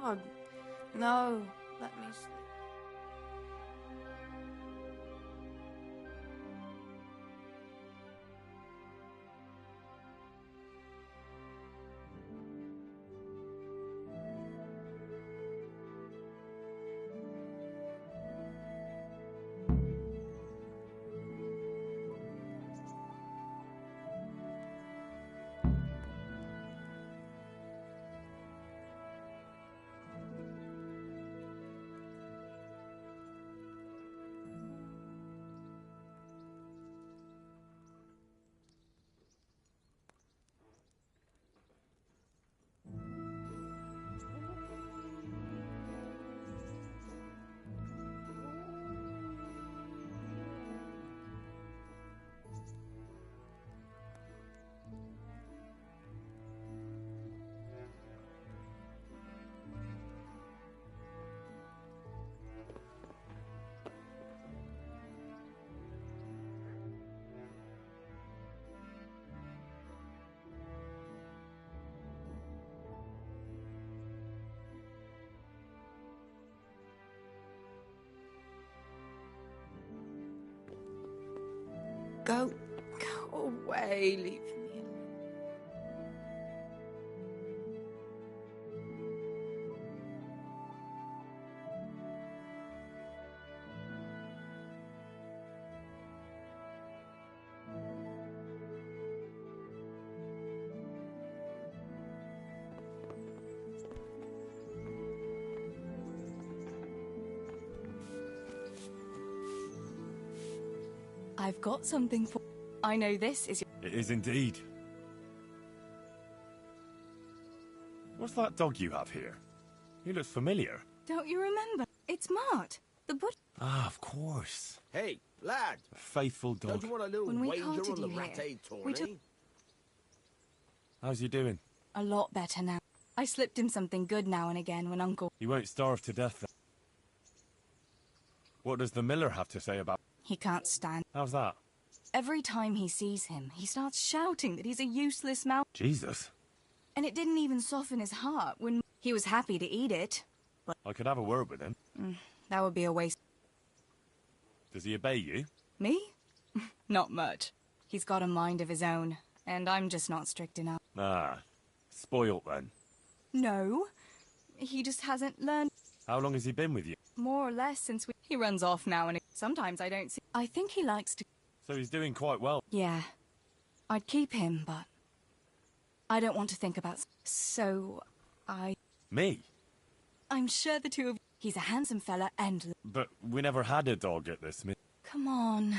God, no. Let me sleep. Go away, leave me alone. I've got something for... I know this is... It is indeed. What's that dog you have here? He looks familiar. Don't you remember? It's Mart, the butcher. Ah, of course. Hey, lad! A faithful dog. Don't you want a little When we wager halted on the you rat here, aid we tourney? How's he doing? A lot better now. I slipped him something good now and again when Uncle... He won't starve to death then. What does the miller have to say about... He can't stand. How's that? Every time he sees him, he starts shouting that he's a useless mouse. Jesus. And it didn't even soften his heart when he was happy to eat it. But I could have a word with him. that would be a waste. Does he obey you? Me? Not much. He's got a mind of his own, and I'm just not strict enough. Ah, spoilt then. No, he just hasn't learned. How long has he been with you? More or less since we... He runs off now and sometimes I don't see... I think he likes to... So he's doing quite well. Yeah. I'd keep him, but... I don't want to think about... So... Me? I'm sure the two of... He's a handsome fella and... But we never had a dog at this minute. Come on.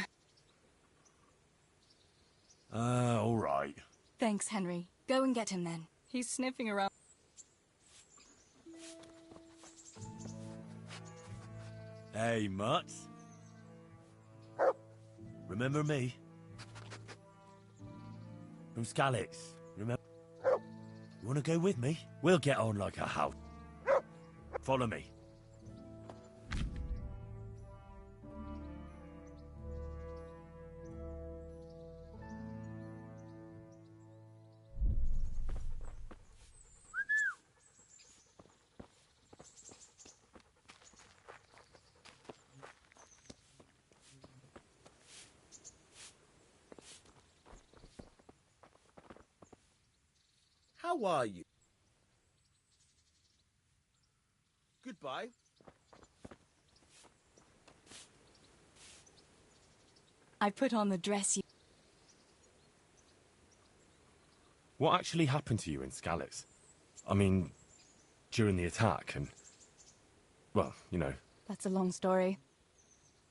All right. Thanks, Henry. Go and get him then. He's sniffing around. Hey, Mutts. Remember me? From Skalitz, remember? You wanna go with me? We'll get on like a house. Follow me. How are you? Goodbye. I put on the dress you... What actually happened to you in Skalitz? I mean, during the attack and... Well, you know. That's a long story.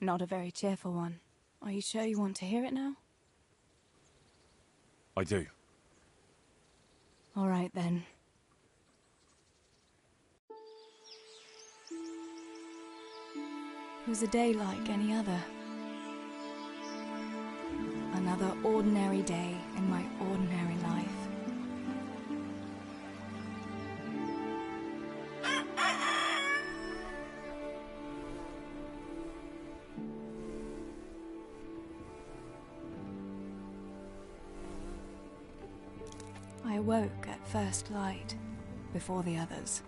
Not a very cheerful one. Are you sure you want to hear it now? I do. All right, then. It was a day like any other. Another ordinary day in my ordinary life. I awoke at first light, before the others.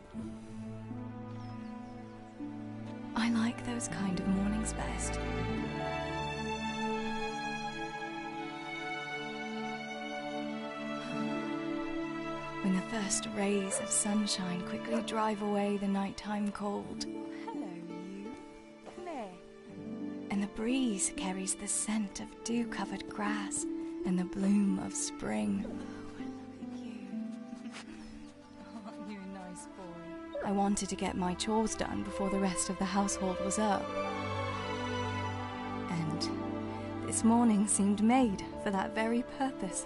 I like those kind of mornings best. When the first rays of sunshine quickly drive away the nighttime cold. Hello, you. Come here. And the breeze carries the scent of dew-covered grass and the bloom of spring. Oh, look at you. Aren't you a nice boy? I wanted to get my chores done before the rest of the household was up. And this morning seemed made for that very purpose.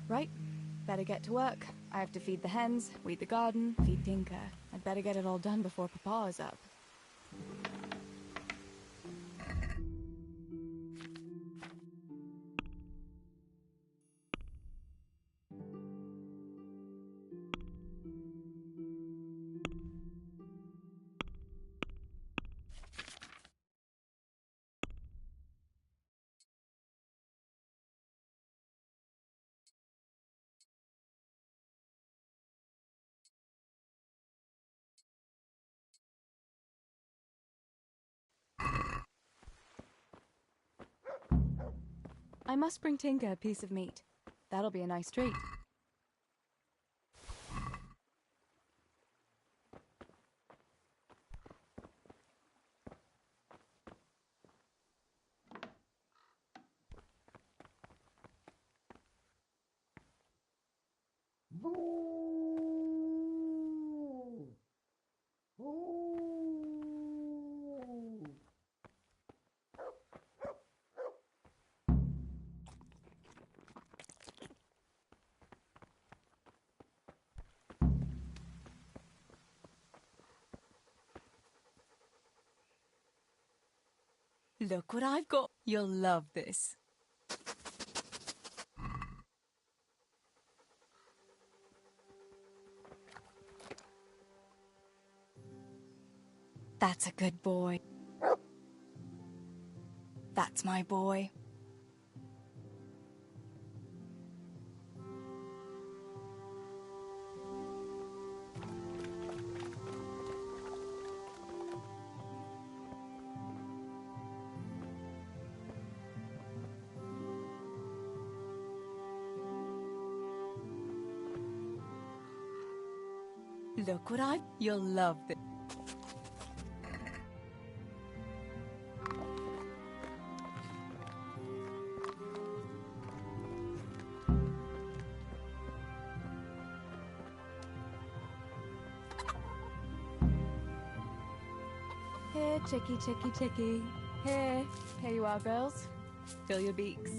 Right, better get to work. I have to feed the hens, weed the garden, feed Tinker. I'd better get it all done before Papa is up. I must bring Tinker a piece of meat. That'll be a nice treat. Look what I've got. You'll love this. That's a good boy. That's my boy. Look what You'll love this. Here, chickie, chickie, chickie. Here. Here you are, girls. Fill your beaks.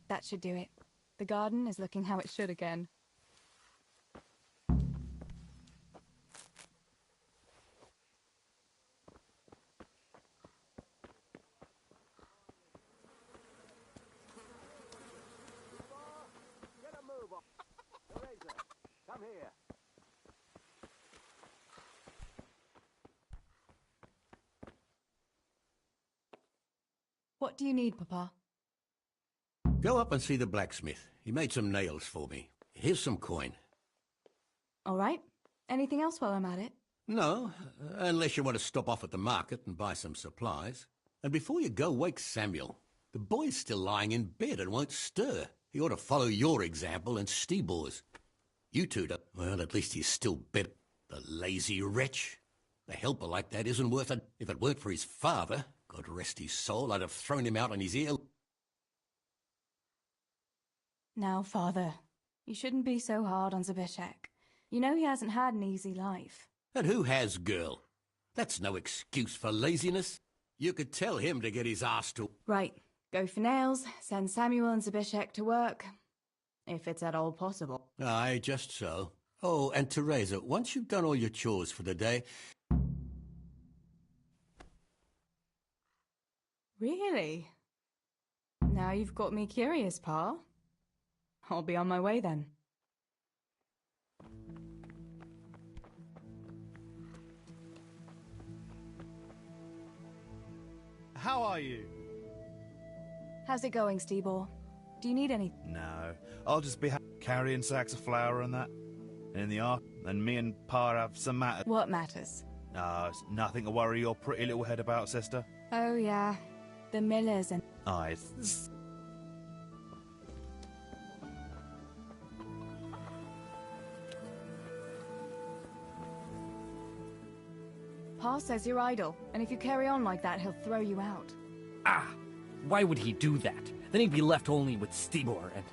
That should do it. The garden is looking how it should again. Get a move on. Teresa, come What do you need, Papa? Go up and see the blacksmith. He made some nails for me. Here's some coin. All right. Anything else while I'm at it? No, unless you want to stop off at the market and buy some supplies. And before you go, wake Samuel. The boy's still lying in bed and won't stir. He ought to follow your example and Stebor's. You two don't. Well, at least he's still better. The lazy wretch. A helper like that isn't worth it. If it weren't for his father, God rest his soul, I'd have thrown him out on his ear. Now, Father, you shouldn't be so hard on Zabishek. You know he hasn't had an easy life. And who has, girl? That's no excuse for laziness. You could tell him to get his ass to... Right. Go for nails, send Samuel and Zabishek to work. If it's at all possible. Aye, just so. Oh, and Teresa, once you've done all your chores for the day... Really? Now you've got me curious, Pa. I'll be on my way then. How are you? How's it going, Stebor? Do you need any? No, I'll just be carrying sacks of flour and that. In the ark, and me and Pa have some matters. What matters? No, it's nothing to worry your pretty little head about, sister. Oh, yeah. The millers and... Aye, Pa says you're idle, and if you carry on like that, he'll throw you out. Ah! Why would he do that? Then he'd be left only with Stebor, and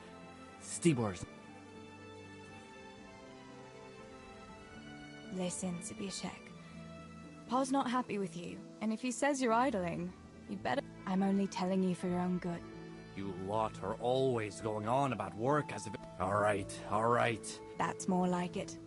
Stebor's... Listen, Zabishek. Pa's not happy with you, and if he says you're idling, you'd better... I'm only telling you for your own good. You lot are always going on about work as if... Alright, alright. That's more like it.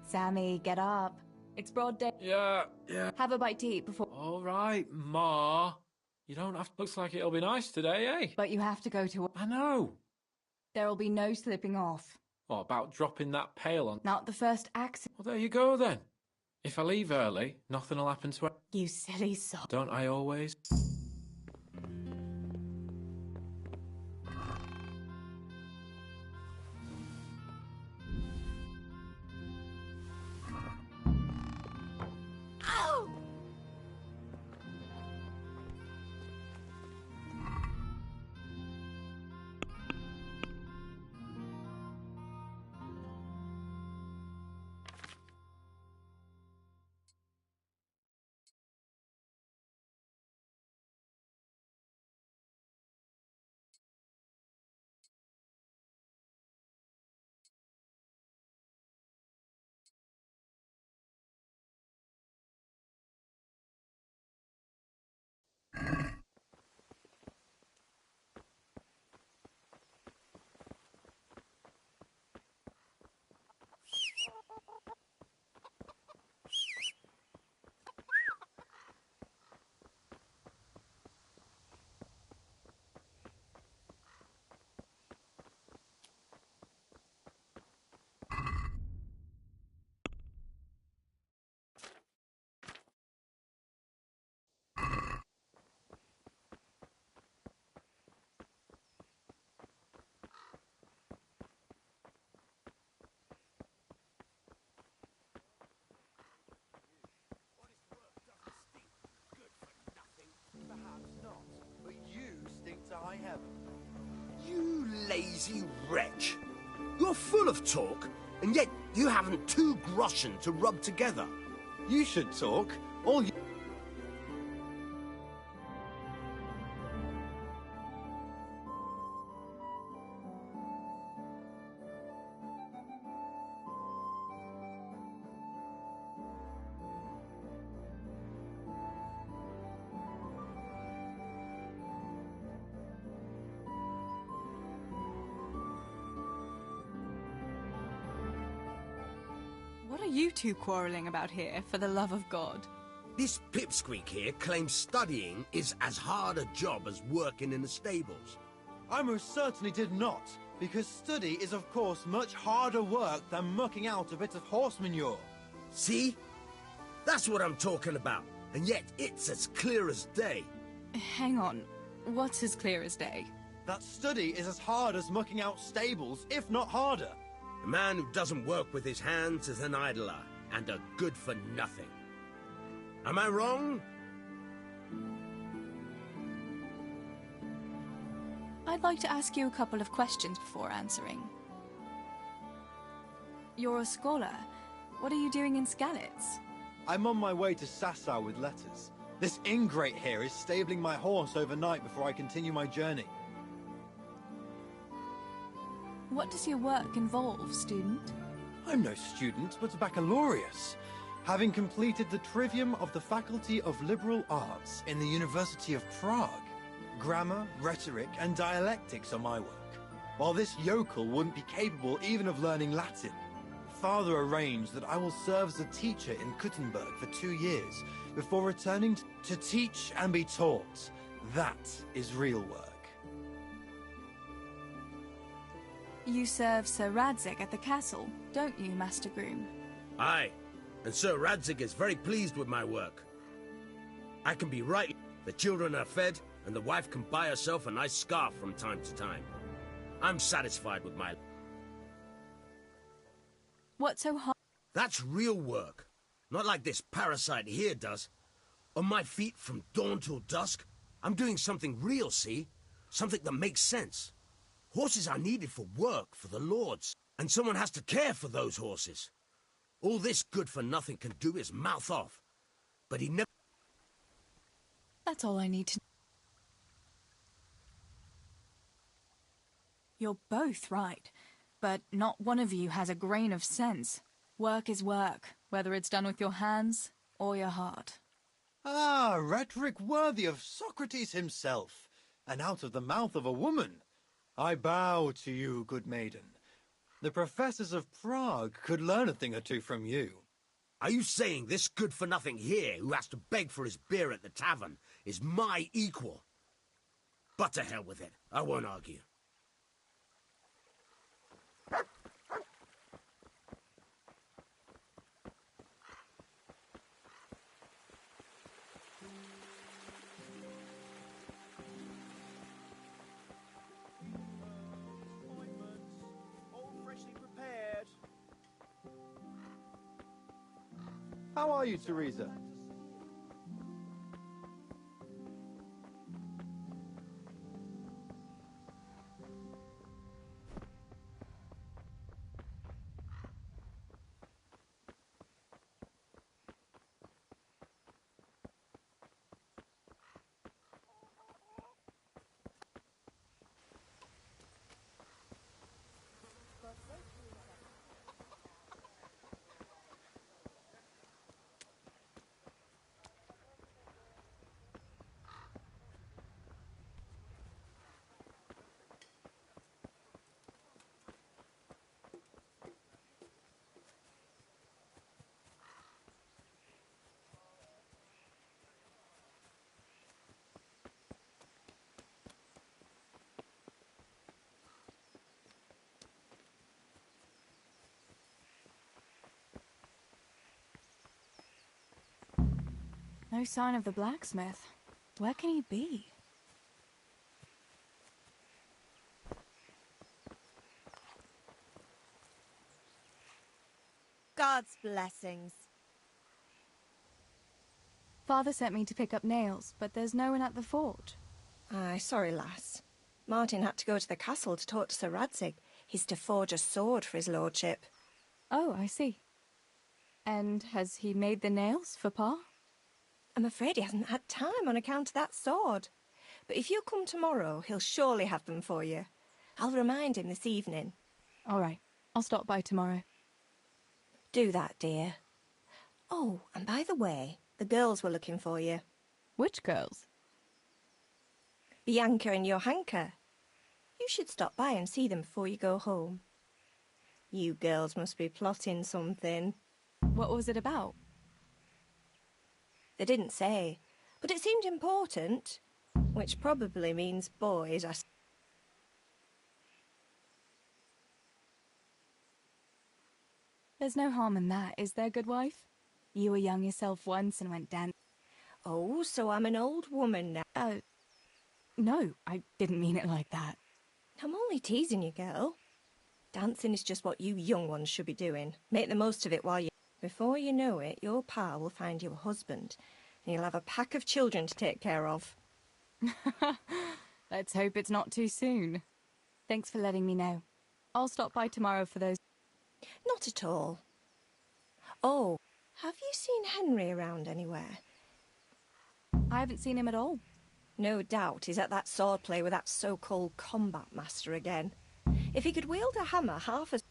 Sammy, get up. It's broad day. Yeah. Have a bite to eat before... All right, Ma. You don't have to... Looks like it'll be nice today, eh? But you have to go to work. I know. There'll be no slipping off. What about dropping that pail on? Not the first accident. Well, there you go, then. If I leave early, nothing will happen to her. You silly sod. Don't I always? I haven't. You lazy wretch. You're full of talk, and yet you haven't 2 groschen to rub together. You should talk. All you... you two quarrelling about here, for the love of God? This pipsqueak here claims studying is as hard a job as working in the stables. I most certainly did not, because study is of course much harder work than mucking out a bit of horse manure. See? That's what I'm talking about, and yet it's as clear as day. Hang on, what's as clear as day? That study is as hard as mucking out stables, if not harder. A man who doesn't work with his hands is an idler, and a good for nothing. Am I wrong? I'd like to ask you a couple of questions before answering. You're a scholar. What are you doing in Skalitz? I'm on my way to Sasau with letters. This ingrate here is stabling my horse overnight before I continue my journey. What does your work involve, student? I'm no student, but a baccalaureus, having completed the trivium of the Faculty of Liberal Arts in the University of Prague. Grammar, rhetoric, and dialectics are my work, while this yokel wouldn't be capable even of learning Latin. Father arranged that I will serve as a teacher in Kuttenberg for 2 years, before returning to teach and be taught. That is real work. You serve Sir Radzig at the castle, don't you, Master Groom? Aye, and Sir Radzig is very pleased with my work. I can be right, the children are fed, and the wife can buy herself a nice scarf from time to time. I'm satisfied with my... What's so hard? That's real work. Not like this parasite here does. On my feet from dawn till dusk, I'm doing something real, see? Something that makes sense. Horses are needed for work, for the lords, and someone has to care for those horses. All this good-for-nothing can do is mouth off. But he never... That's all I need to... You're both right, but not one of you has a grain of sense. Work is work, whether it's done with your hands or your heart. Ah, rhetoric worthy of Socrates himself, and out of the mouth of a woman. I bow to you, good maiden. The professors of Prague could learn a thing or two from you. Are you saying this good-for-nothing here, who has to beg for his beer at the tavern, is my equal? But to hell with it, I won't argue. How are you, Teresa? No sign of the blacksmith. Where can he be? God's blessings. Father sent me to pick up nails, but there's no one at the fort. Aye, sorry, lass. Martin had to go to the castle to talk to Sir Radzig. He's to forge a sword for his lordship. Oh, I see. And has he made the nails for Pa? I'm afraid he hasn't had time on account of that sword. But if you come tomorrow, he'll surely have them for you. I'll remind him this evening. All right. I'll stop by tomorrow. Do that, dear. Oh, and by the way, the girls were looking for you. Which girls? Bianca and Johanka. You should stop by and see them before you go home. You girls must be plotting something. What was it about? They didn't say, but it seemed important, which probably means boys are... There's no harm in that, is there, good wife? You were young yourself once and went dancing. Oh, so I'm an old woman now. No, I didn't mean it like that. I'm only teasing you, girl. Dancing is just what you young ones should be doing. Make the most of it while you... Before you know it, your pa will find you a husband, and you'll have a pack of children to take care of. Let's hope it's not too soon. Thanks for letting me know. I'll stop by tomorrow for those... Not at all. Oh, have you seen Henry around anywhere? I haven't seen him at all. No doubt he's at that swordplay with that so-called combat master again. If he could wield a hammer half as...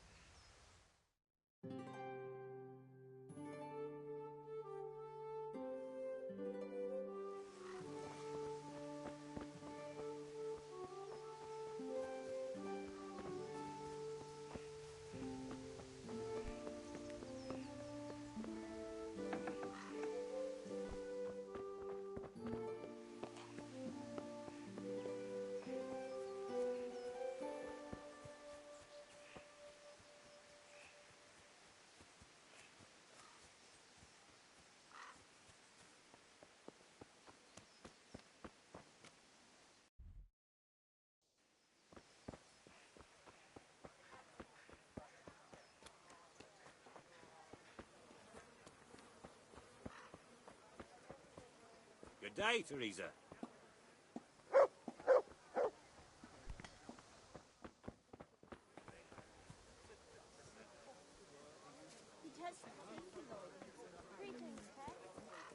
Good day, Teresa.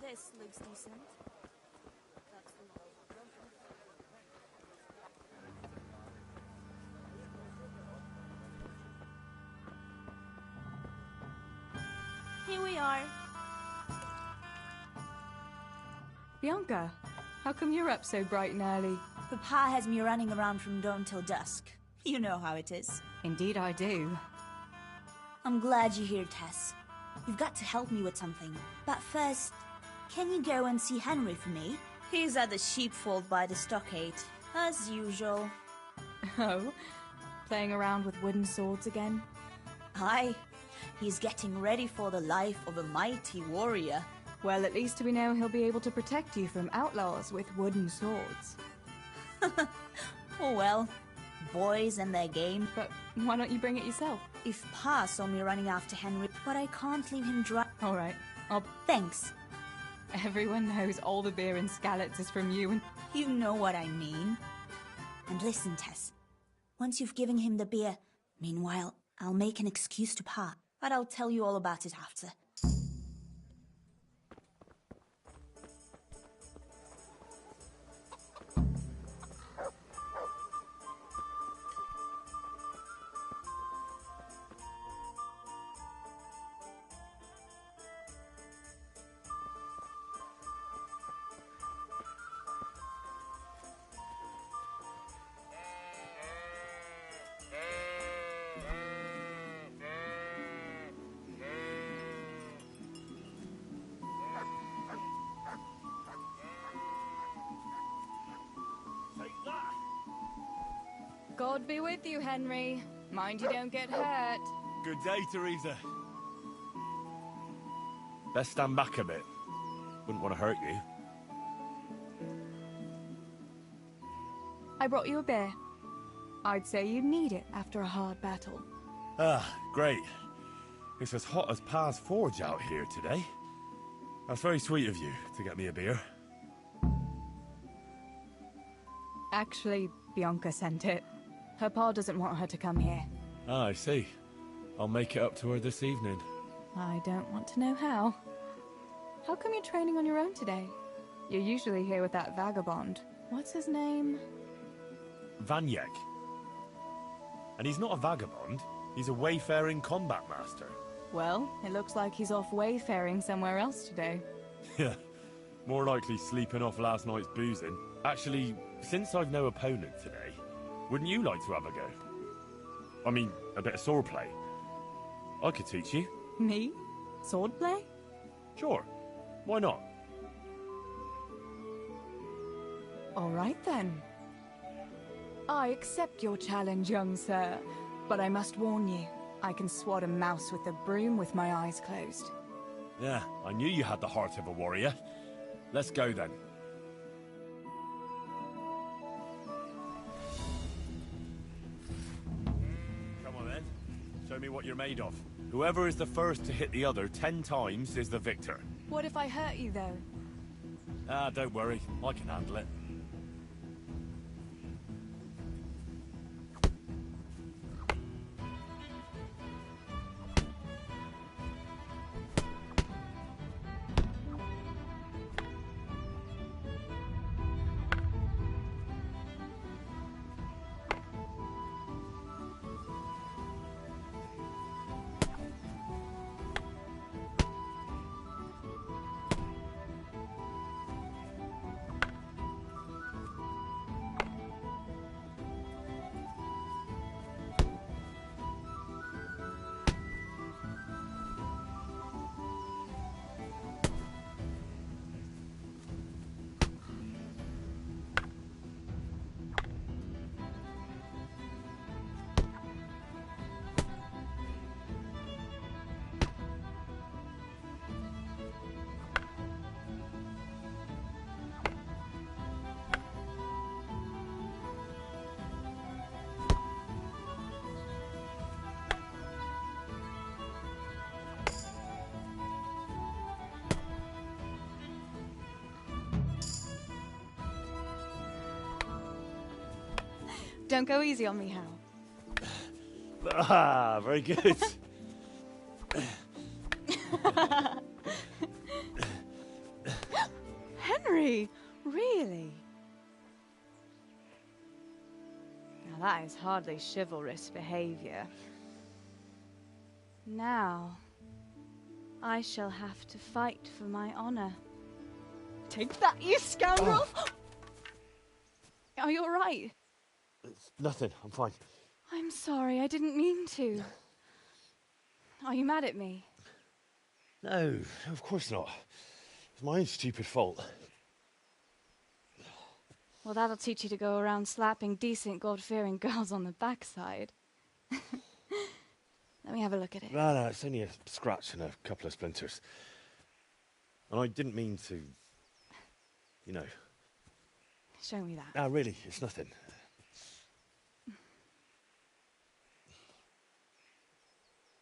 This looks decent. That's the Here we are. Bianca, how come you're up so bright and early? Papa has me running around from dawn till dusk. You know how it is. Indeed I do. I'm glad you're here, Tess. You've got to help me with something. But first, can you go and see Henry for me? He's at the sheepfold by the stockade, as usual. Oh? Playing around with wooden swords again? Aye. He's getting ready for the life of a mighty warrior. Well, at least we know he'll be able to protect you from outlaws with wooden swords. Oh well, boys and their game. But why don't you bring it yourself? If Pa saw me running after Henry, but I can't leave him dry. All right, Thanks. Everyone knows all the beer in Skalitz is from you and... You know what I mean. And listen, Tess. Once you've given him the beer, meanwhile, I'll make an excuse to Pa. But I'll tell you all about it after. God be with you, Henry. Mind you don't get hurt. Good day, Teresa. Best stand back a bit. Wouldn't want to hurt you. I brought you a beer. I'd say you'd need it after a hard battle. Ah, great. It's as hot as Pa's forge out here today. That's very sweet of you to get me a beer. Actually, Bianca sent it. Her pa doesn't want her to come here. Ah, I see. I'll make it up to her this evening. I don't want to know how. How come you're training on your own today? You're usually here with that vagabond. What's his name? Vanyek. And he's not a vagabond. He's a wayfaring combat master. Well, it looks like he's off wayfaring somewhere else today. Yeah, more likely sleeping off last night's boozing. Actually, since I've no opponent today, wouldn't you like to have a go? I mean, a bit of swordplay. I could teach you. Me? Swordplay? Sure. Why not? All right then. I accept your challenge, young sir, but I must warn you, I can swat a mouse with a broom with my eyes closed. Yeah, I knew you had the heart of a warrior. Let's go then. Come on then. Show me what you're made of. Whoever is the first to hit the other 10 times is the victor. What if I hurt you, though? Ah, don't worry. I can handle it. Don't go easy on me, Hal. Ah, very good. Henry, really? Now that is hardly chivalrous behavior. Now, I shall have to fight for my honor. Take that, you scoundrel! Oh. Are you all right? It's nothing. I'm fine. I'm sorry, I didn't mean to. Are you mad at me? No, of course not. It's my own stupid fault. Well, that'll teach you to go around slapping decent, God-fearing girls on the backside. Let me have a look at it. No, it's only a scratch and a couple of splinters. And I didn't mean to, you know. Show me that. No, really, it's nothing.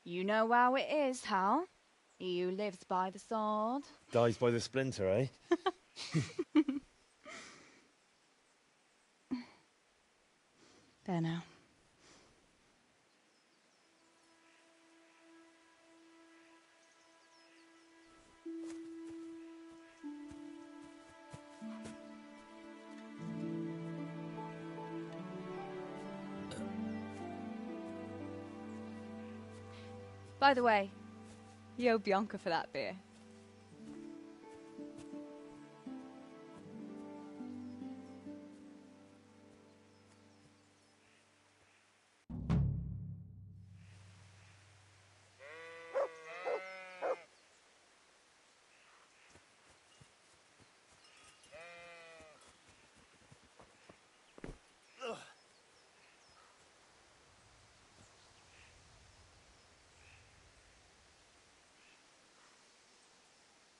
You know how it is, Hal. He who lives by the sword Dies by the splinter, eh? There now. By the way, you owe Bianca for that beer.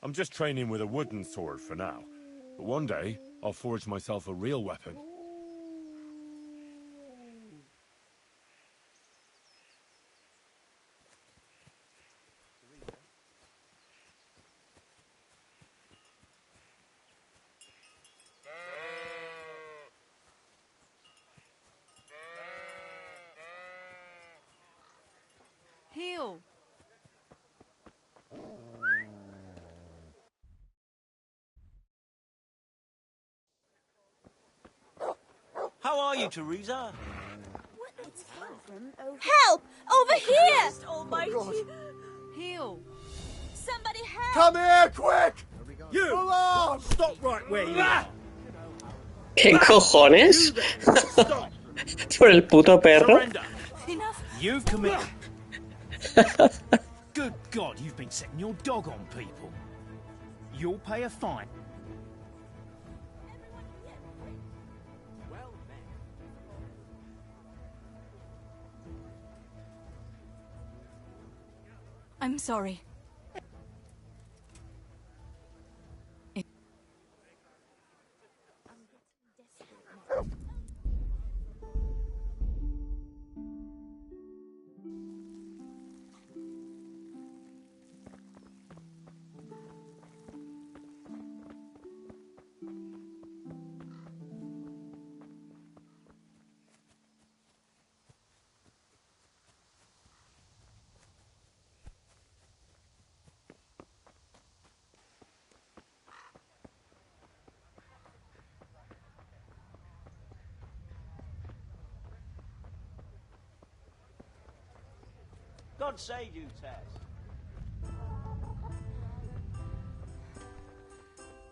I'm just training with a wooden sword for now. But one day, I'll forge myself a real weapon. Heal! How are you, Teresa? Help! Over here! Almighty! Heal! Somebody help! Come here, quick! You! Stop right where you are! ¿Qué cojones? Por el puto perro. You've committed. Good God, you've been setting your dog on people. You'll pay a fine. I'm sorry. God save you, Tess.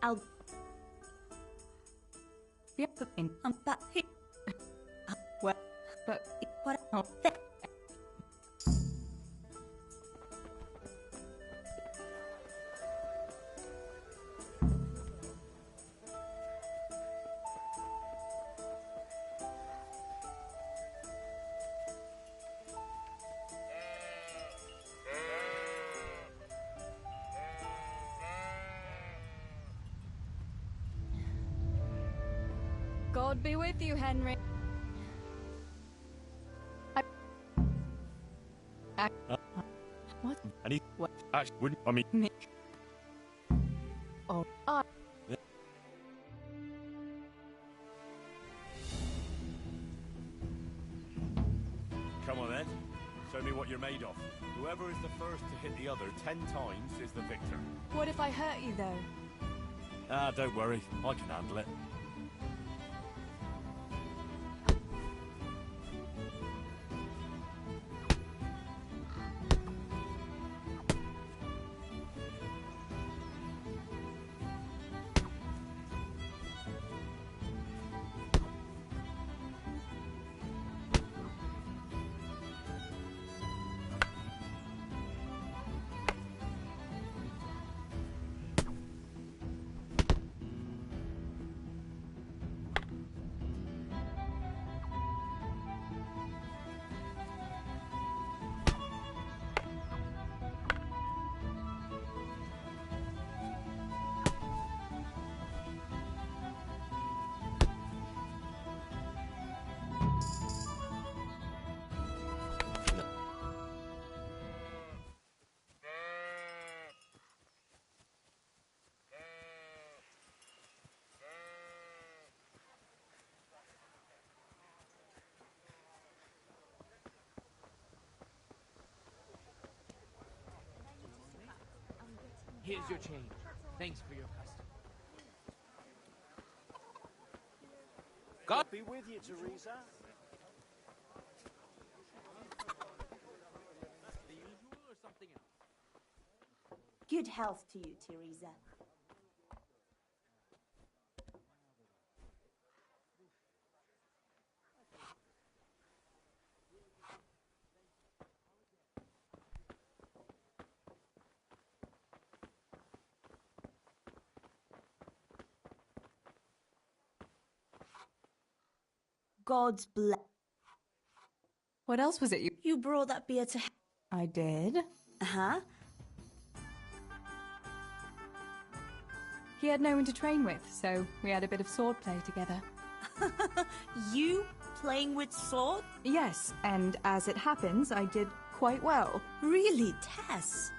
I'll... Yep, in but he... Well, but... What? God be with you, Henry. What? Any? What? Actually, wouldn't I mean? Oh, Yeah. Come on then. Show me what you're made of. Whoever is the first to hit the other 10 times is the victor. What if I hurt you, though? Ah, don't worry. I can handle it. Here's your change. Thanks for your custom. God be with you, Teresa. The usual or something else? Good health to you, Teresa. God's bless. What else was it you... You brought that beer to... I did? Uh-huh. He had no one to train with, so we had a bit of swordplay together. You playing with sword? Yes, and as it happens, I did quite well. Really, Tess?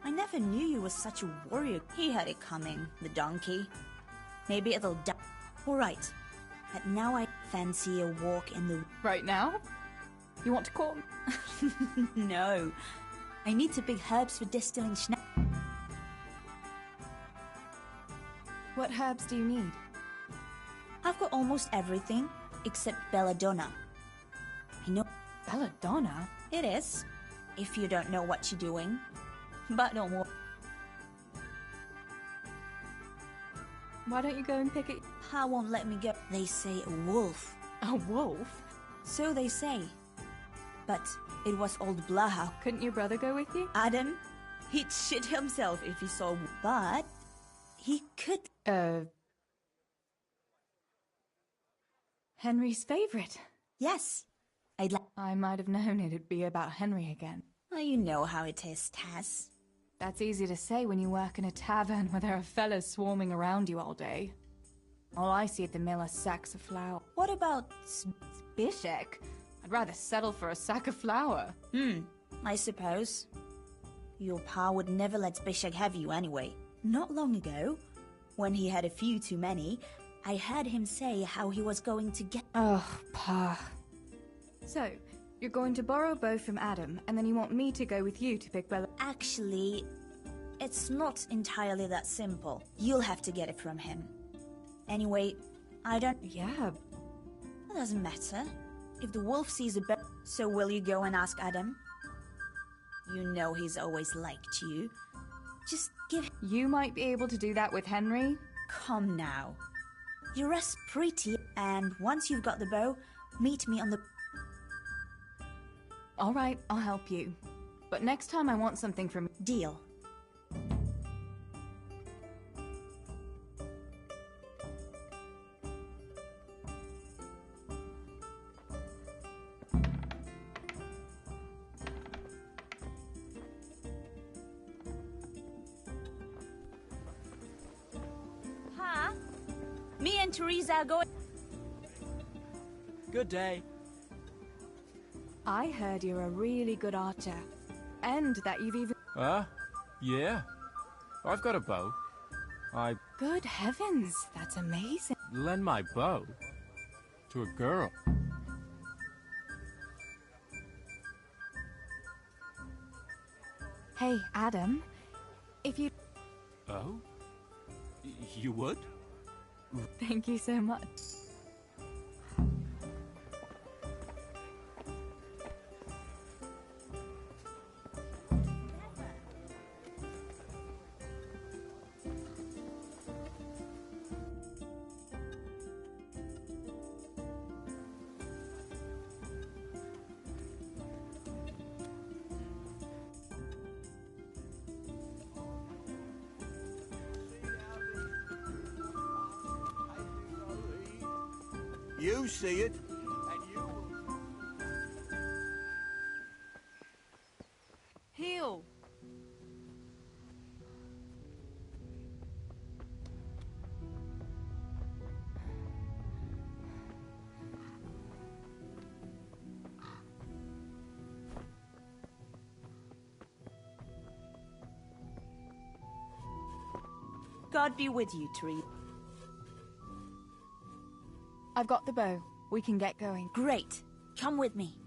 I never knew you were such a warrior. He had it coming, the donkey. Maybe it'll die. All right, but now I fancy a walk in the... Right now? You want to call me? No. I need to pick herbs for distilling schnapp. What herbs do you need? I've got almost everything, except belladonna. I know... Belladonna? It is, if you don't know what you're doing. But don't worry. Why don't you go and pick it? Pa won't let me go. They say a wolf. A wolf? So they say. But it was old Blaha. Couldn't your brother go with you? Adam, He'd shit himself if he saw... But he could... Henry's favorite? Yes. I might have known it'd be about Henry again. Oh, you know how it is, Tess. That's easy to say when you work in a tavern where there are fellas swarming around you all day. All I see at the mill are sacks of flour. What about... Bishek? I'd rather settle for a sack of flour. I suppose. Your pa would never let Bishek have you anyway. Not long ago, when he had a few too many, I heard him say how he was going to get... Oh, Pa. So, you're going to borrow a bow from Adam, and then you want me to go with you to pick Bella... Actually, it's not entirely that simple. You'll have to get it from him. Anyway, I don't... Yeah. It doesn't matter. If the wolf sees a bow... So will you go and ask Adam? You know he's always liked you. Just give... You might be able to do that with Henry? Come now. You're as pretty, and once you've got the bow, meet me on the... All right, I'll help you. But next time I want something from... Deal. Pa? Me and Teresa are going... Good day. I heard you're a really good archer. And that you've even... Yeah. I've got a bow. I Good heavens, that's amazing. lend my bow to a girl. Hey, Adam, if you... Oh? You would? Thank you so much. You see it. Heal! God be with you, Teresa. I've got the bow. We can get going. Great. Come with me.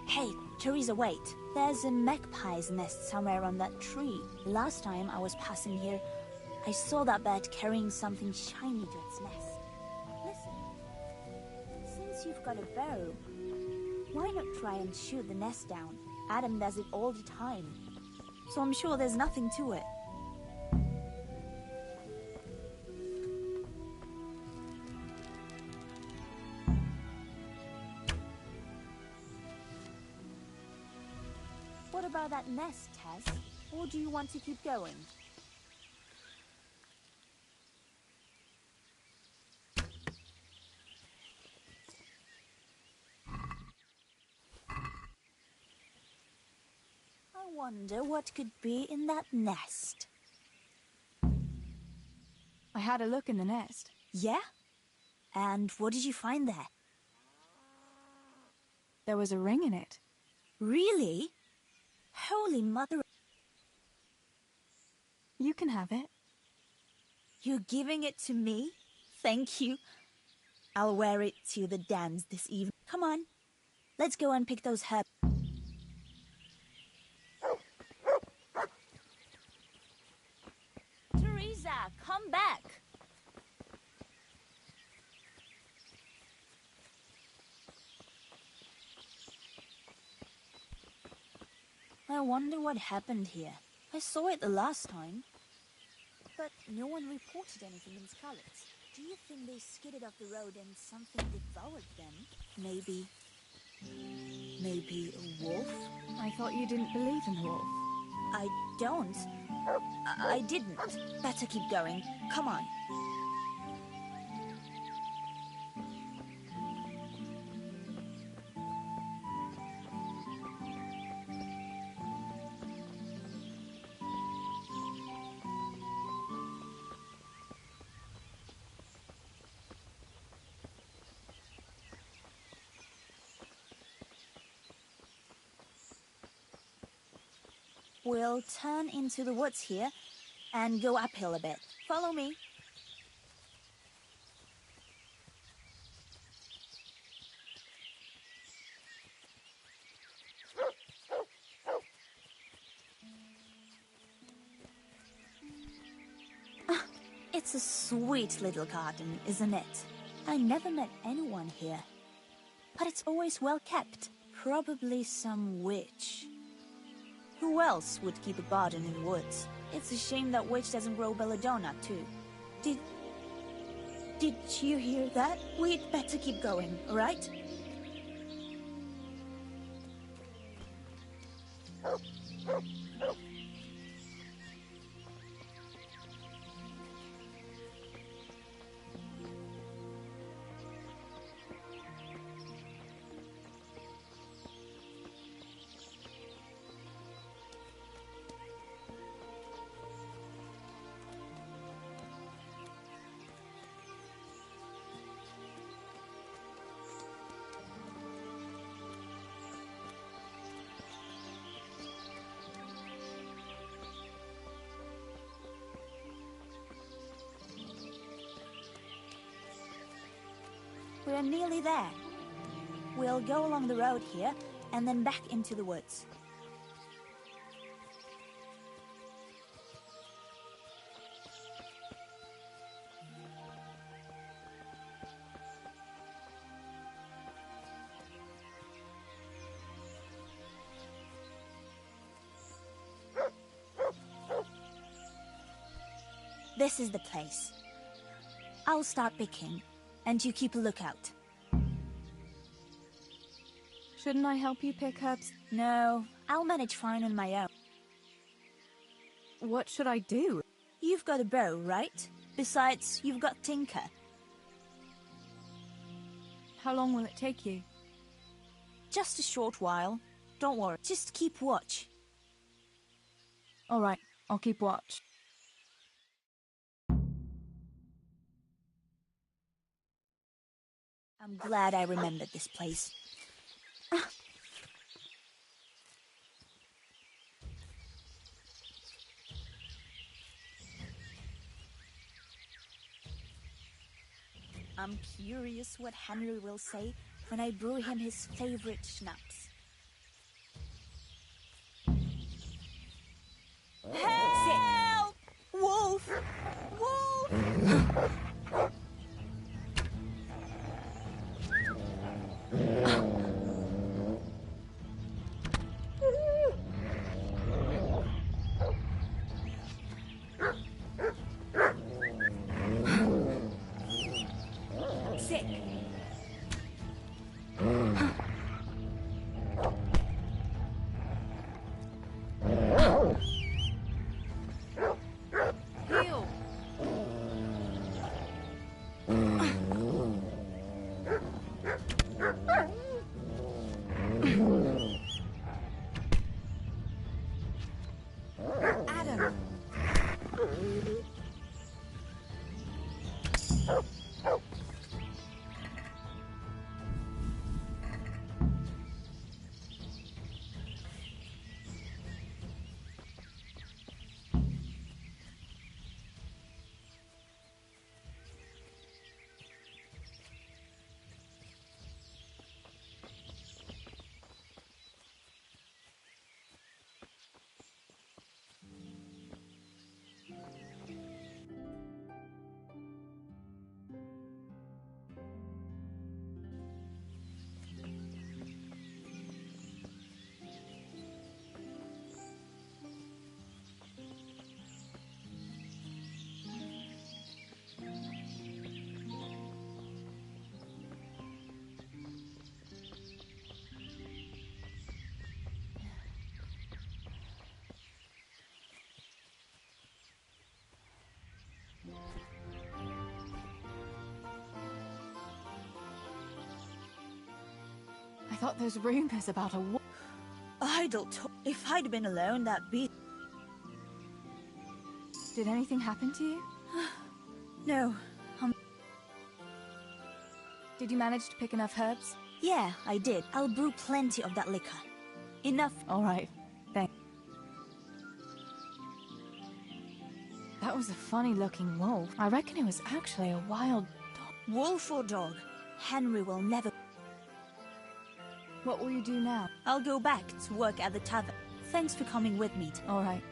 Hey, Teresa, wait. There's a magpie's nest somewhere on that tree. Last time I was passing here, I saw that bird carrying something shiny to its nest. Listen, since you've got a bow, why not try and shoot the nest down? Adam does it all the time, so I'm sure there's nothing to it. What about that nest, Tess? Or do you want to keep going? I wonder what could be in that nest. I had a look in the nest. Yeah? And what did you find there? There was a ring in it. Really? Holy mother... You can have it. You're giving it to me? Thank you. I'll wear it to the dance this evening. Come on, let's go and pick those herbs. Teresa, come back. I wonder what happened here. I saw it the last time. But no one reported anything in Scarlet. Do you think they skidded off the road and something devoured them? Maybe a wolf? I thought you didn't believe in the wolf. I don't. I didn't. Better keep going. Come on. We'll turn into the woods here and go uphill a bit. Follow me. It's a sweet little garden, isn't it? I never met anyone here. But it's always well kept. Probably some witch. Who else would keep a garden in the woods? It's a shame that witch doesn't grow belladonna, too. Did you hear that? We'd better keep going, all right? We're nearly there. We'll go along the road here, and then back into the woods. This is the place. I'll start picking, and you keep a lookout. Shouldn't I help you pick herbs? No, I'll manage fine on my own. What should I do? You've got a bow, right? Besides, you've got Tinker. How long will it take you? Just a short while. Don't worry, just keep watch. All right, I'll keep watch. I'm glad I remembered this place. I'm curious what Henry will say when I brew him his favorite schnapps. Help! Wolf! Wolf! Sick. Heal! Adam! thought those rumors about a war... Idle talk. If I'd been alone, that'd be... Did anything happen to you? No. Did you manage to pick enough herbs? Yeah, I did. I'll brew plenty of that liquor. Enough. All right. Thanks. That was a funny-looking wolf. I reckon it was actually a wild dog. Wolf or dog? Henry will never... What will you do now? I'll go back to work at the tavern. Thanks for coming with me. All right.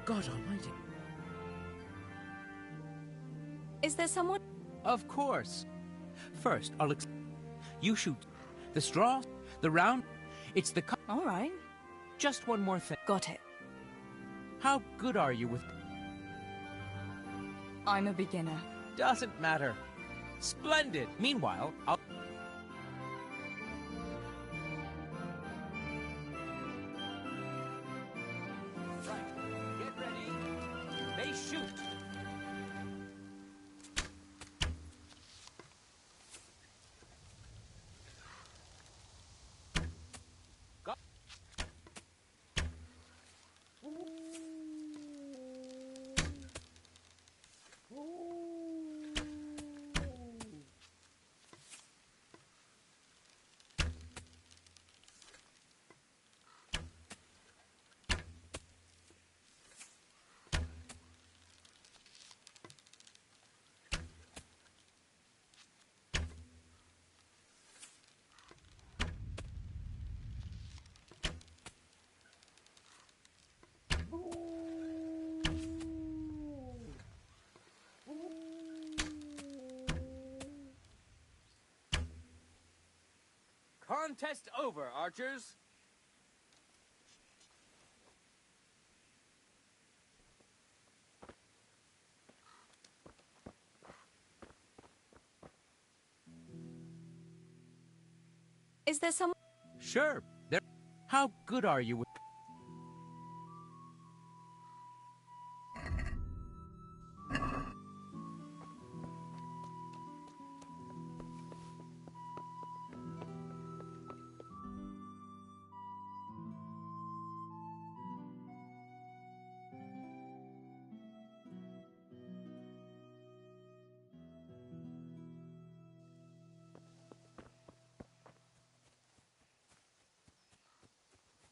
God almighty. Is there someone? Of course. First, you shoot. The straw, the round, it's the... All right. Just one more thing. Got it. How good are you with... I'm a beginner. Doesn't matter. Splendid. Meanwhile, I'll... Shoot! Contest over, archers. Is there someone? Sure. There. How good are you with...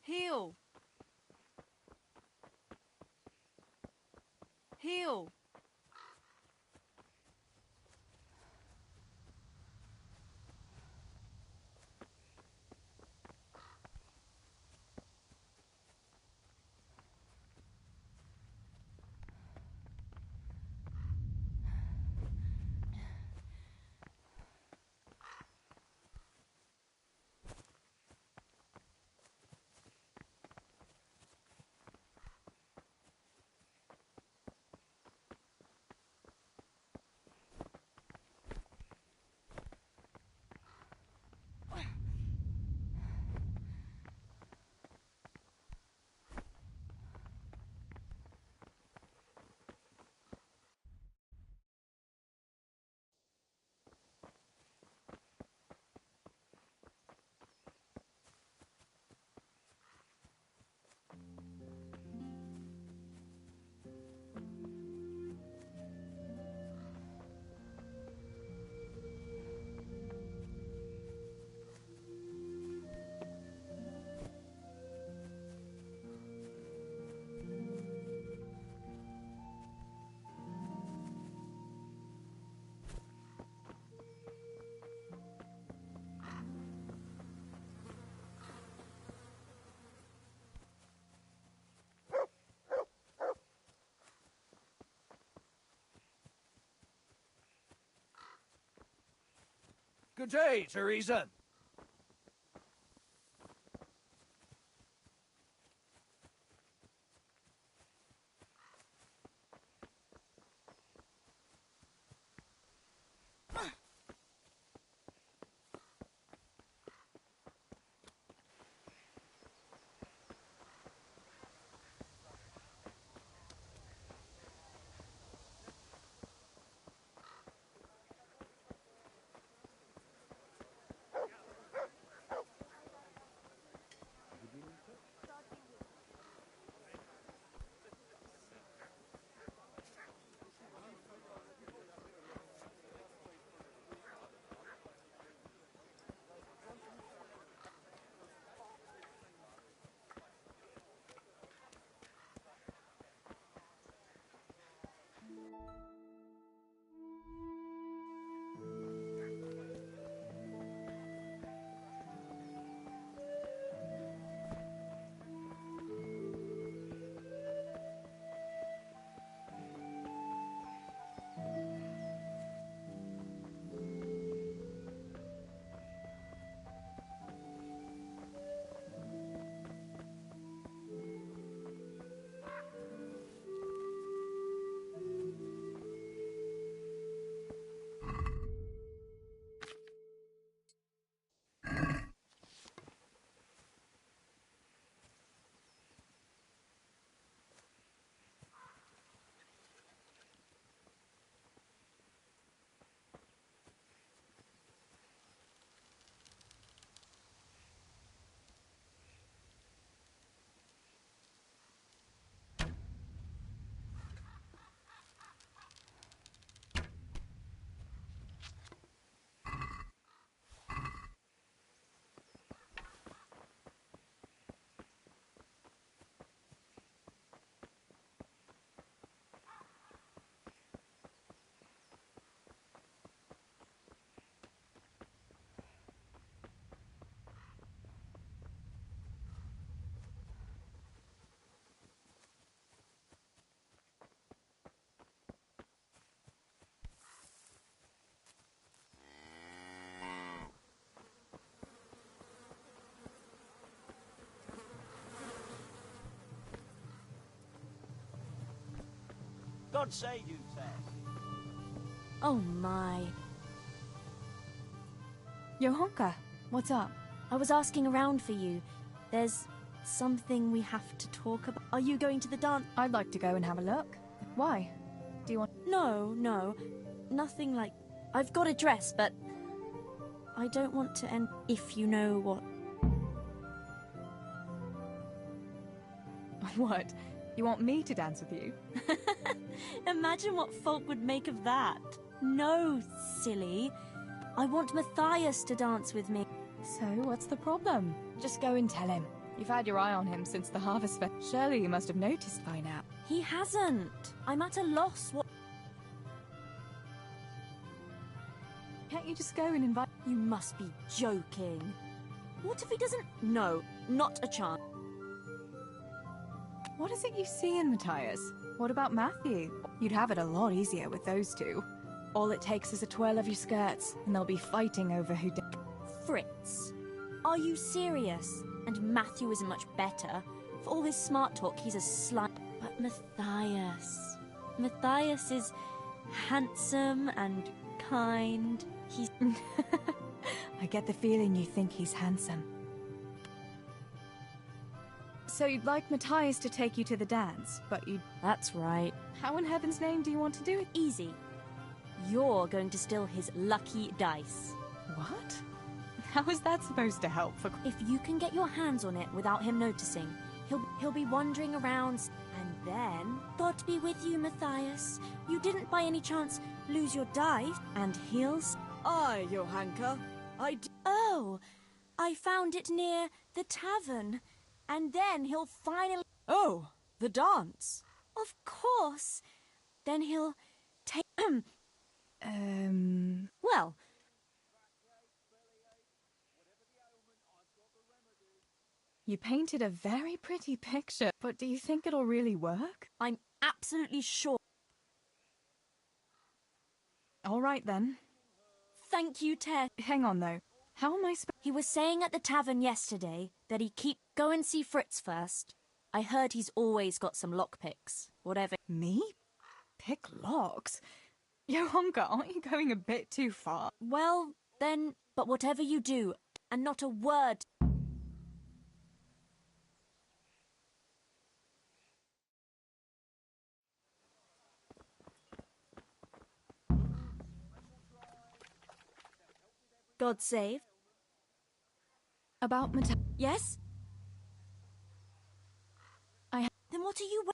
Heal! Heal! Good day, Teresa. God save you, Tess. Oh my. Johanka, what's up? I was asking around for you. There's something we have to talk about. Are you going to the dance? I'd like to go and have a look. Why? Do you want... No. Nothing like... I've got a dress, but... I don't want to end... If you know what... What? You want me to dance with you? Imagine what folk would make of that. No, silly. I want Matthias to dance with me. So, what's the problem? Just go and tell him. You've had your eye on him since the Harvest Fest. Surely you must have noticed by now. He hasn't. I'm at a loss. What? Can't you just go and invite... You must be joking. What if he doesn't... No, not a chance. What is it you see in Matthias? What about Matthew? You'd have it a lot easier with those two. All it takes is a twirl of your skirts, and they'll be fighting over who... Fritz, are you serious? And Matthew isn't much better. For all his smart talk, he's a slut. But Matthias... Matthias is handsome and kind. He's... I get the feeling you think he's handsome. So you'd like Matthias to take you to the dance, but you... That's right. How in heaven's name do you want to do it? Easy. You're going to steal his lucky dice. What? How is that supposed to help for... If you can get your hands on it without him noticing, he'll be wandering around, and then... God be with you, Matthias. You didn't by any chance lose your dice, and he'll... Aye, Johanka. Oh, I found it near the tavern. And then he'll finally... Oh, the dance. Of course. Then he'll take... Well... You painted a very pretty picture, but do you think it'll really work? I'm absolutely sure. All right, then. thank you, Tess. Hang on, though. How am I supposed... He was saying at the tavern yesterday that he'd go and see Fritz first. I heard he's always got some lockpicks. Whatever. Me? Pick locks? Johanka, aren't you going a bit too far? Well, then, but whatever you do, and not a word. God save. About Mata... Yes? Then what are you...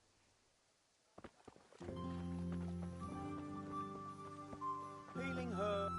Healing her.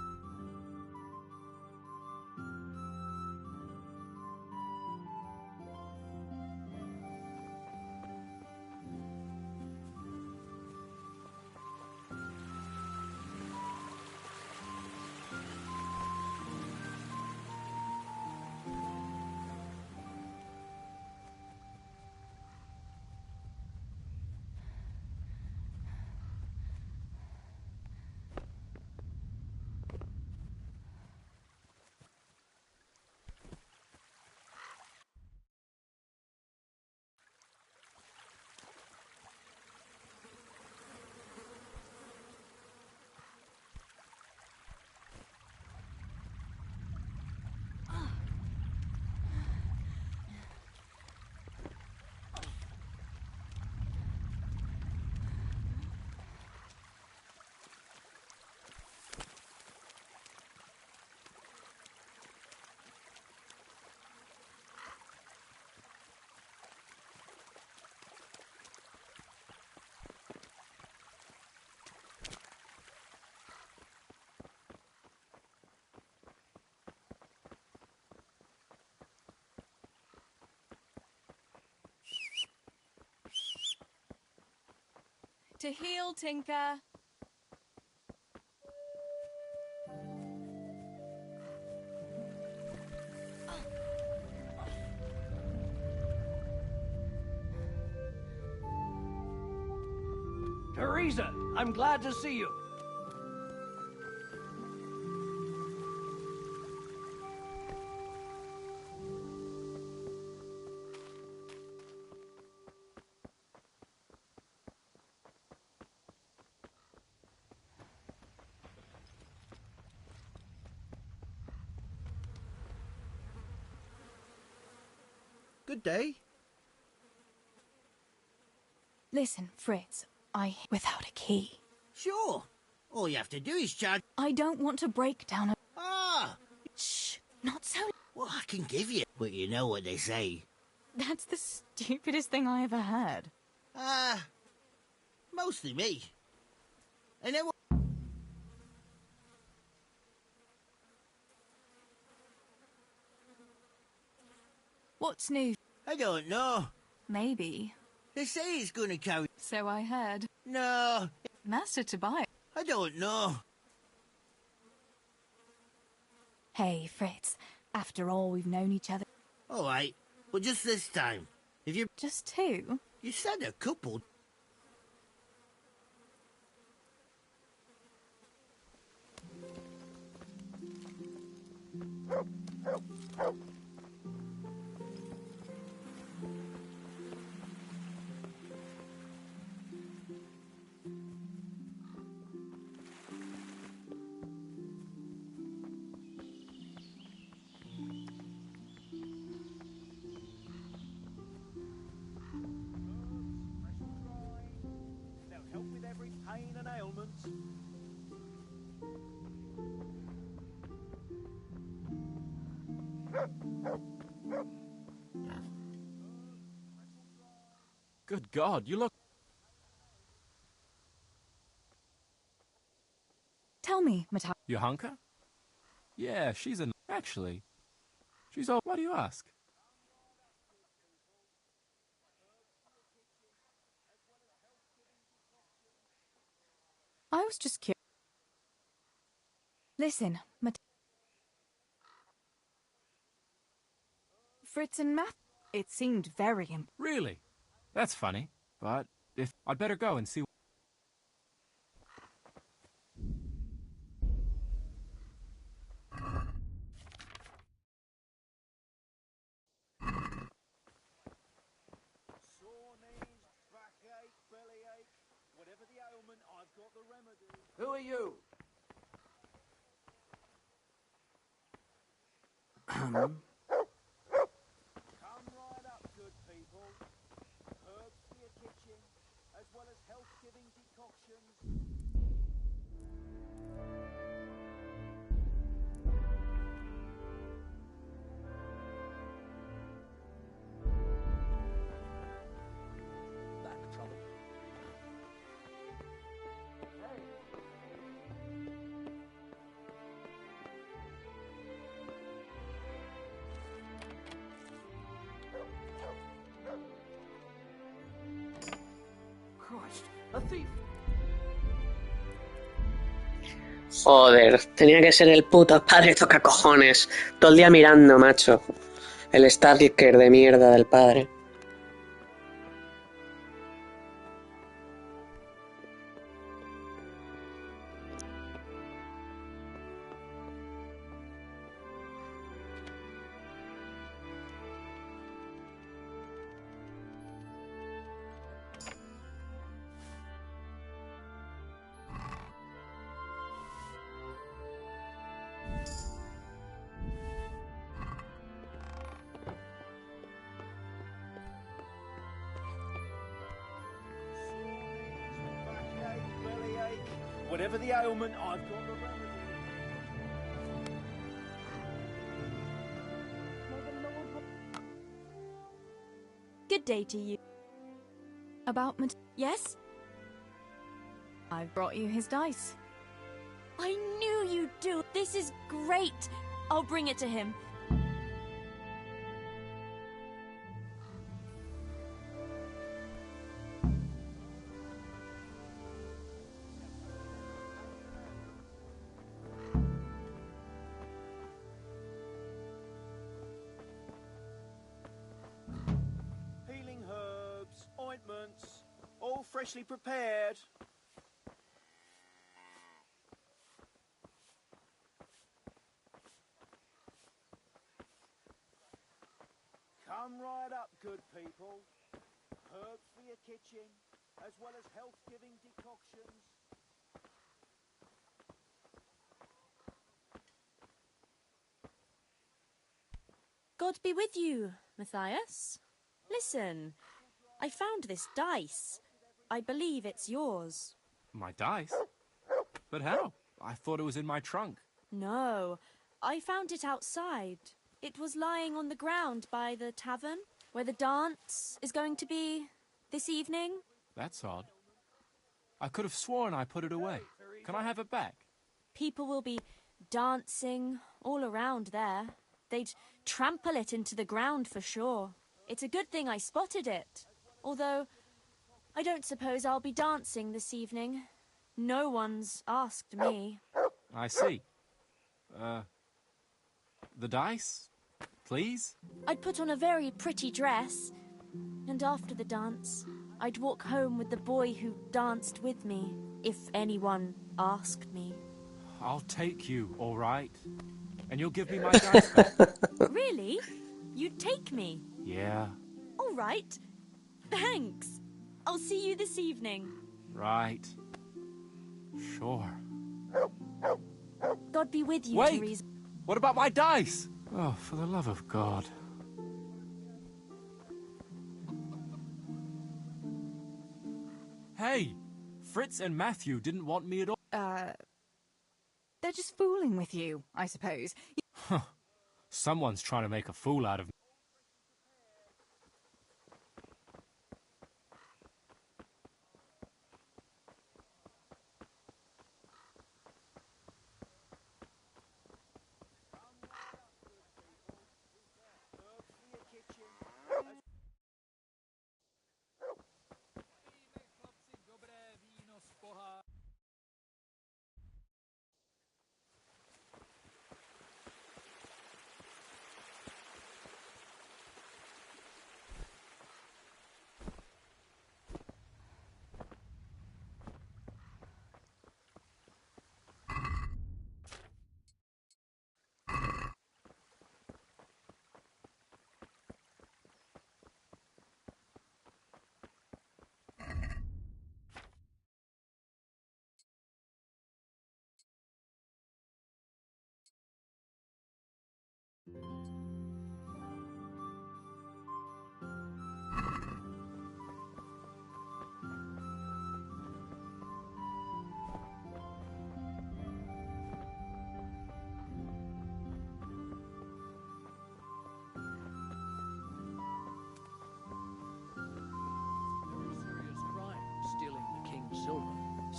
To heal, Tinker. Teresa, I'm glad to see you. Good day. Listen, Fritz, without a key. Sure. All you have to do is charge... I don't want to break down a... Ah! Shh, not so... Well, I can give you... But you know what they say. That's the stupidest thing I ever heard. Mostly me. And then... What's new? I don't know. Maybe. They say he's gonna carry... So I heard. No. Master Tobias. I don't know. Hey, Fritz. After all, we've known each other. All right. But just this time. If you... Just two? You said a couple. Pain and ailments. Good God, you look... Tell me, Mata... Johanka? Yeah, she's an... Actually, she's all... Why do you ask? I was just curious. Listen, Fritz and Math... It seemed very Really? That's funny. But if... I'd better go and see... ailment, I've got the remedy. Who are you? Come right up, good people. Herbs for your kitchen, as well as health-giving decoctions. Back trouble. Christ, a thief. Joder, tenía que ser el puto padre tocacojones. Todo el día mirando, macho. El stalker de mierda del padre. Whatever the ailment, I've got the remedy. Good day to you. About Yes? I've brought you his dice. I knew you'd do. This is great. I'll bring it to him. Healing herbs, ointments, all freshly prepared. Come right up, good people. Herbs for your kitchen, as well as health-giving decoctions. God be with you, Matthias. Listen, I found this dice. I believe it's yours. My dice? But how? I thought it was in my trunk. No, I found it outside. It was lying on the ground by the tavern, where the dance is going to be this evening. That's odd. I could have sworn I put it away. Can I have it back? People will be dancing all around there. They'd trample it into the ground for sure. It's a good thing I spotted it. Although, I don't suppose I'll be dancing this evening. No one's asked me. I see. The dice? Please? I'd put on a very pretty dress, and after the dance, I'd walk home with the boy who danced with me, if anyone asked me. I'll take you, all right? And you'll give me my dice back? Really? You'd take me? Yeah. All right. Thanks. I'll see you this evening. Right. Sure. God be with you, Wait! Therese. What about my dice? Oh, for the love of God. Hey! Fritz and Matthew didn't want me at all. They're just fooling with you, I suppose. Someone's trying to make a fool out of me.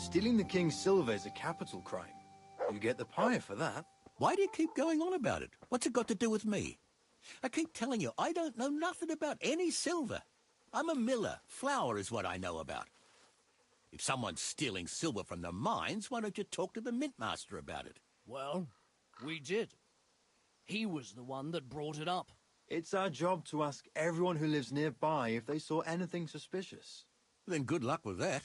Stealing the king's silver is a capital crime. You get the pyre for that. Why do you keep going on about it? What's it got to do with me? I keep telling you, I don't know nothing about any silver. I'm a miller. Flour is what I know about. If someone's stealing silver from the mines, why don't you talk to the mint master about it? Well, we did. He was the one that brought it up. It's our job to ask everyone who lives nearby if they saw anything suspicious. Then good luck with that.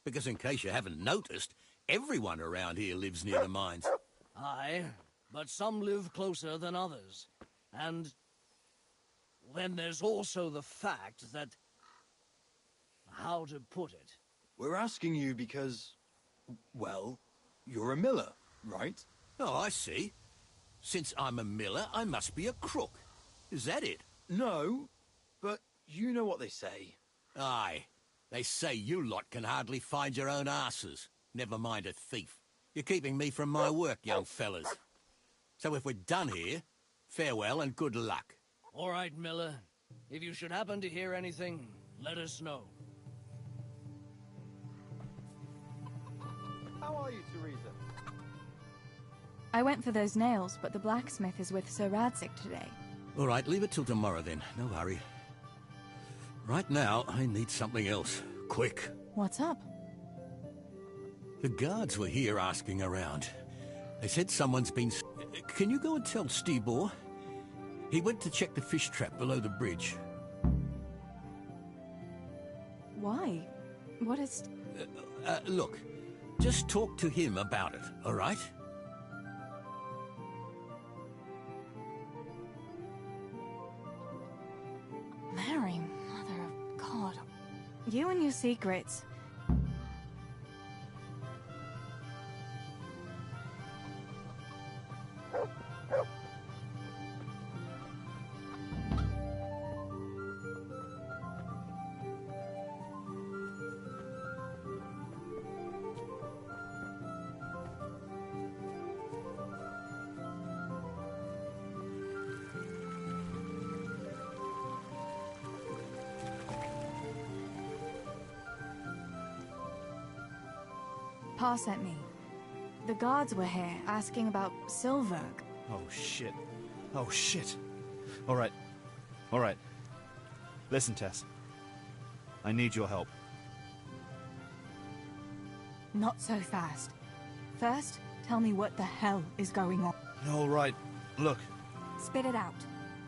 Because in case you haven't noticed, everyone around here lives near the mines. Aye, but some live closer than others. And then there's also the fact that... how to put it? We're asking you because, well, you're a miller, right? Oh, I see. Since I'm a miller, I must be a crook. Is that it? No, but you know what they say. Aye. They say you lot can hardly find your own asses. Never mind a thief. You're keeping me from my work, young fellas. So if we're done here, farewell and good luck. All right, Miller. If you should happen to hear anything, let us know. How are you, Teresa? I went for those nails, but the blacksmith is with Sir Radzig today. All right, leave it till tomorrow then. No hurry. Right now, I need something else. Quick. What's up? The guards were here asking around. They said someone's been... Can you go and tell Stibor? He went to check the fish trap below the bridge. Why? What is... Look, just talk to him about it, all right? Mary, Mother of God. You and your secrets. Pa sent me. The guards were here, asking about Silverg. Oh, shit. Oh, shit. All right. All right. Listen, Tess. I need your help. Not so fast. First, tell me what the hell is going on. All right. Look. Spit it out.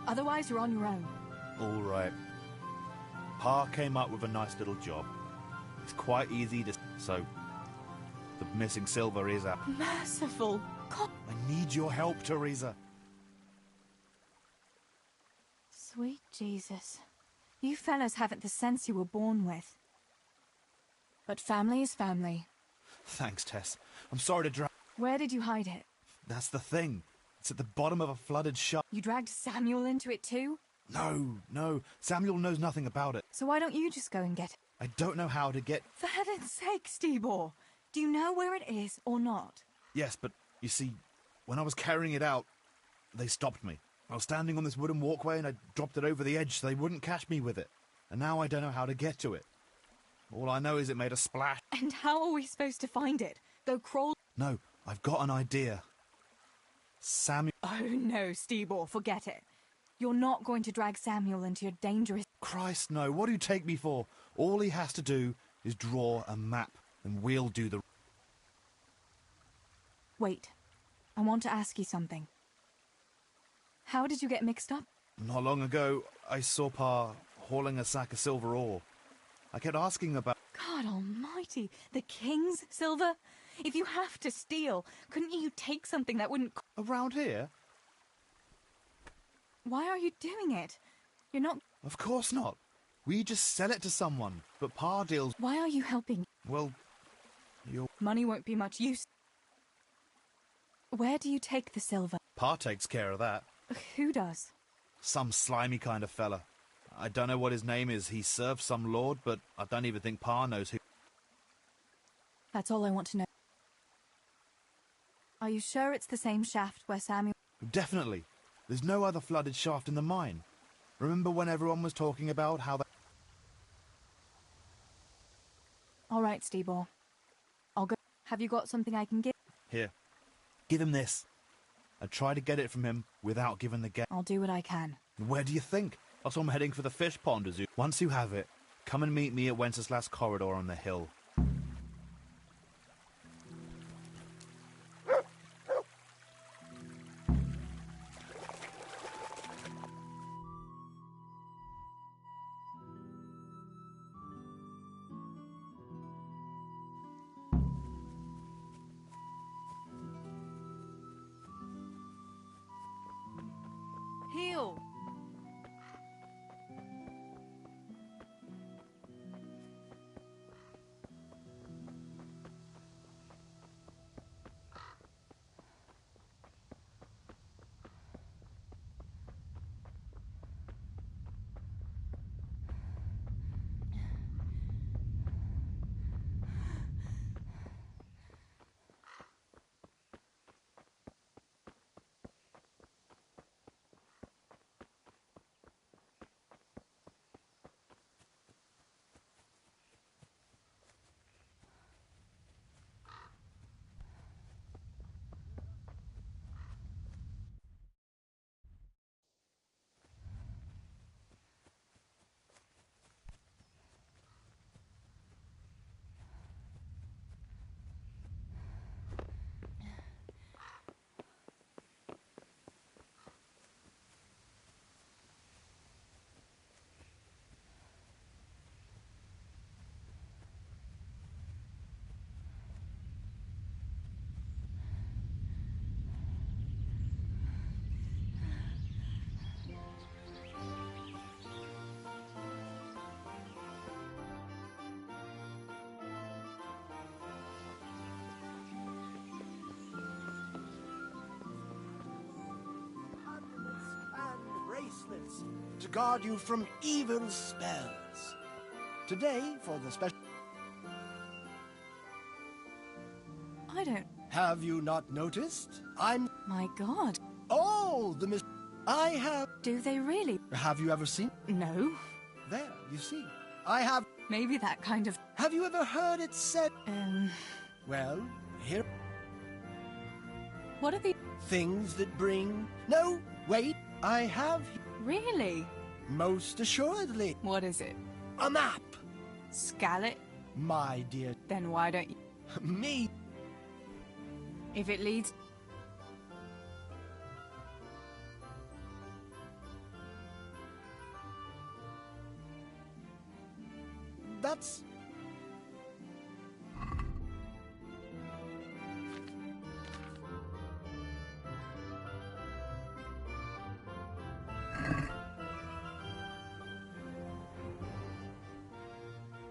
Otherwise, you're on your own. All right. Pa came up with a nice little job. It's quite easy to... So, the missing silver is out. Merciful God. I need your help, Teresa. Sweet Jesus. You fellas haven't the sense you were born with. But family is family. Thanks, Tess. I'm sorry to drag... Where did you hide it? That's the thing. It's at the bottom of a flooded shaft. You dragged Samuel into it too? No. Samuel knows nothing about it. So why don't you just go and get it? I don't know how to get... For heaven's sake, Stibor! Do you know where it is or not? Yes, but you see, when I was carrying it out, they stopped me. I was standing on this wooden walkway and I dropped it over the edge so they wouldn't catch me with it. And now I don't know how to get to it. All I know is it made a splash. And how are we supposed to find it? Go crawl... No, I've got an idea. Samuel... Oh no, Stibor, forget it. You're not going to drag Samuel into your dangerous... Christ, no. What do you take me for? All he has to do is draw a map, and we'll do the... Wait. I want to ask you something. How did you get mixed up? Not long ago, I saw Pa hauling a sack of silver ore. I kept asking about... God almighty, the king's silver? If you have to steal, couldn't you take something that wouldn't... Around here? Why are you doing it? You're not... Of course not. We just sell it to someone, but Pa deals... Why are you helping? Well, you're... Money won't be much use. Where do you take the silver? Pa takes care of that. Who does? Some slimy kind of fella. I don't know what his name is. He serves some lord, but I don't even think Pa knows who... That's all I want to know. Are you sure it's the same shaft where Samuel... Definitely. There's no other flooded shaft in the mine. Remember when everyone was talking about how that... All right, Stibor. I'll Have you got something I can give? Here, give him this. And try to get it from him without giving the get. I'll do what I can. Where do you think? Also, I'm heading for the fish pond, Azu. Once you have it, come and meet me at Wenceslas Corridor on the hill. Heal! Bracelets to guard you from evil spells. Today, for the special... I don't... Have you not noticed? I'm... My God. Oh, the mis... I have... Do they really? Have you ever seen... No. There, you see. I have... Maybe that kind of... Have you ever heard it said... Well, here... What are the... Things that bring... No, wait. I have... Really? Most assuredly. What is it? A map. Scarlet? My dear... Then why don't you... Me? If it leads... That's...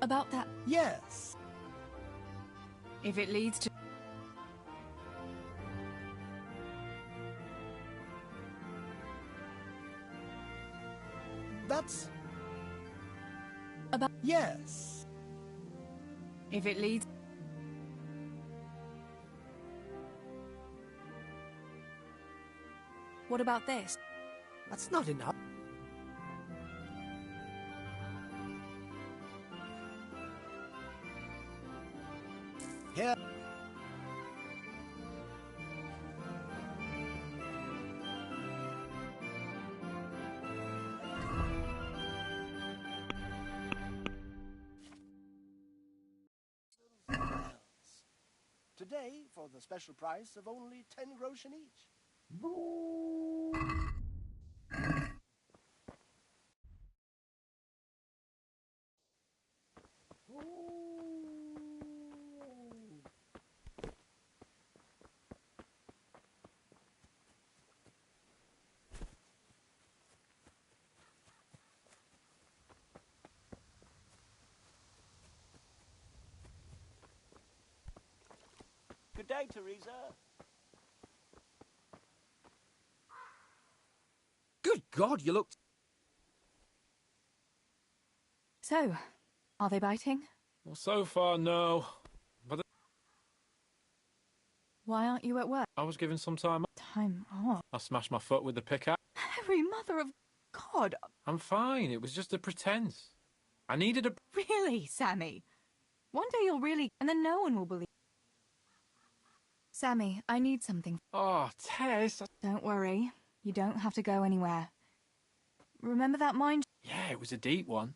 About that... Yes. If it leads to... That's... About... Yes. If it leads... What about this? That's not enough. Here. Today, for the special price of only 10 groschen each. Good day, Teresa. Good God, you look... So, are they biting? Well, so far, no. But Why aren't you at work? I was given some time. Time off? I smashed my foot with the pickaxe. Every mother of God! I'm fine. It was just a pretense. I needed a... Really, Sammy? One day you'll really... And then no one will believe... Sammy, I need something. Oh, Tess. Don't worry. You don't have to go anywhere. Remember that mine? Yeah, it was a deep one.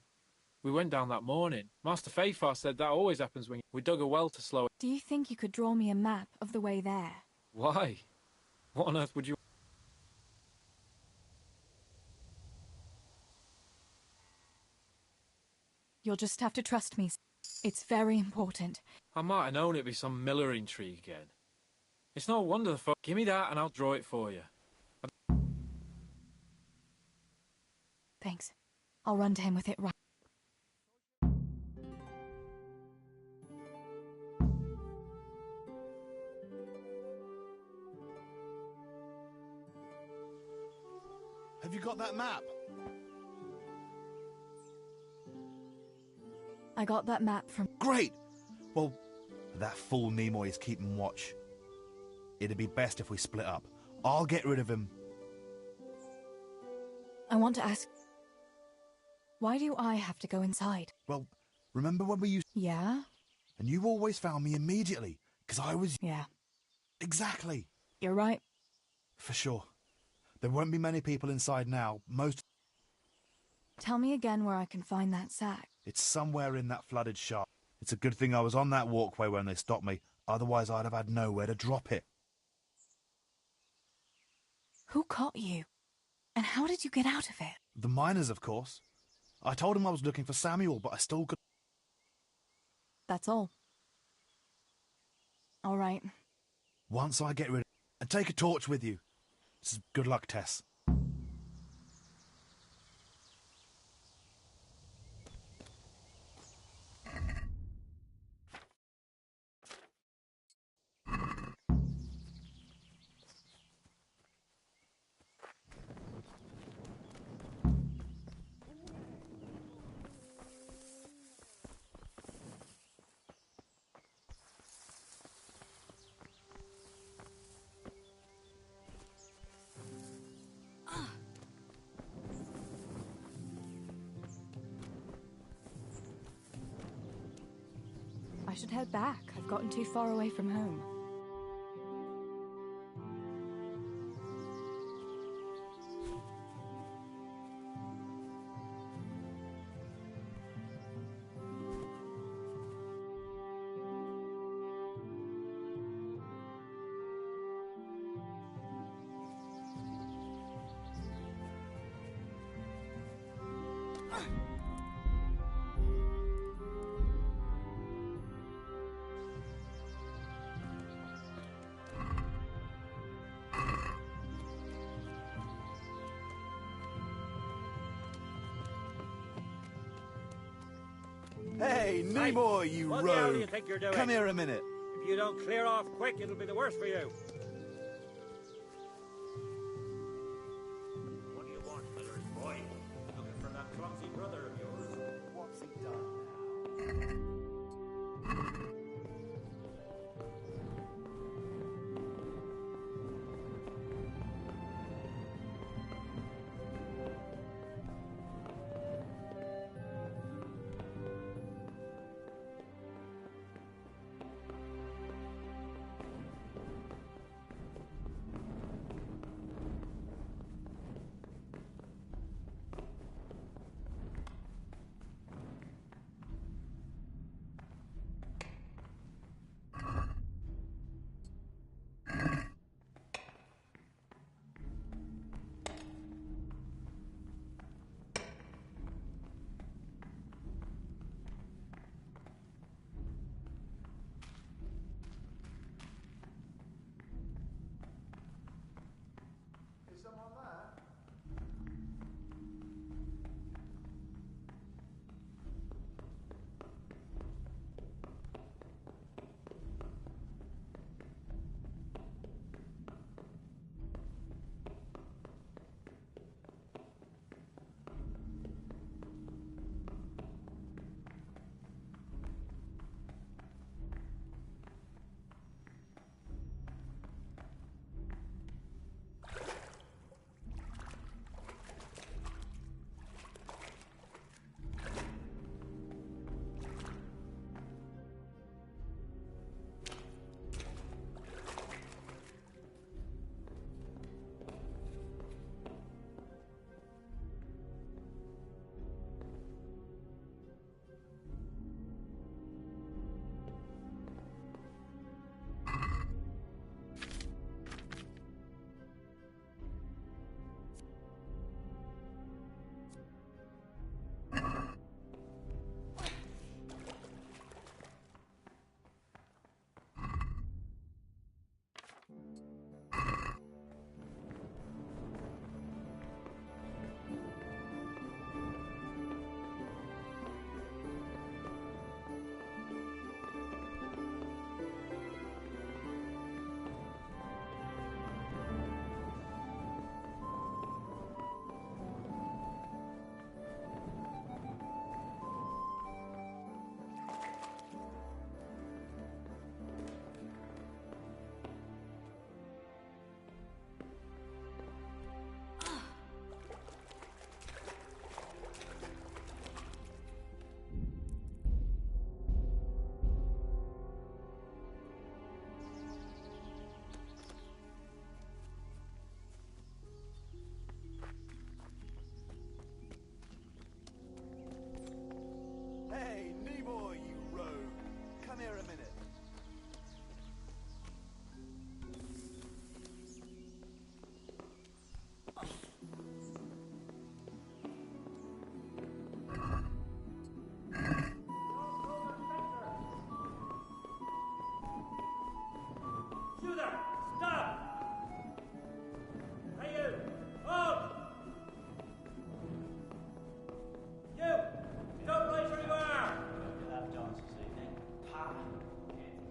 We went down that morning. Master Fafar said that always happens when we dug a well to slow it. Do you think you could draw me a map of the way there? Why? What on earth would you... You'll just have to trust me. It's very important. I might have known it'd be some millering tree again. It's no wonder the fuck... Give me that and I'll draw it for you. Thanks. I'll run to him with it right. Have you got that map? I got that map from... Great! Well, that fool Nimoy is keeping watch. It'd be best if we split up. I'll get rid of him. I want to ask... Why do I have to go inside? Well, remember when we used... Yeah? And you always found me immediately, because I was... Yeah. Exactly. You're right. For sure. There won't be many people inside now. Most... Tell me again where I can find that sack. It's somewhere in that flooded shaft. It's a good thing I was on that walkway when they stopped me. Otherwise, I'd have had nowhere to drop it. Who caught you? And how did you get out of it? The miners, of course. I told him I was looking for Samuel, but I still could... That's all. All right. Once I get rid of... And take a torch with you. Good luck, Tess. I should head back. I've gotten too far away from home. Hey, Nimoy, you What the hell do you rogue! think you're doing? Come here a minute. If you don't clear off quick, it'll be the worse for you. What do you want, Miller's boy? Looking for that clumsy brother of yours? What's he done now?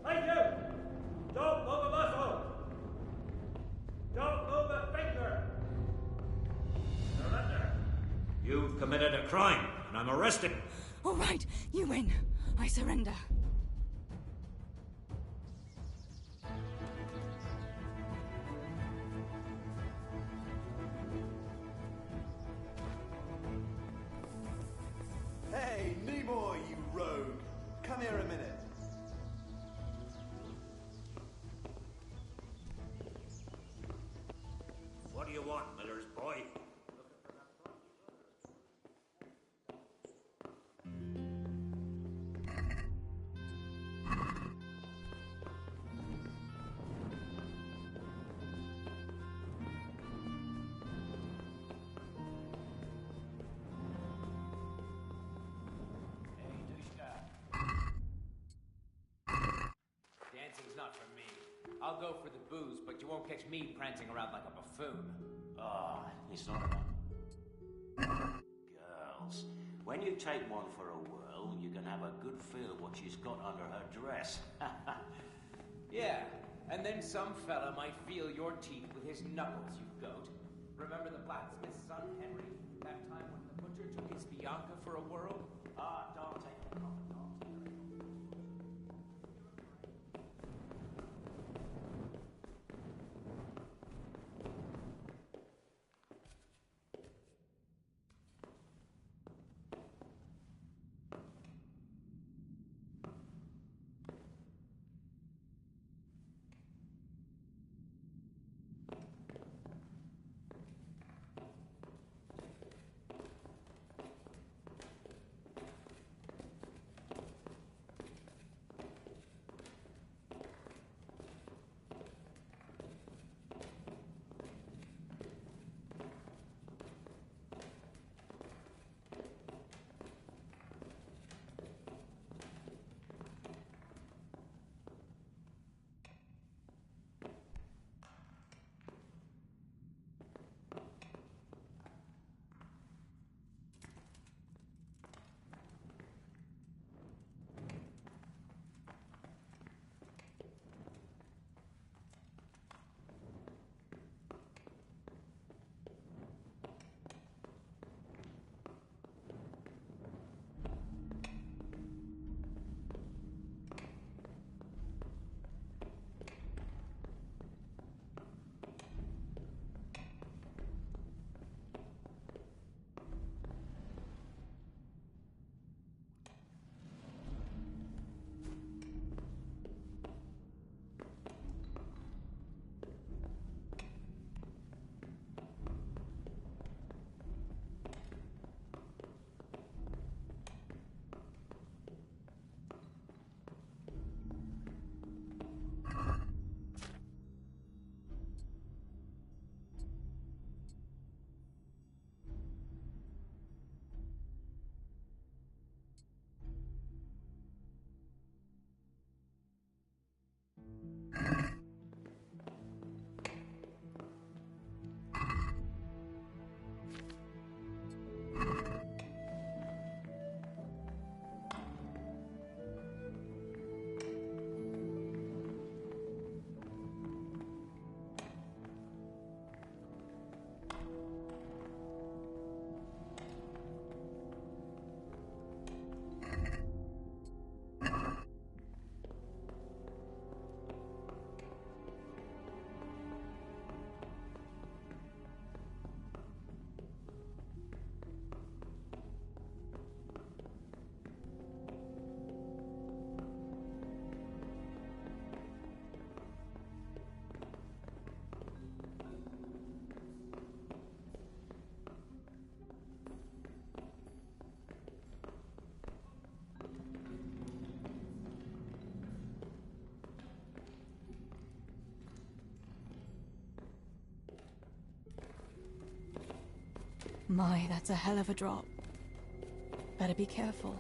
Hey, you! Don't move a muscle! Don't move a finger! Surrender! You've committed a crime, and I'm arresting. All right, you win. I surrender. Hey, Nimoy, you rogue! Come here a minute. What do you want, Miller's boy? Dancing's not for me. I'll go for the booze, but you won't catch me prancing around like a buffoon. Ah, it's not enough. Girls, when you take one for a whirl, you can have a good feel of what she's got under her dress. Yeah, and then some fella might feel your teeth with his knuckles, you goat. Remember the blacksmith's son, Henry? That time when the butcher took his Bianca for a whirl? Ah, don't take the common dogs. My, that's a hell of a drop. Better be careful.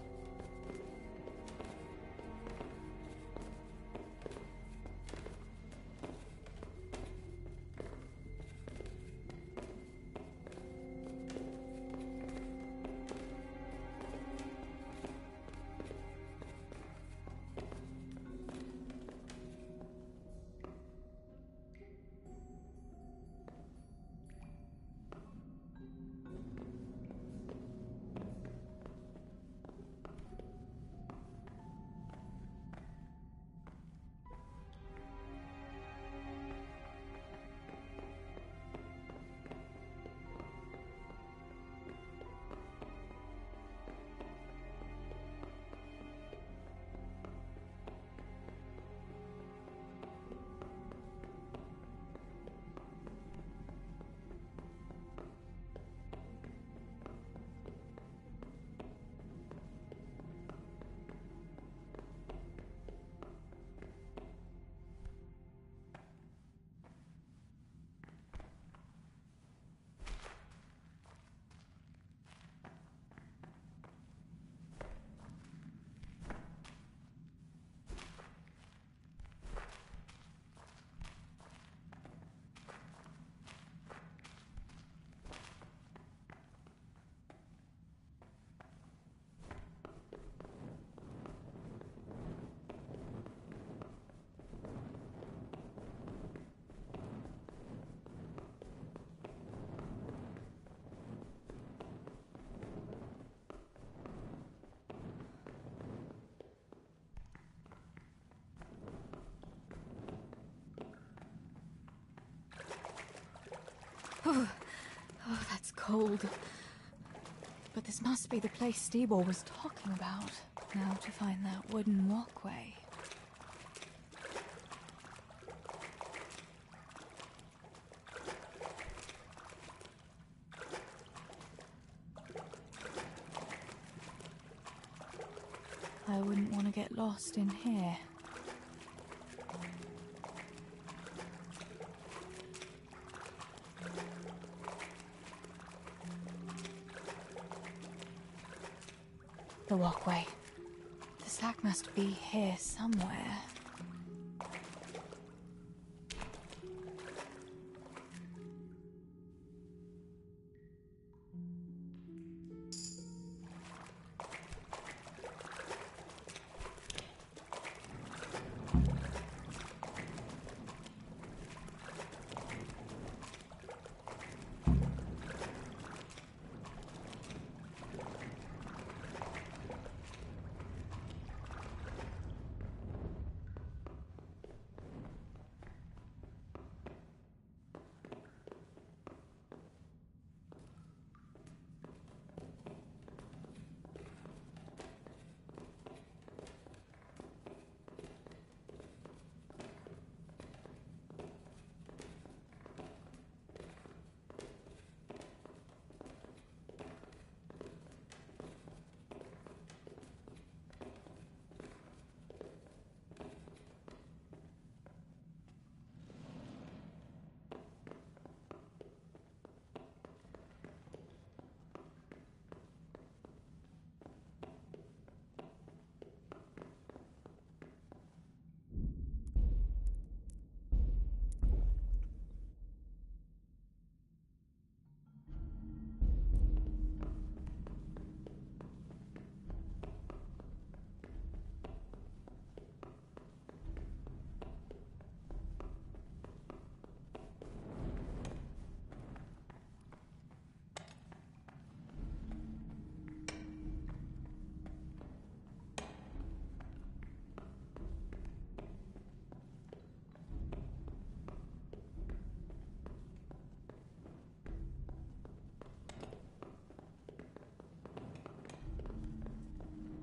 Oh, that's cold. But this must be the place Stibor was talking about. Now to find that wooden walkway. I wouldn't want to get lost in here. The walkway. The sack must be here somewhere.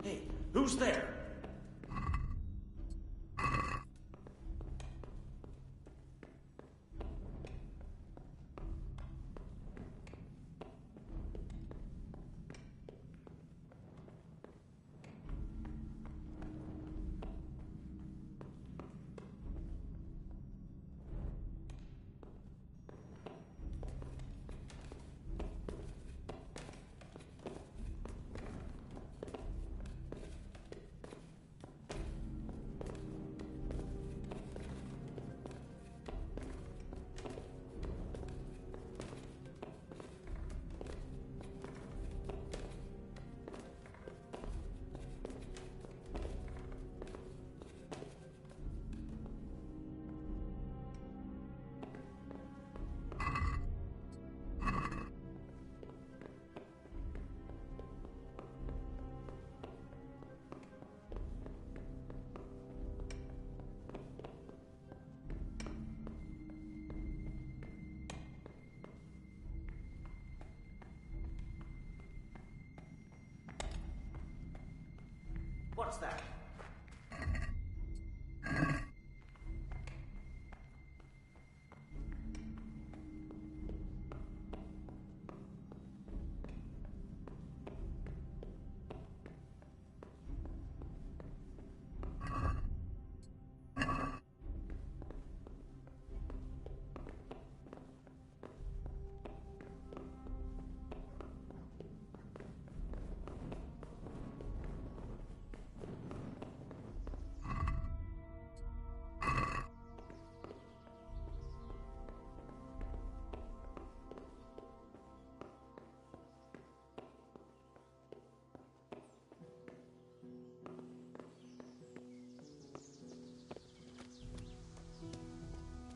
Hey, who's there? What's that?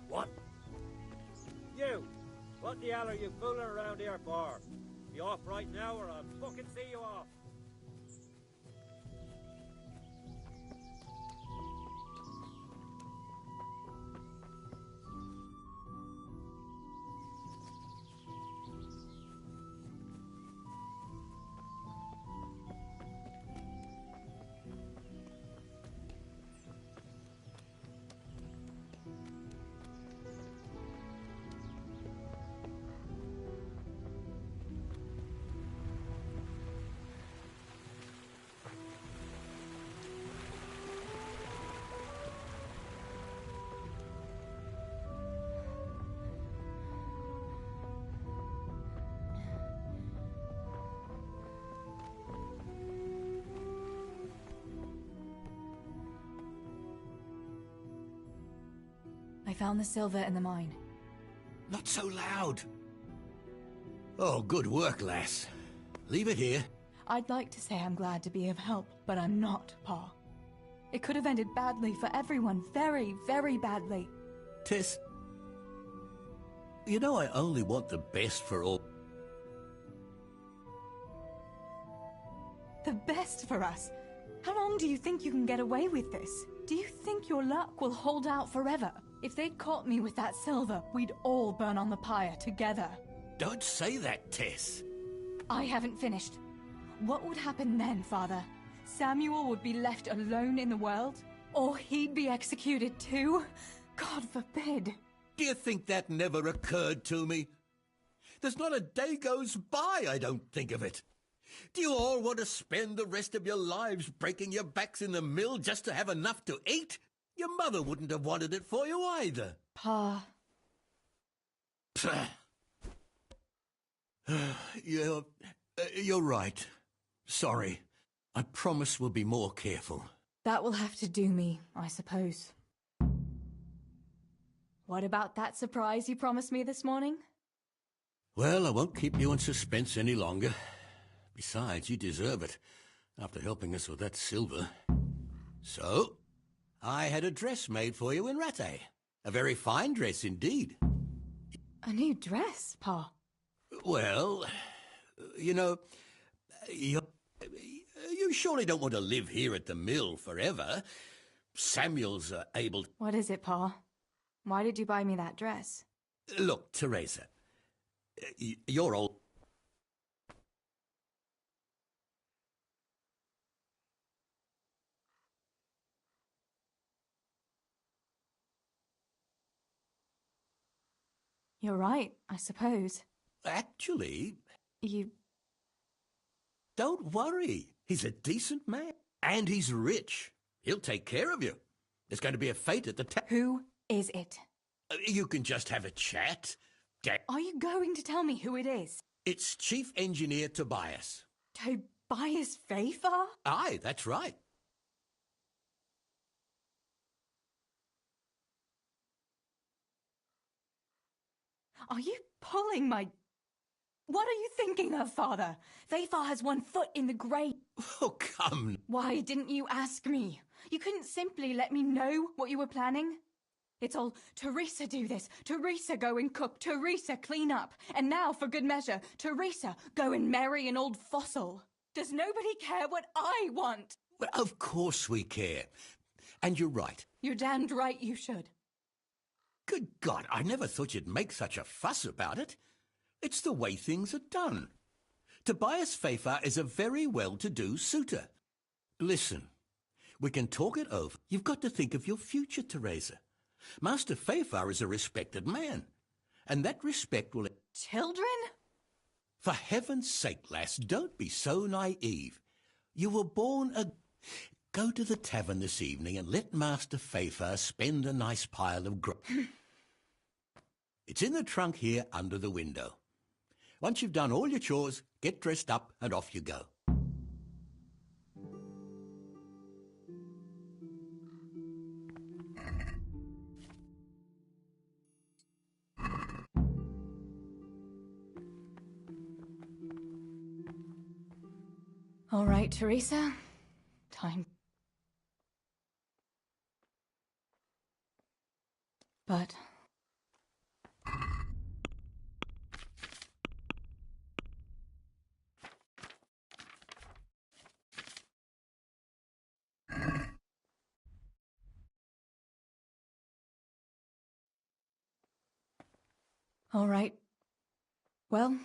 What? You! What the hell are you fooling around here for? Be off right now or I'll fucking see you off! I found the silver in the mine. Not so loud. Oh, good work, lass. Leave it here. I'd like to say I'm glad to be of help, but I'm not, Pa. It could have ended badly for everyone, very, very badly. Tess, you know I only want the best for all. The best for us? How long do you think you can get away with this? Do you think your luck will hold out forever? If they'd caught me with that silver, we'd all burn on the pyre together. Don't say that, Tess. I haven't finished. What would happen then, Father? Samuel would be left alone in the world? Or he'd be executed too? God forbid. Do you think that never occurred to me? There's not a day goes by I don't think of it. Do you all want to spend the rest of your lives breaking your backs in the mill just to have enough to eat? Your mother wouldn't have wanted it for you either. Pa. You're right. Sorry. I promise we'll be more careful. That will have to do me, I suppose. What about that surprise you promised me this morning? Well, I won't keep you in suspense any longer. Besides, you deserve it, after helping us with that silver. So, I had a dress made for you in Rate. A very fine dress indeed. A new dress, Pa? Well, you know, you surely don't want to live here at the mill forever. Samuel's able... What is it, Pa? Why did you buy me that dress? Look, Teresa, you're old... You're right, I suppose. Actually... You... Don't worry. He's a decent man. And he's rich. He'll take care of you. There's going to be a fete at the Who is it? You can just have a chat. Are you going to tell me who it is? It's Chief Engineer Tobias. Tobias Fafar? Aye, that's right. Are you pulling my... What are you thinking of, Father? Fafar has one foot in the grave. Oh, come. Why didn't you ask me? You couldn't simply let me know what you were planning? It's all, Teresa do this, Teresa go and cook, Teresa clean up, and now, for good measure, Teresa go and marry an old fossil. Does nobody care what I want? Well, of course we care. And you're right. You're damned right you should. Good God, I never thought you'd make such a fuss about it. It's the way things are done. Tobias Fafar is a very well-to-do suitor. Listen, we can talk it over. You've got to think of your future, Teresa. Master Fafar is a respected man, and that respect will... Children? For heaven's sake, lass, don't be so naive. You were born a... Go to the tavern this evening and let Master Fafar spend a nice pile of It's in the trunk here under the window. Once you've done all your chores, get dressed up and off you go. All right, Teresa. Time. But... All right. Well...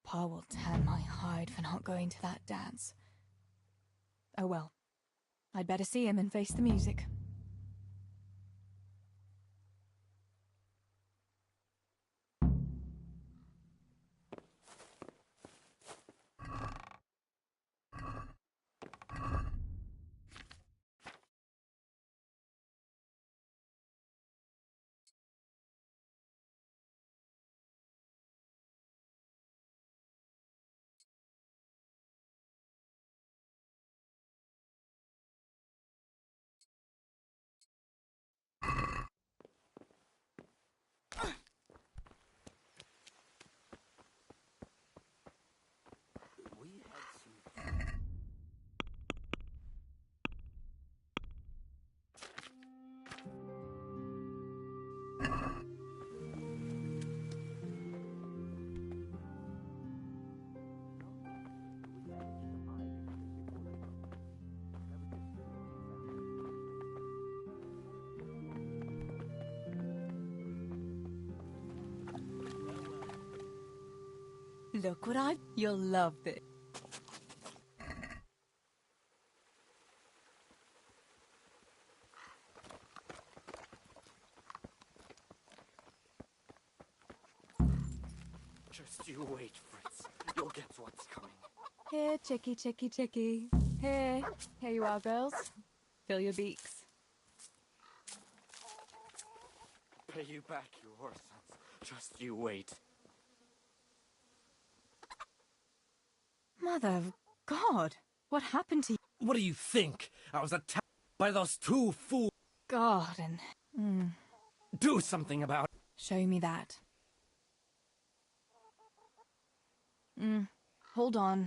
Pa will tan my hide for not going to that dance. Oh well. I'd better see him and face the music. Look what You'll love this. Just you wait, Fritz. You'll get what's coming. Here, chickie, chickie, chickie. Here you are, girls. Fill your beaks. Pay you back, you whore sons. Just you wait. Mother of God, what happened to you? What do you think? I was attacked by those two fools. God, and... Do something about it. Show me that. Hold on.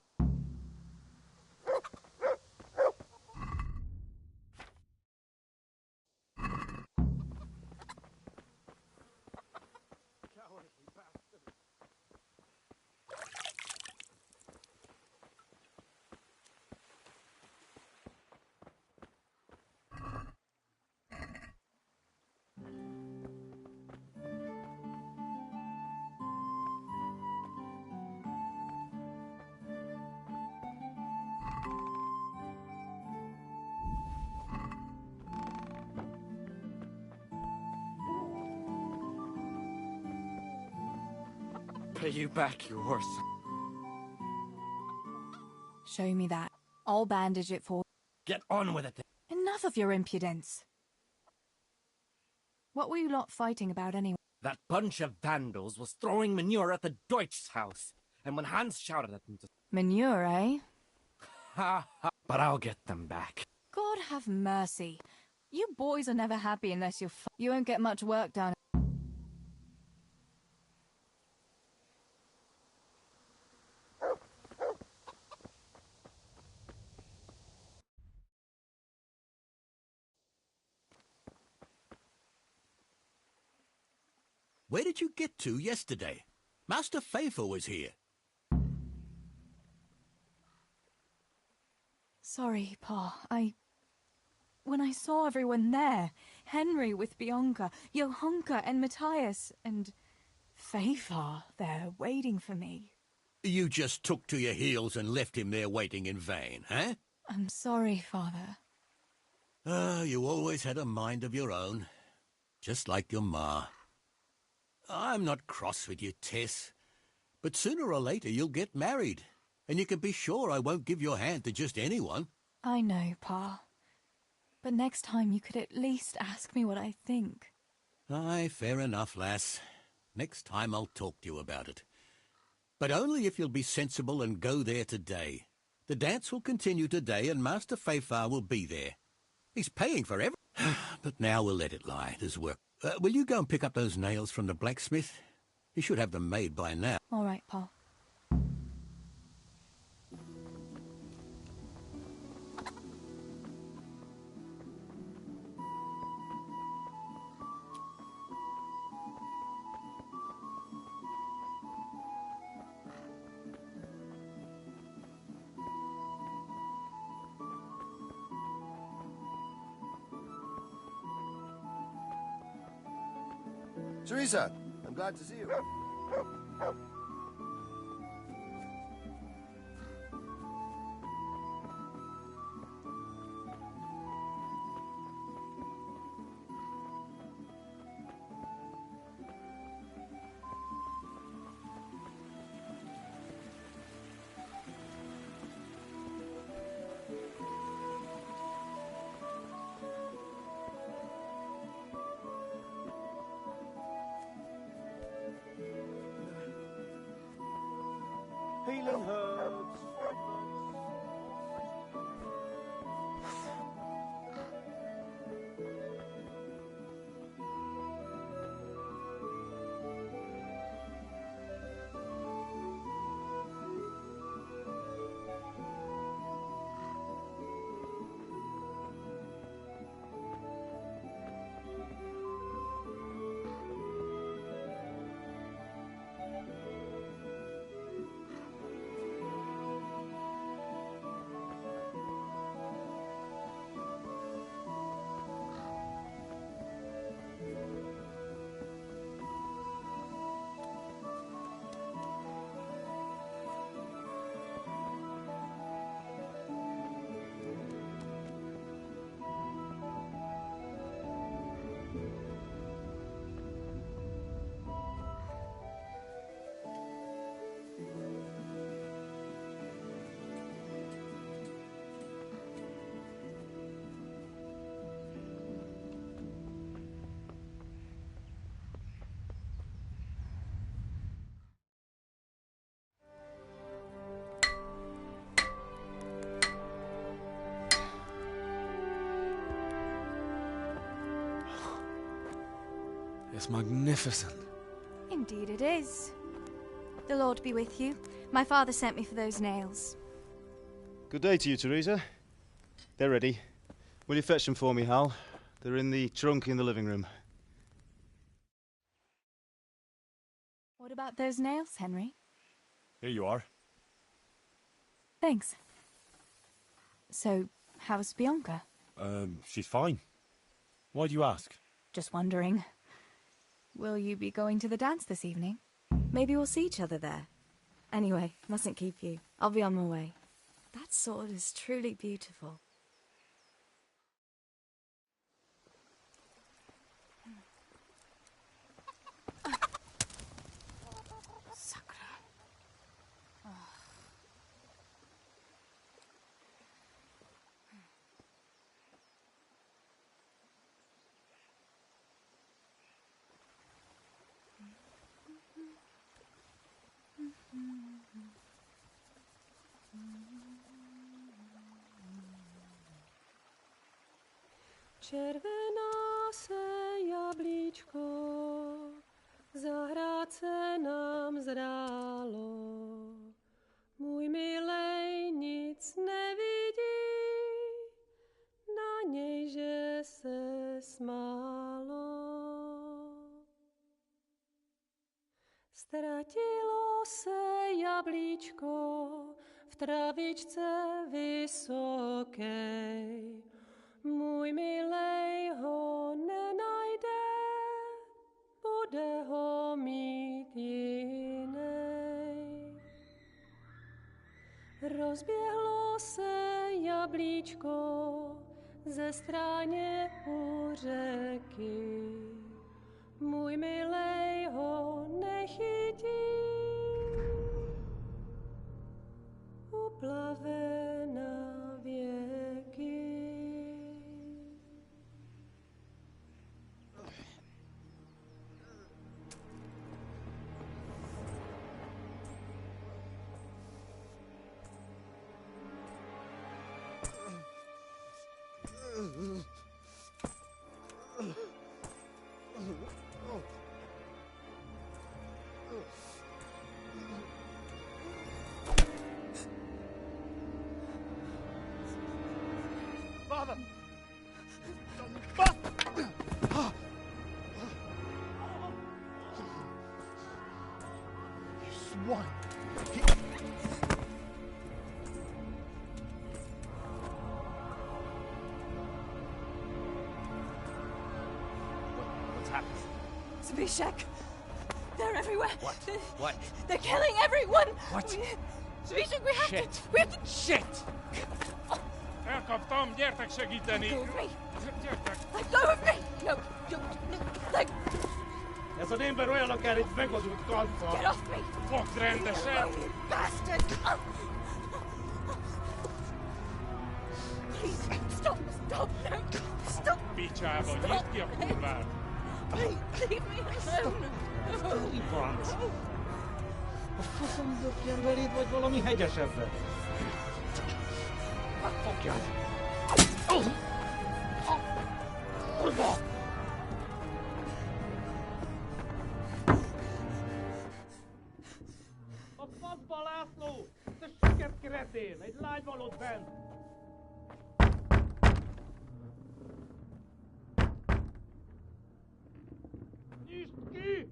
Pay you back, you horse. Show me that. I'll bandage it for... Get on with it then. Enough of your impudence. What were you lot fighting about anyway? That bunch of vandals was throwing manure at the Deutsch's house, and when Hans shouted at them to... Manure, eh? Ha ha! But I'll get them back. God have mercy. You boys are never happy unless you're You won't get much work done. Where did you get to yesterday? Master Faithful was here. Sorry, Pa. When I saw everyone there, Henry with Bianca, Johanka and Matthias, and Faithful there waiting for me. You just took to your heels and left him there waiting in vain, eh? I'm sorry, Father. You always had a mind of your own, just like your ma. I'm not cross with you, Tess, but sooner or later you'll get married, and you can be sure I won't give your hand to just anyone. I know, Pa. But next time you could at least ask me what I think. Aye, fair enough, lass. Next time I'll talk to you about it. But only if you'll be sensible and go there today. The dance will continue today, and Master Faithful will be there. He's paying for everything. But now we'll let it lie. There's work. Will you go and pick up those nails from the blacksmith? He should have them made by now. All right, Pa. Teresa, I'm glad to see you. Healing herbs. It's magnificent. Indeed it is. The Lord be with you. My father sent me for those nails. Good day to you, Teresa. They're ready. Will you fetch them for me, Hal? They're in the trunk in the living room. What about those nails, Henry? Here you are. Thanks. So, how's Bianca? She's fine. Why do you ask? Just wondering. Will you be going to the dance this evening? Maybe we'll see each other there. Anyway, mustn't keep you. I'll be on my way. That sword is truly beautiful. Červená se jablíčko v zahrádce nám zrálo. Můj milej nic nevidí, na něj, že se smálo. Ztratilo se jablíčko v travičce vysokej. Můj milej ho nenajde, bude ho mít jinej. Rozběhlo se jablíčko ze stráně u řeky. Můj milej ho nechytí, uplave na věky. Father! You swine! What's happened? Zbyszek! They're everywhere! What? What? They're killing everyone! What? Zbyszek, we have Shit. to... We have to... Shit! Elkaptam, gyertek segíteni! Let go of me! Gyertek! Let go of me! No, no, let... Ez az ember olyan akár egy megadott kanca! Get off me! Fogd rendesen! You bastard! Please, stop, stop, no, stop! Picsába, nyisd ki a kurvát! Please, leave me alone! Ivanc! A faszom dökjen beléd, vagy valami hegyesebbet? Fogjad! Kurva! A faszba, László! Te süket kretén! Egy lány van ott bent! Nyisd ki!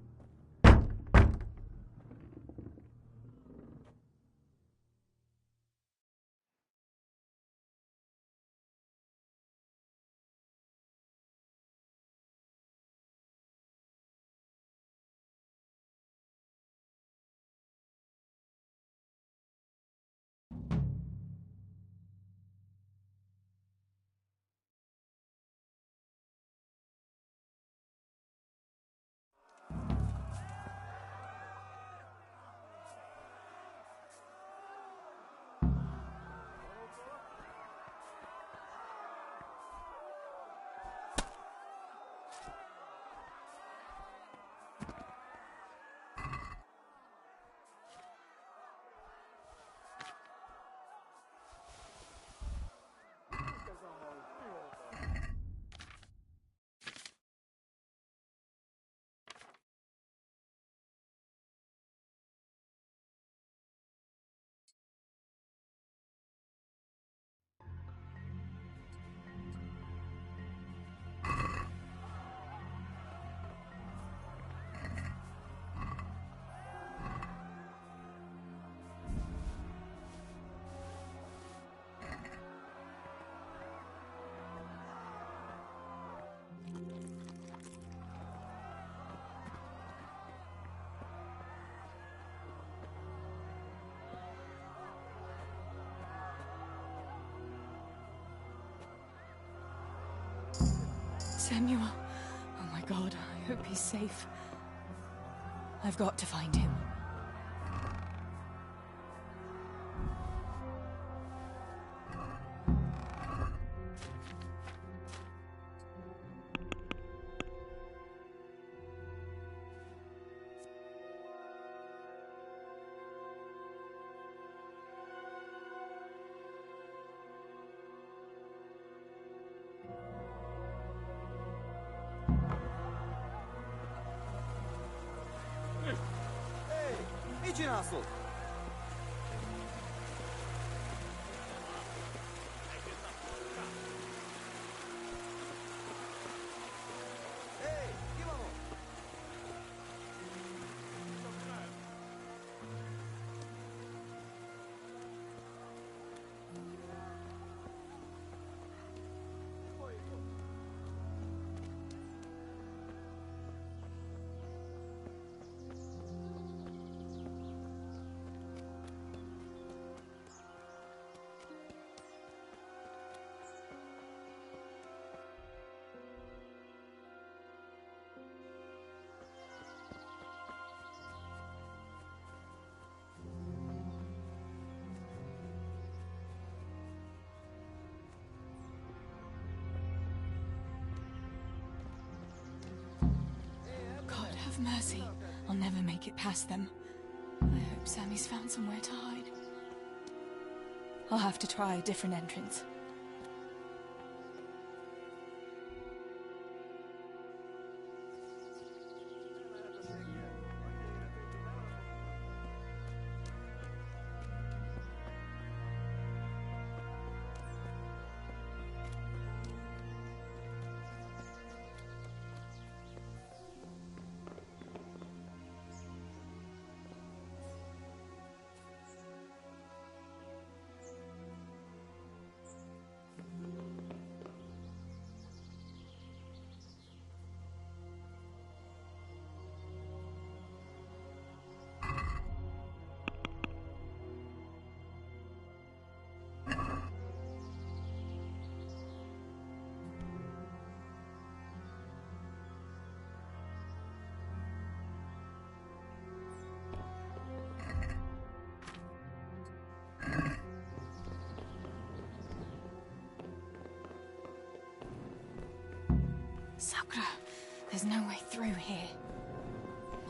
Samuel. Oh my God, I hope he's safe. I've got to find him. Mit csinálsz ott? Hey, ki van ott? God have mercy. I'll never make it past them. I hope Sammy's found somewhere to hide. I'll have to try a different entrance. Sakura, there's no way through here.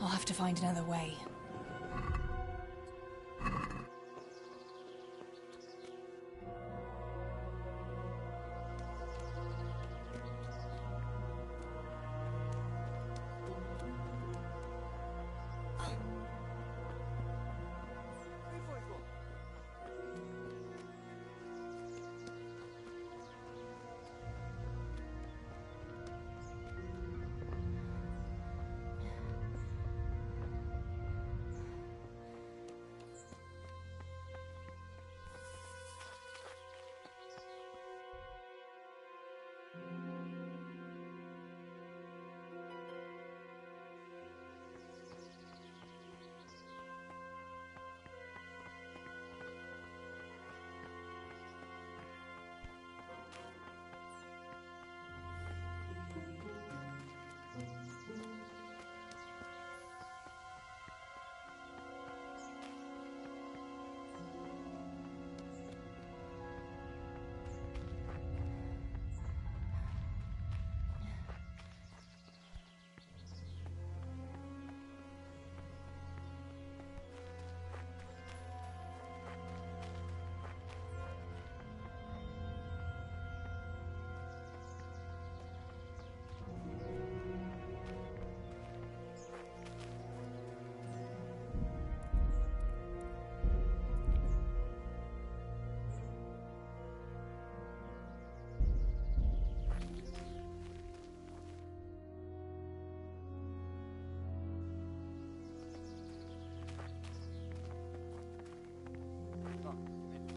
I'll have to find another way.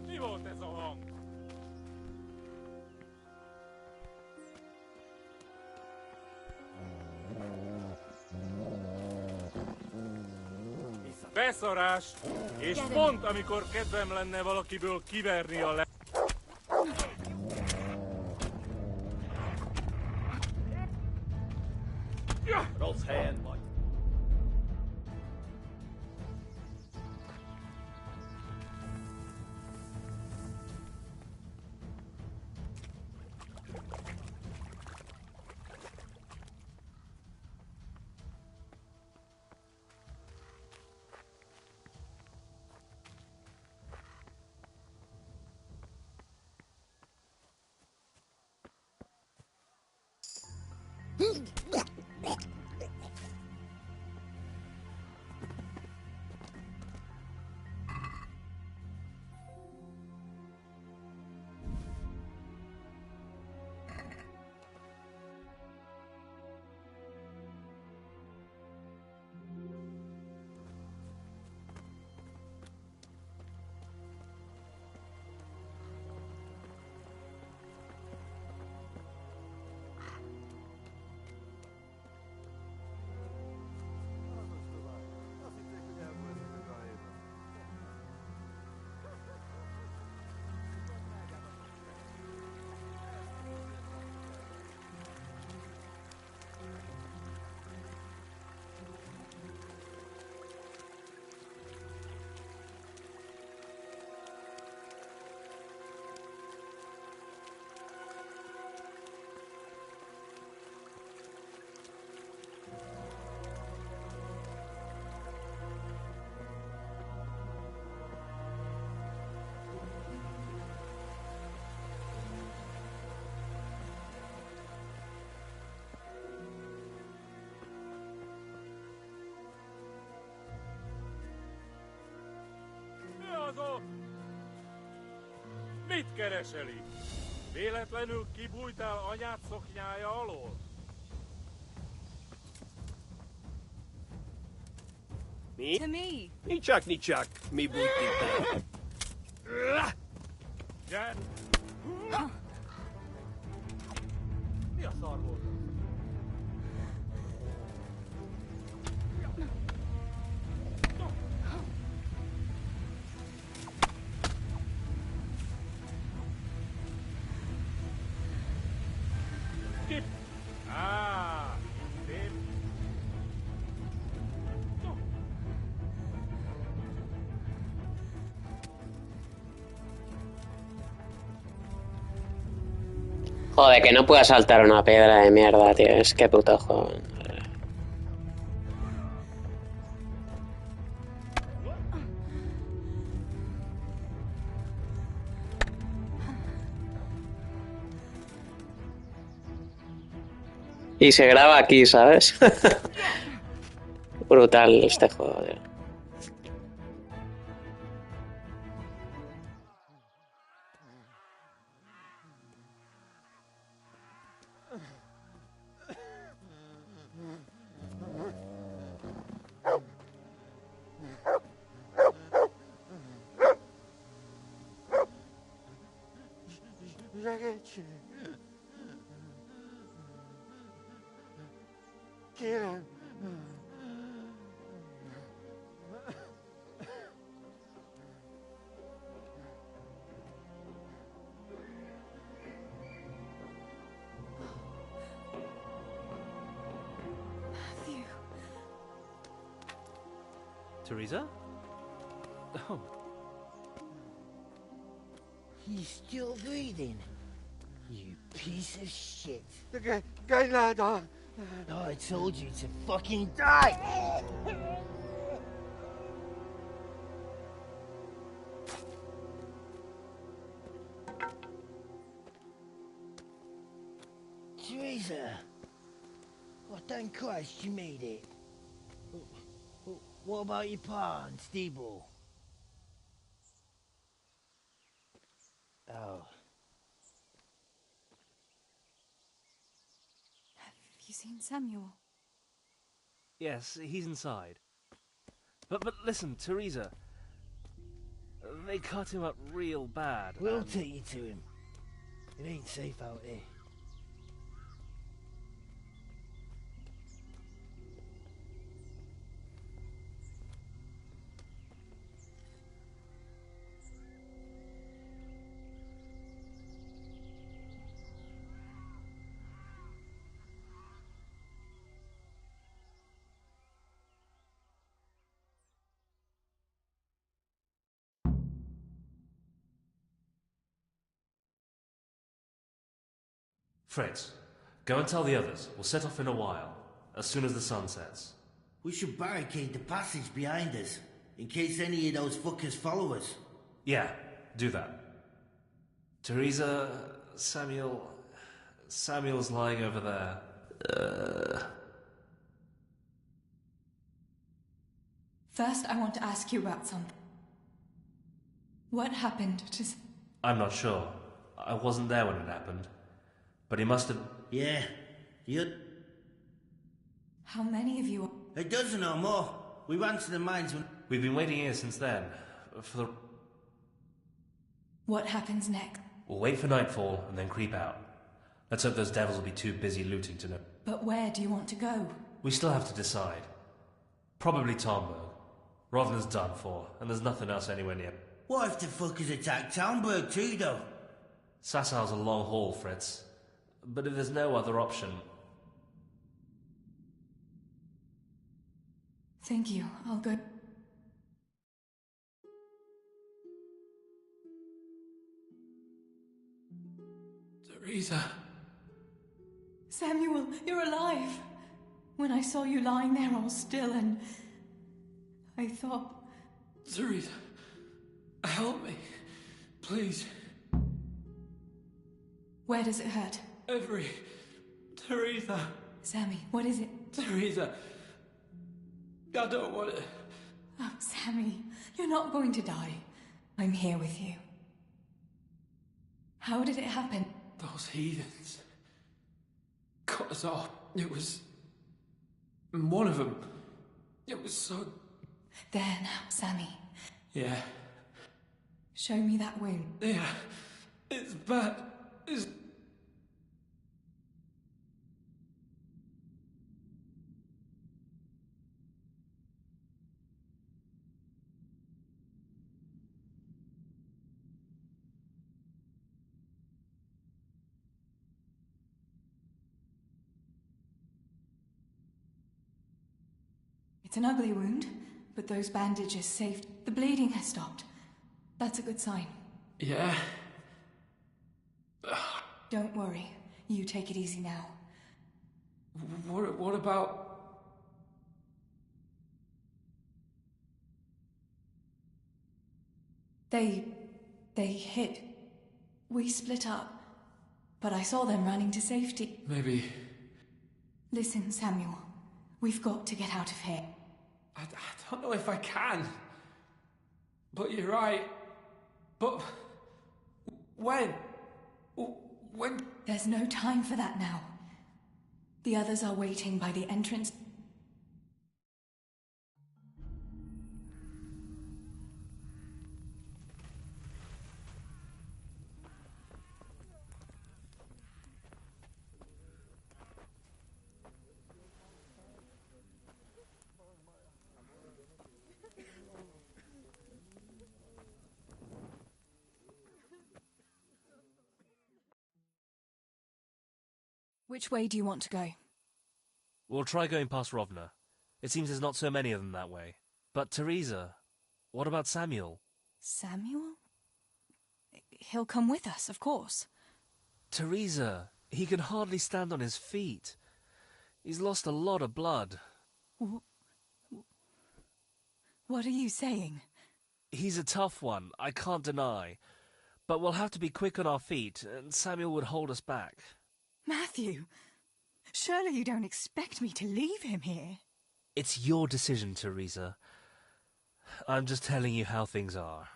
Mi volt ez a hang? Beszarás! És pont amikor kedvem lenne valakiből kiverni a Rossz helyen vagy. Mit keresel itt? Véletlenül kibújtál anyád szoknyája alól? Mi? To me. Nicsak, mi bújt itt? Gyere! Mi a szar volt? Joder, que no pueda saltar una piedra de mierda, tío. Es que puto juego. Y se graba aquí, ¿sabes? Brutal este juego, tío. Ragazzi. Kieran. Matthew. Teresa? Oh. He's still breathing. You piece of shit. Cái là đó. Oh, I told you to fucking die! Teresa! Oh, thank Christ you made it. What about your pa and Steeble? Oh. Have you seen Samuel? Yes, he's inside. But listen, Teresa. They cut him up real bad. We'll take you to him. It ain't safe out here. Fritz, go and tell the others. We'll set off in a while, as soon as the sun sets. We should barricade the passage behind us, in case any of those fuckers follow us. Yeah, do that. Teresa, Samuel's lying over there. First, I want to ask you about something. What happened to... I'm not sure. I wasn't there when it happened. But he must have... Yeah, you... How many of you... A dozen or more. We ran to the mines when... We've been waiting here since then. For the... What happens next? We'll wait for nightfall and then creep out. Let's hope those devils will be too busy looting to know. But where do you want to go? We still have to decide. Probably Tomberg. Rovna's done for, and there's nothing else anywhere near. What if the fuckers attack Townburg too, though? Sassau's a long haul, Fritz. But if there's no other option... Thank you. I'll go... Teresa. Samuel, you're alive. When I saw you lying there all still and... I thought... Teresa, help me. Please. Where does it hurt? Teresa. Sammy, what is it? Teresa. I don't want it. Oh, Sammy, you're not going to die. I'm here with you. How did it happen? Those heathens cut us off. It was... one of them. It was so... There now, Sammy. Yeah. Show me that wound. Yeah. It's bad. It's... It's an ugly wound, but those bandages saved. The bleeding has stopped. That's a good sign. Yeah. Don't worry. You take it easy now. What about... They hit. We split up. But I saw them running to safety. Maybe... Listen, Samuel. We've got to get out of here. I don't know if I can. But you're right. But... When? When... There's no time for that now. The others are waiting by the entrance. Which way do you want to go? We'll try going past Rovna. It seems there's not so many of them that way. But Teresa, what about Samuel? Samuel? He'll come with us, of course. Teresa, he can hardly stand on his feet. He's lost a lot of blood. What are you saying? He's a tough one, I can't deny. But we'll have to be quick on our feet, and Samuel would hold us back. Matthew, surely you don't expect me to leave him here? It's your decision, Teresa. I'm just telling you how things are.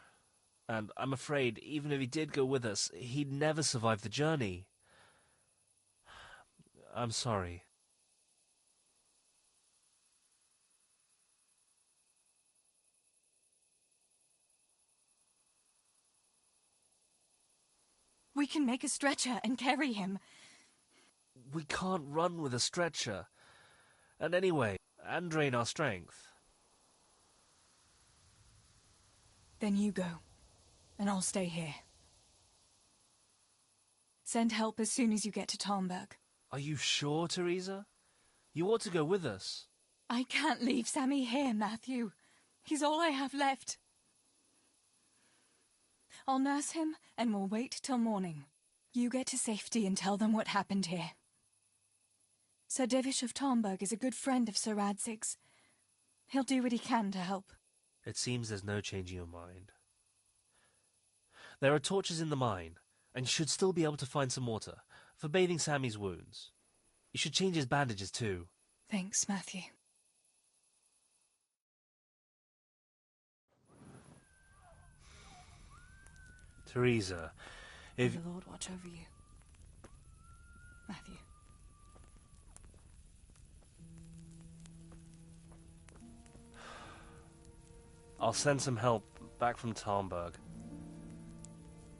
And I'm afraid, even if he did go with us, he'd never survive the journey. I'm sorry. We can make a stretcher and carry him. We can't run with a stretcher. And anyway, and drain our strength. Then you go, and I'll stay here. Send help as soon as you get to Talmberg. Are you sure, Teresa? You ought to go with us. I can't leave Sammy here, Matthew. He's all I have left. I'll nurse him, and we'll wait till morning. You get to safety and tell them what happened here. Sir Divish of Talmberg is a good friend of Sir Radzig's. He'll do what he can to help. It seems there's no changing your mind. There are torches in the mine, and you should still be able to find some water for bathing Sammy's wounds. You should change his bandages too. Thanks, Matthew. Teresa, if... May the Lord watch over you. Matthew. I'll send some help back from Talmberg.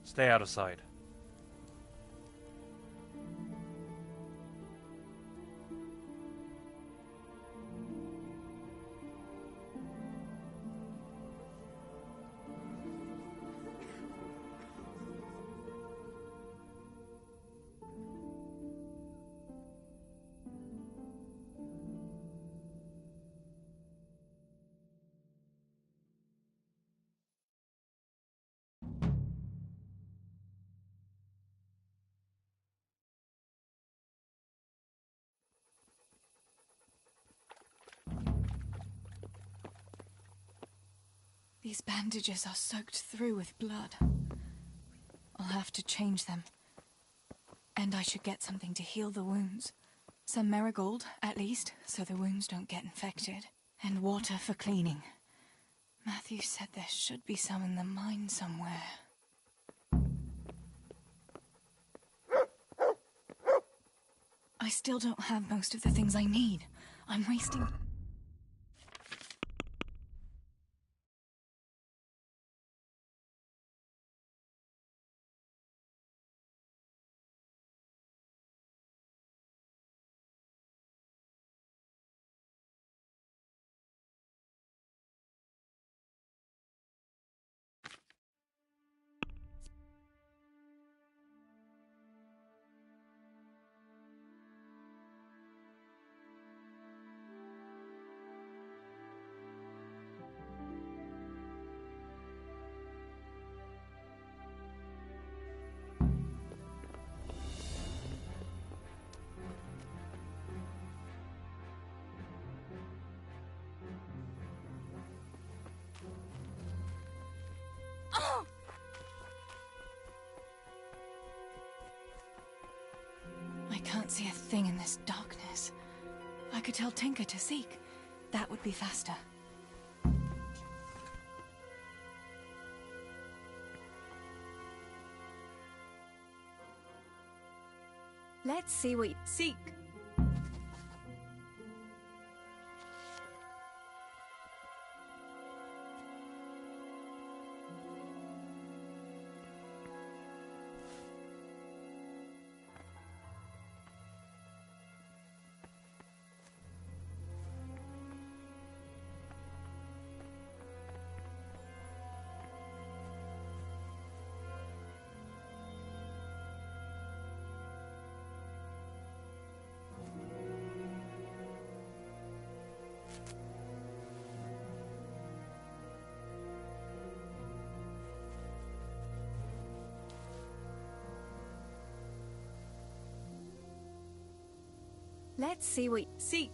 Stay out of sight. These bandages are soaked through with blood. I'll have to change them. And I should get something to heal the wounds. Some marigold, at least, so the wounds don't get infected. And water for cleaning. Matthew said there should be some in the mine somewhere. I still don't have most of the things I need. I'm wasting... can't see a thing in this darkness. I could tell Tinker to seek. That would be faster. Let's see what you seek. Let's see what you seek.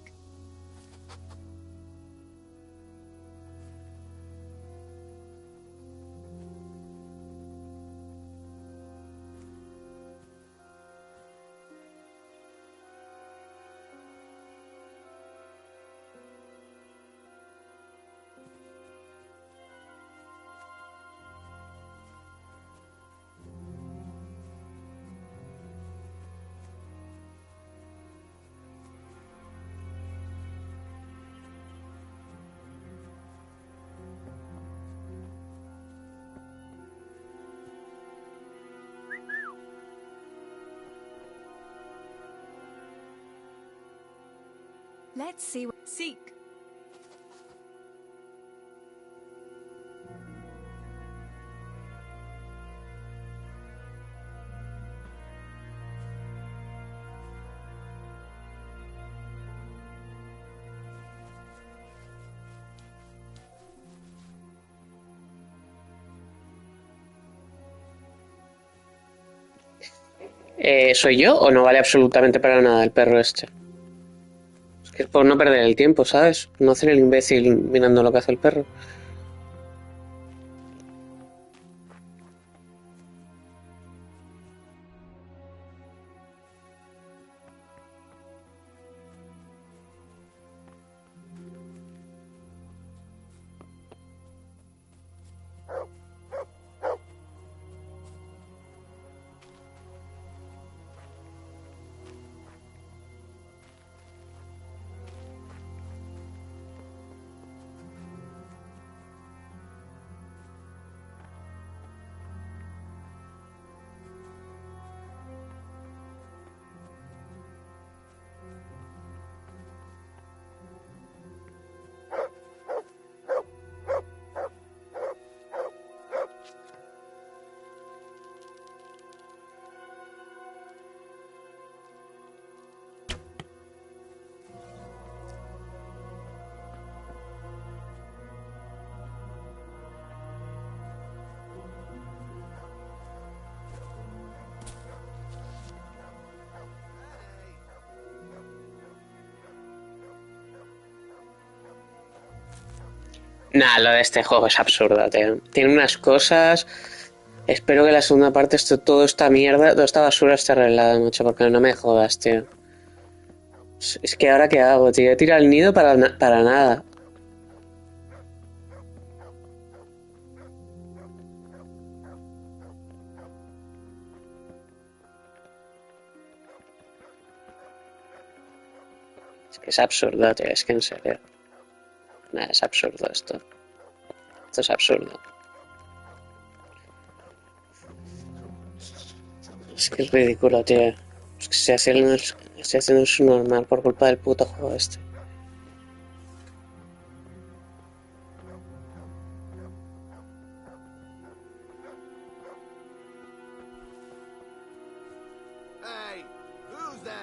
Let's see what seek. ¿Soy yo o no vale absolutamente para nada el perro este? Es que es por no perder el tiempo, ¿sabes? No hacer el imbécil mirando lo que hace el perro. Nah, lo de este juego es absurdo, tío. Tiene unas cosas... Espero que la segunda parte esté toda esta mierda, toda esta basura esté arreglada, macho, porque no me jodas, tío. Es que ahora qué hago, tío. He tirado el nido para nada. Es que es absurdo, tío. Es que en serio. Nah, es absurdo esto. Esto es absurdo. Es que es ridículo, tío. Es que estoy haciendo un subnormal por culpa del puto juego este. Hey, who's there?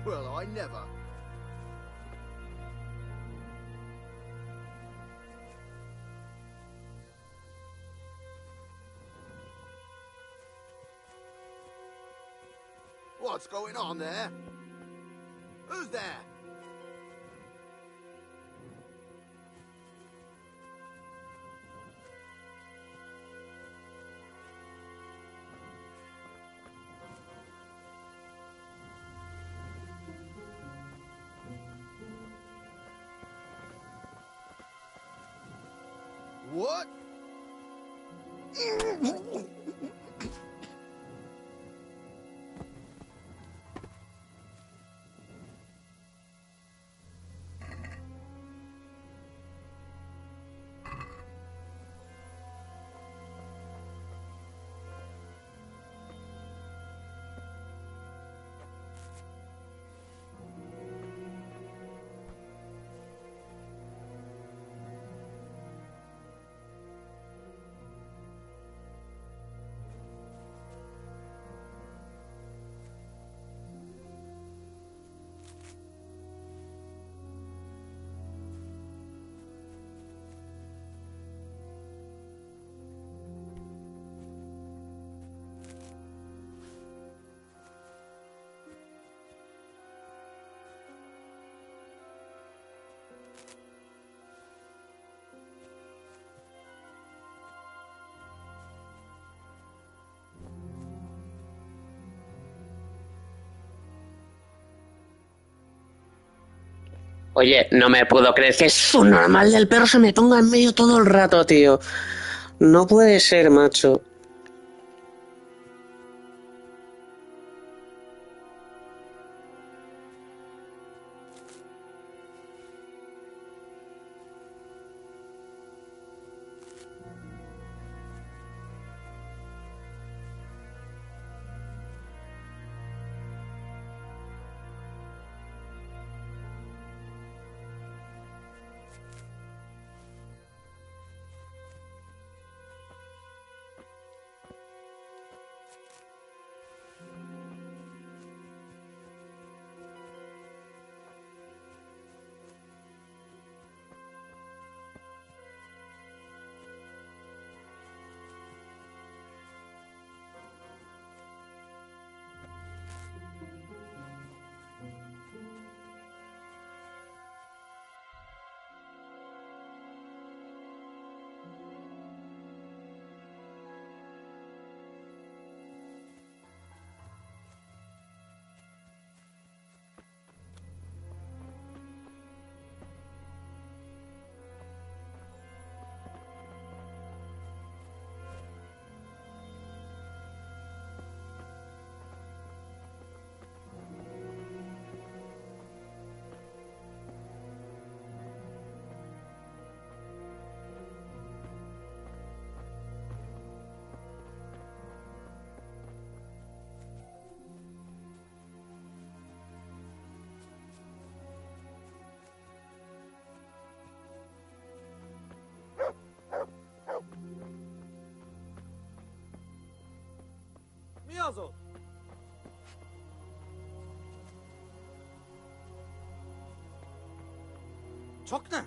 Well, I never. What's going on there? Who's there? What? Oye, no me puedo creer que su normal del perro se me ponga en medio todo el rato, tío. No puede ser, macho. Miazo! Çok ne?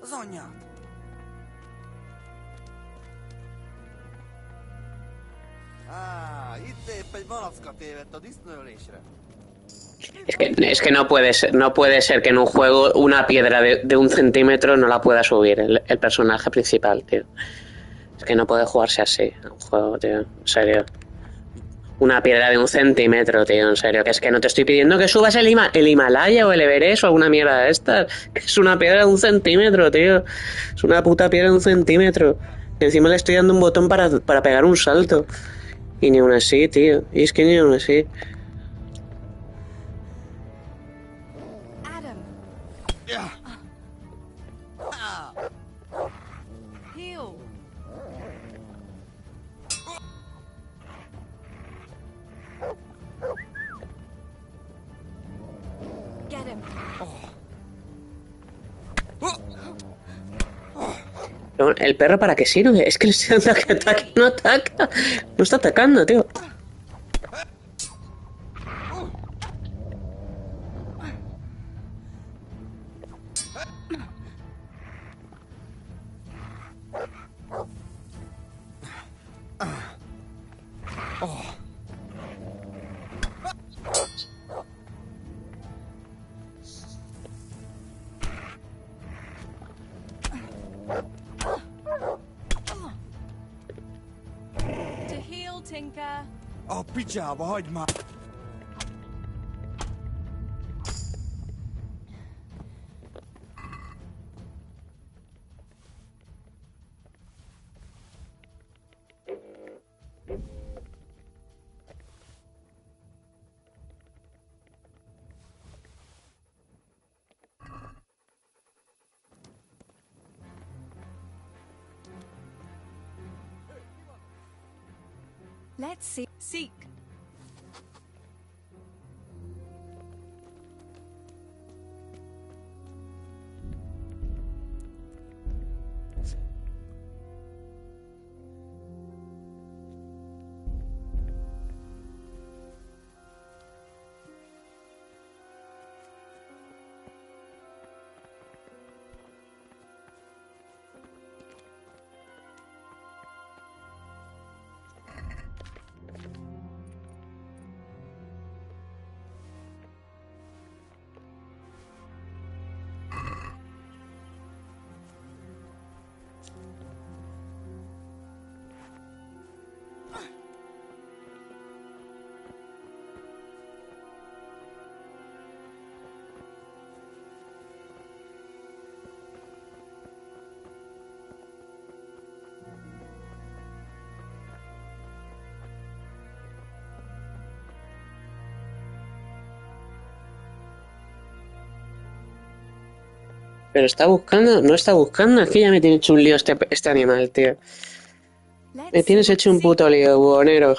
Az anyját! Itt épp egy malacka tévedt a disznőlésre. Es que no puede ser que en un juego una piedra de 1 centímetro no la pueda subir el personaje principal, tío. Es que no puede jugarse así a un juego, tío. En serio. Una piedra de 1 centímetro, tío, en serio. Que es que no te estoy pidiendo que subas el Himalaya o el Everest o alguna mierda de estas. Que es una piedra de 1 centímetro, tío. Es una puta piedra de 1 centímetro. Y encima le estoy dando un botón para pegar un salto. Y ni aún así, tío. Y es que ni aún así. Adam. Heal. Get him. ¿El perro para qué sirve? Es que le estoy dando que ataque, no ataca. No está atacando, tío. To heal, Tinker. A picsába hagyd már! Let's see. Seek. Pero está buscando, no está buscando. Es que ya me tiene hecho un lío este animal, tío. Me tienes hecho un puto lío, buhonero.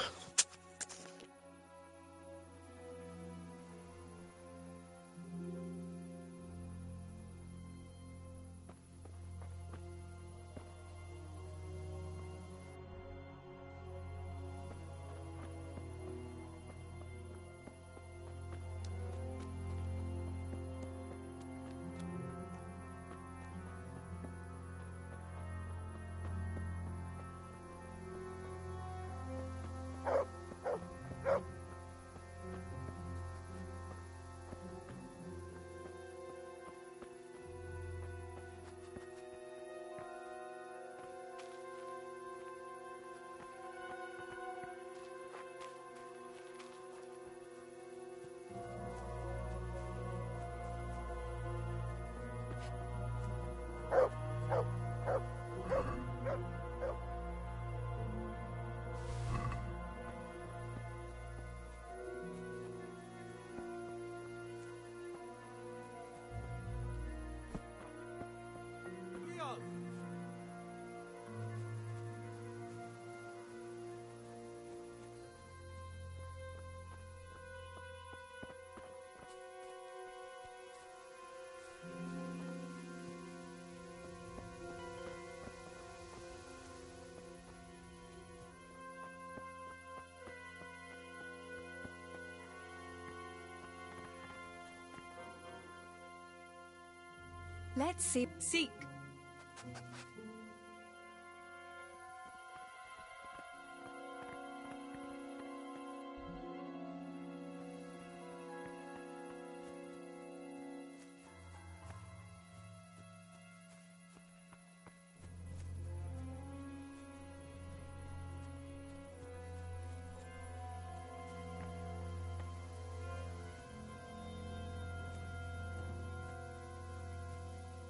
Let's see. Seek.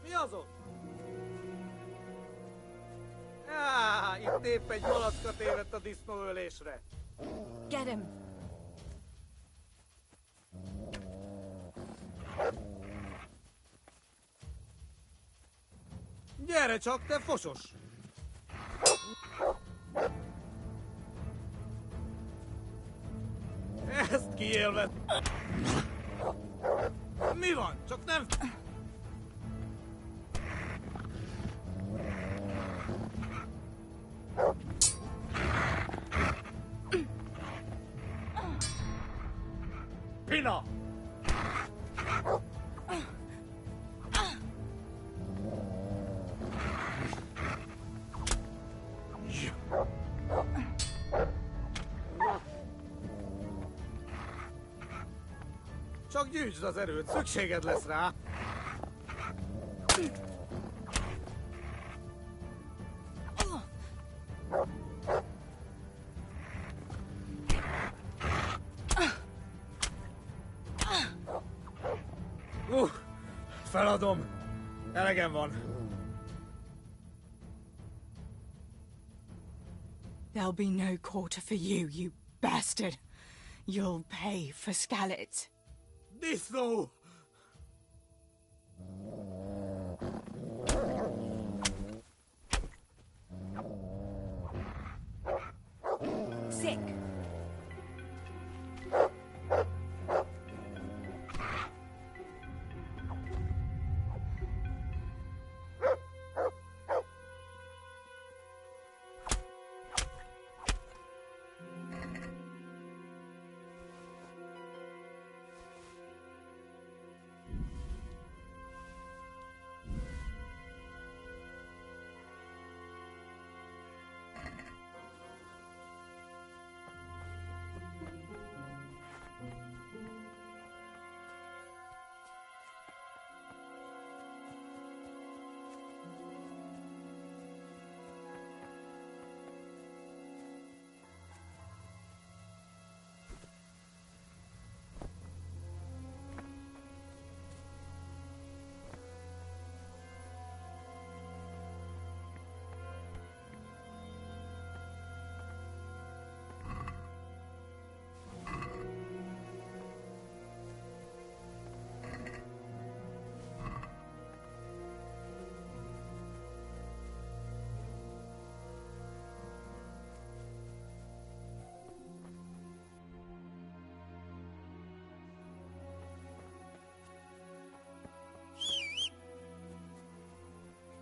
Mi az ott? Itt épp egy malacka tévedt a disznóölésre. Get him. Gyere csak, te fosos! Ezt kiélved! Mi van? Csak nem... Pina! Csak gyűjtsd az erőt, szükséged lesz rá! Feladom. Elegem van. There'll be no quarter for you, you bastard. You'll pay for Skalitz. Disznó! Sick.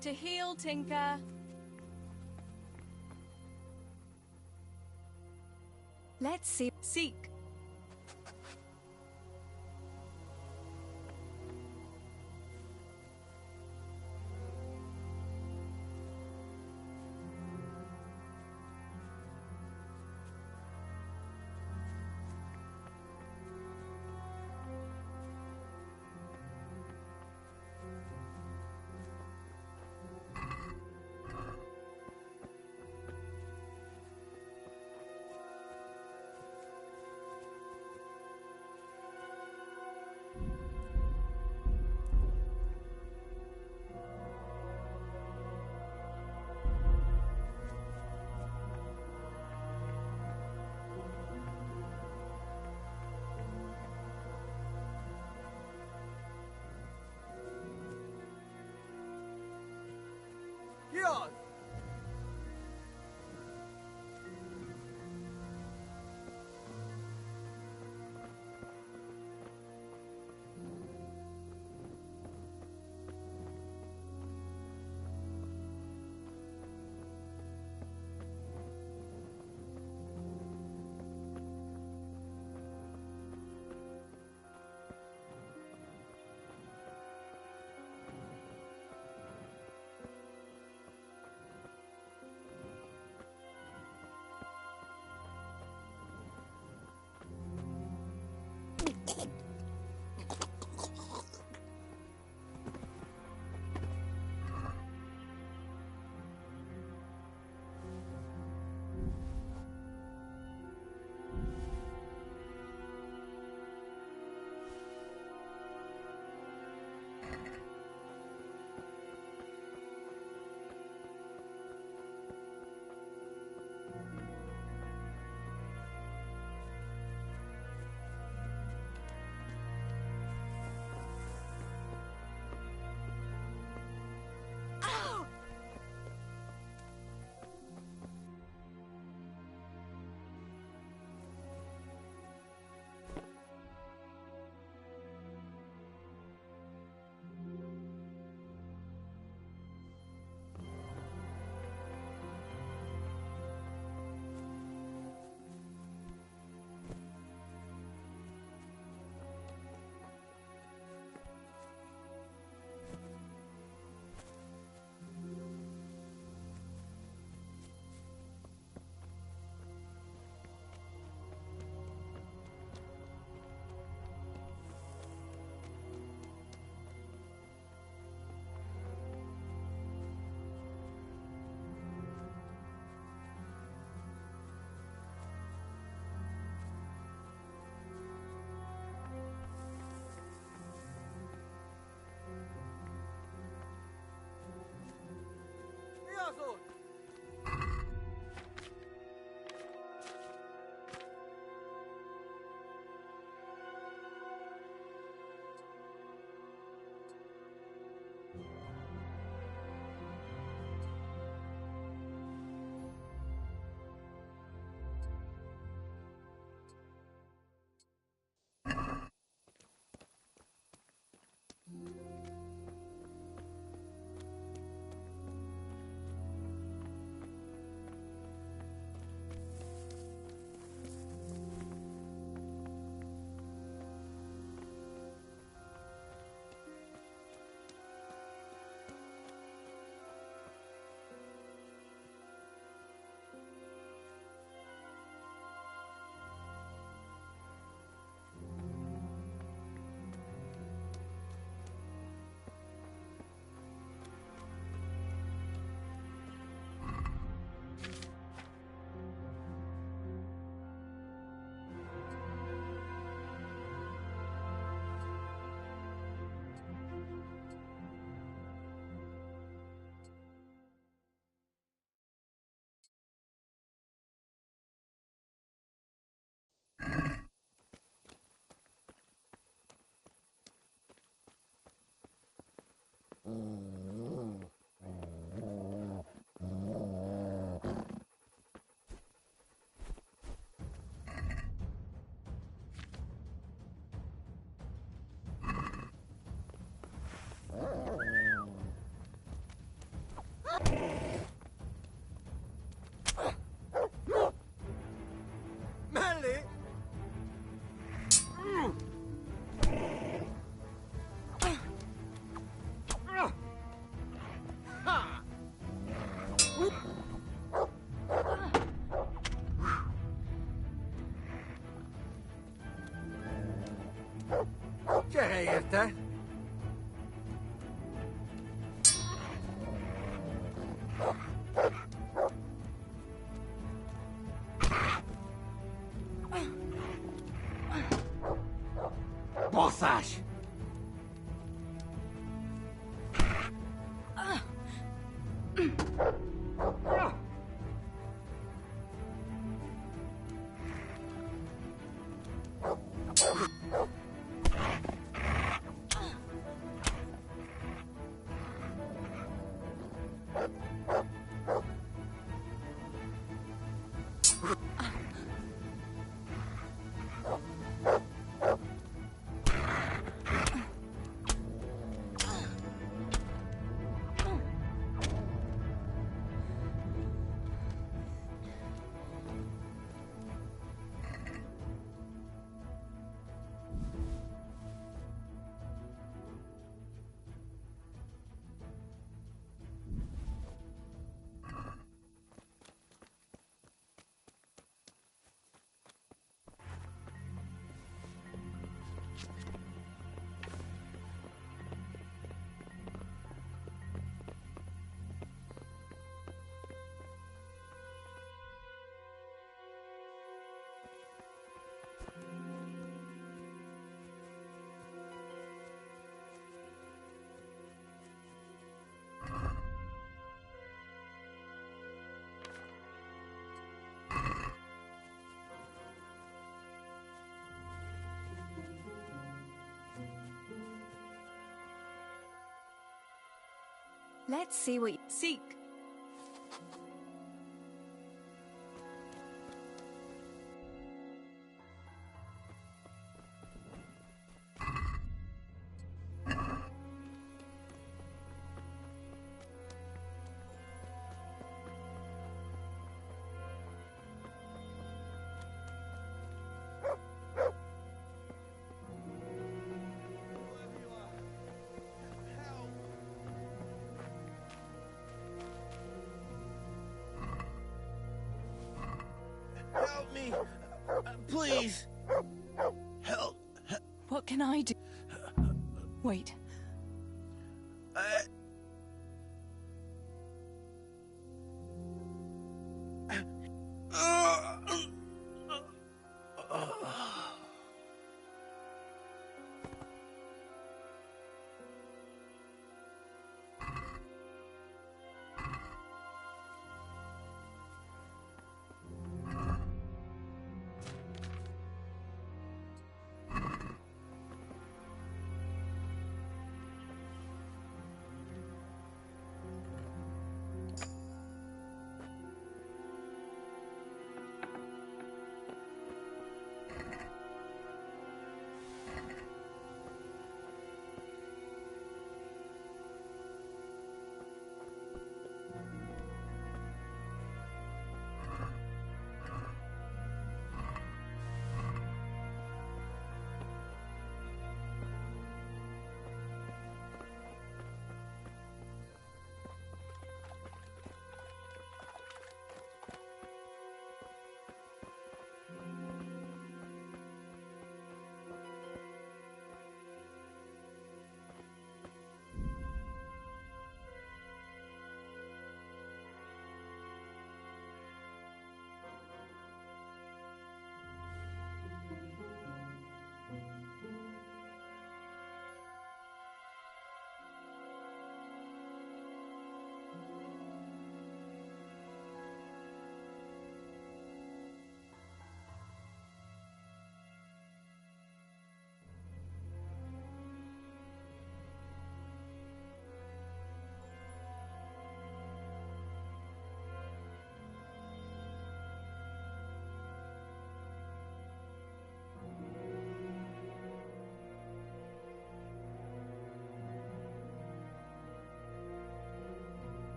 To heal, Tinker. Let's see. Seek. Ki az? sword. Melly! Gyere érte! Baszás! Let's see what you seek. Help me! Please! Help! What can I do? Wait.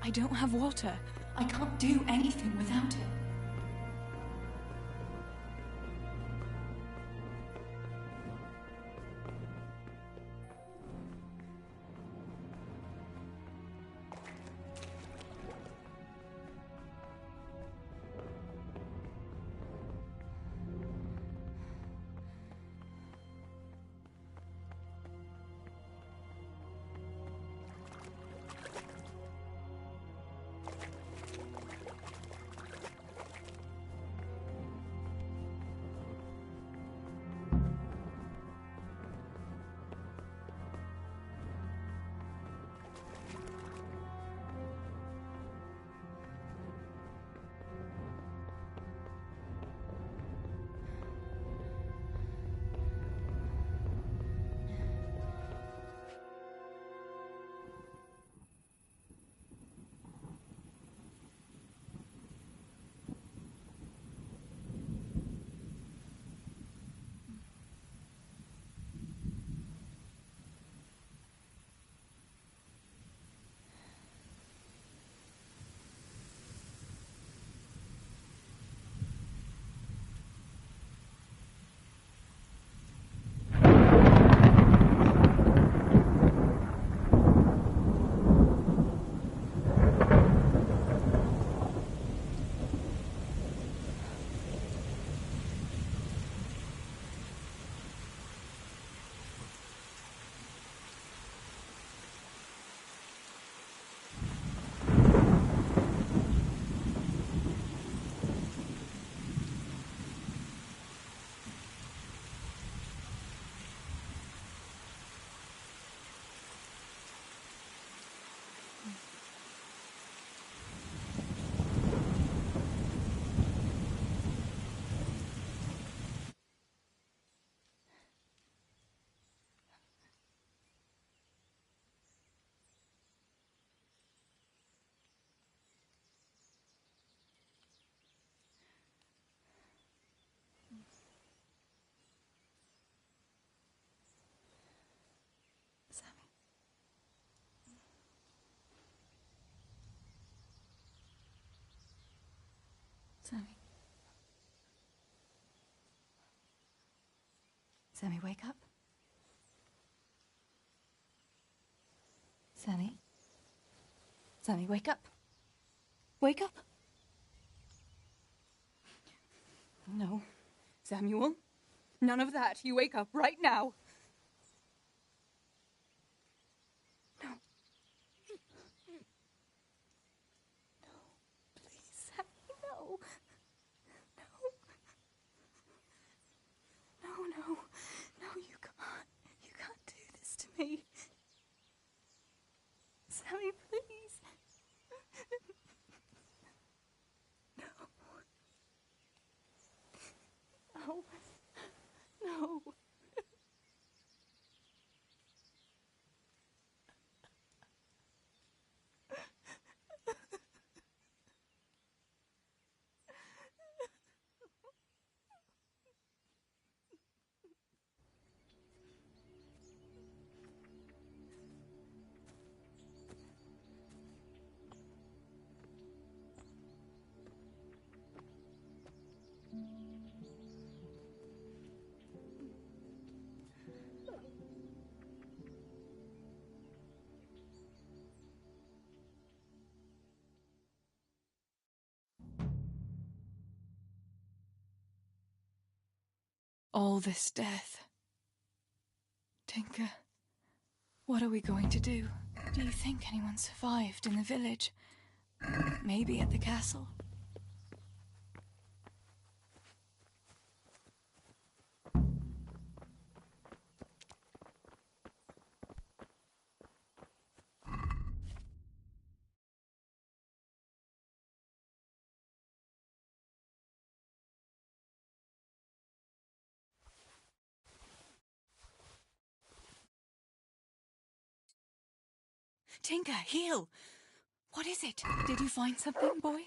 I don't have water. I can't do anything without it. Sammy. Sammy, wake up. Sammy. Sammy, wake up. Wake up. No. Samuel. None of that. You wake up right now. No. No. Please, Sammy, no. No. No, no. No, you can't. You can't do this to me. Sammy, please. No. No. All this death. Tinker, what are we going to do? Do you think anyone survived in the village? Maybe at the castle? Tinker, heal! What is it? Did you find something, boy?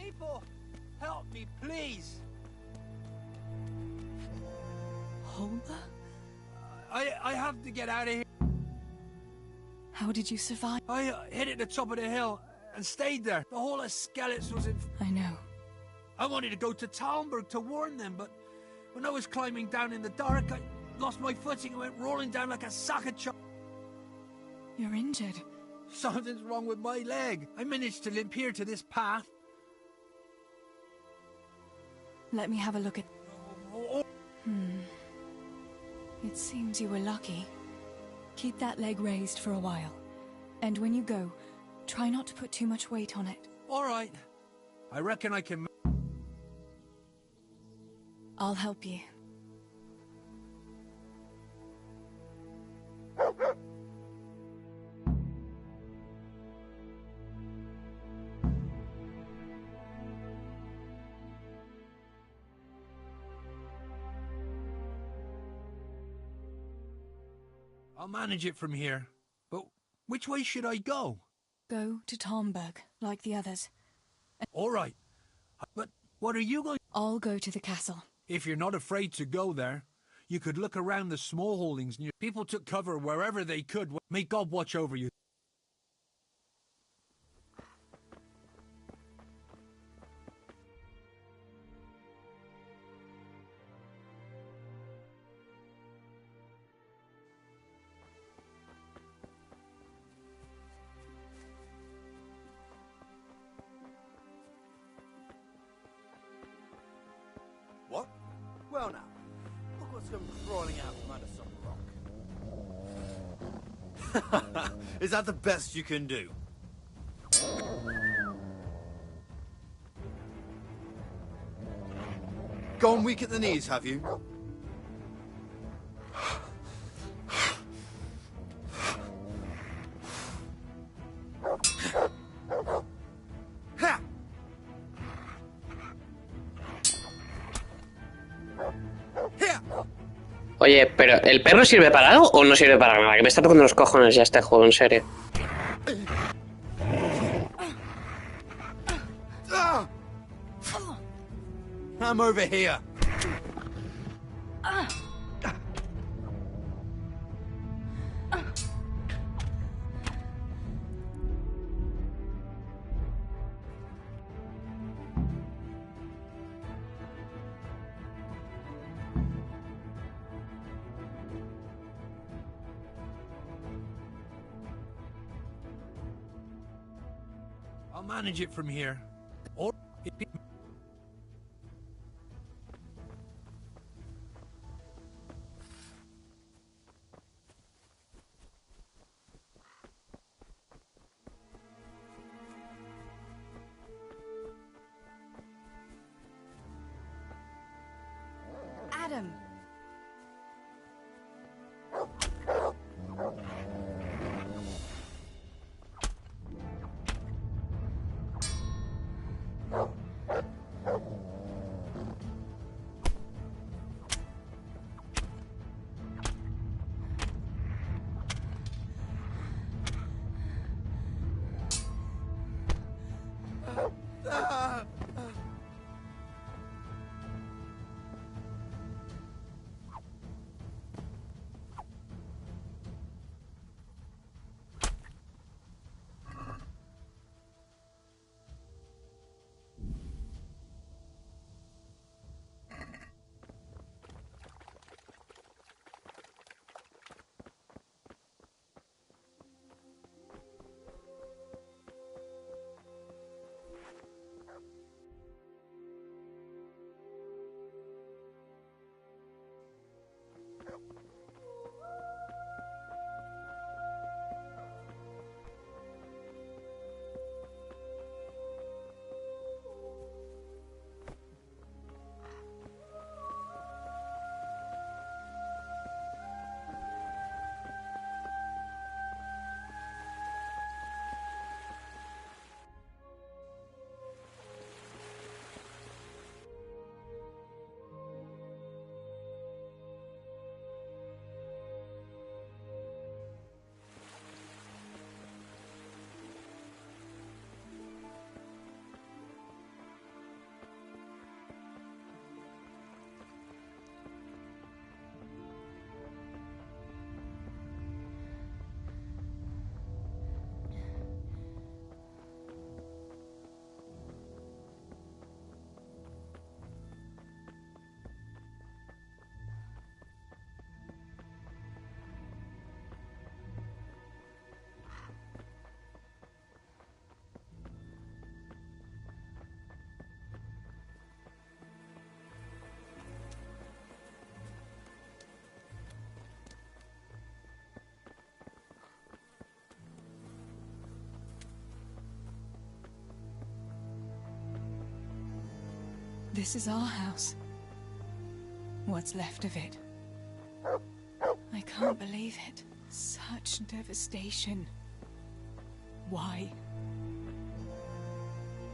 people! Help me, please! Holber? I have to get out of here. How did you survive? I hid at the top of the hill and stayed there. The whole of Skalitz was in... I know. I wanted to go to Talmberg to warn them, but when I was climbing down in the dark, I lost my footing and went rolling down like a sack of You're injured. Something's wrong with my leg. I managed to limp here to this path. Let me have a look at... It seems you were lucky. Keep that leg raised for a while. And when you go, try not to put too much weight on it. All right. I reckon I can... I'll help you. I'll manage it from here. But which way should I go? Go to Talmberg, like the others. All right. But what are you going... I'll go to the castle. If you're not afraid to go there, you could look around the small holdings near... People took cover wherever they could. May God watch over you. What? Well now, look what's come crawling out from under some rock. Is that the best you can do? Gone weak at the knees, have you? Oye, pero ¿el perro sirve para algo o no sirve para nada? Que me está tocando los cojones ya este juego, en serio. I'm over here. I'll manage it from here. Or... Adam! This is our house. What's left of it. I can't believe it. Such devastation. Why?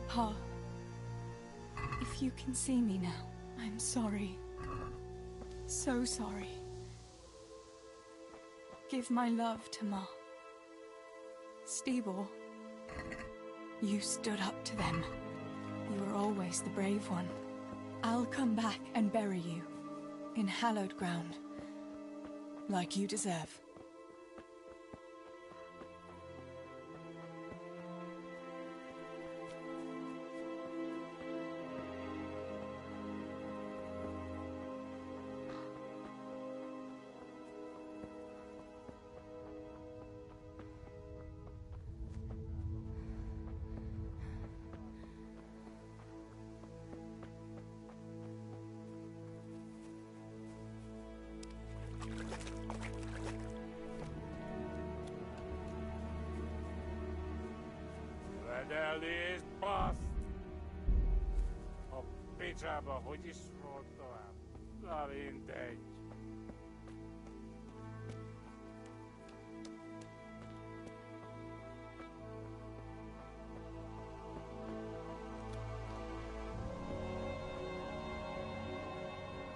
Pa, if you can see me now, I'm sorry. So sorry. Give my love to Ma. Stibor, you stood up to them. You were always the brave one. I'll come back and bury you in hallowed ground, like you deserve. Edellis bast! A picsába hogy is volt tovább? Na mindegy.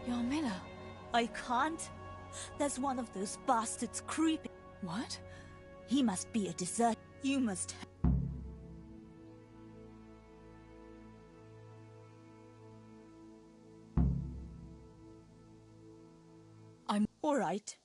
Yarmila. I can't. There's one of those bastards creeping. What? He must be a desert. You must. I'm all right.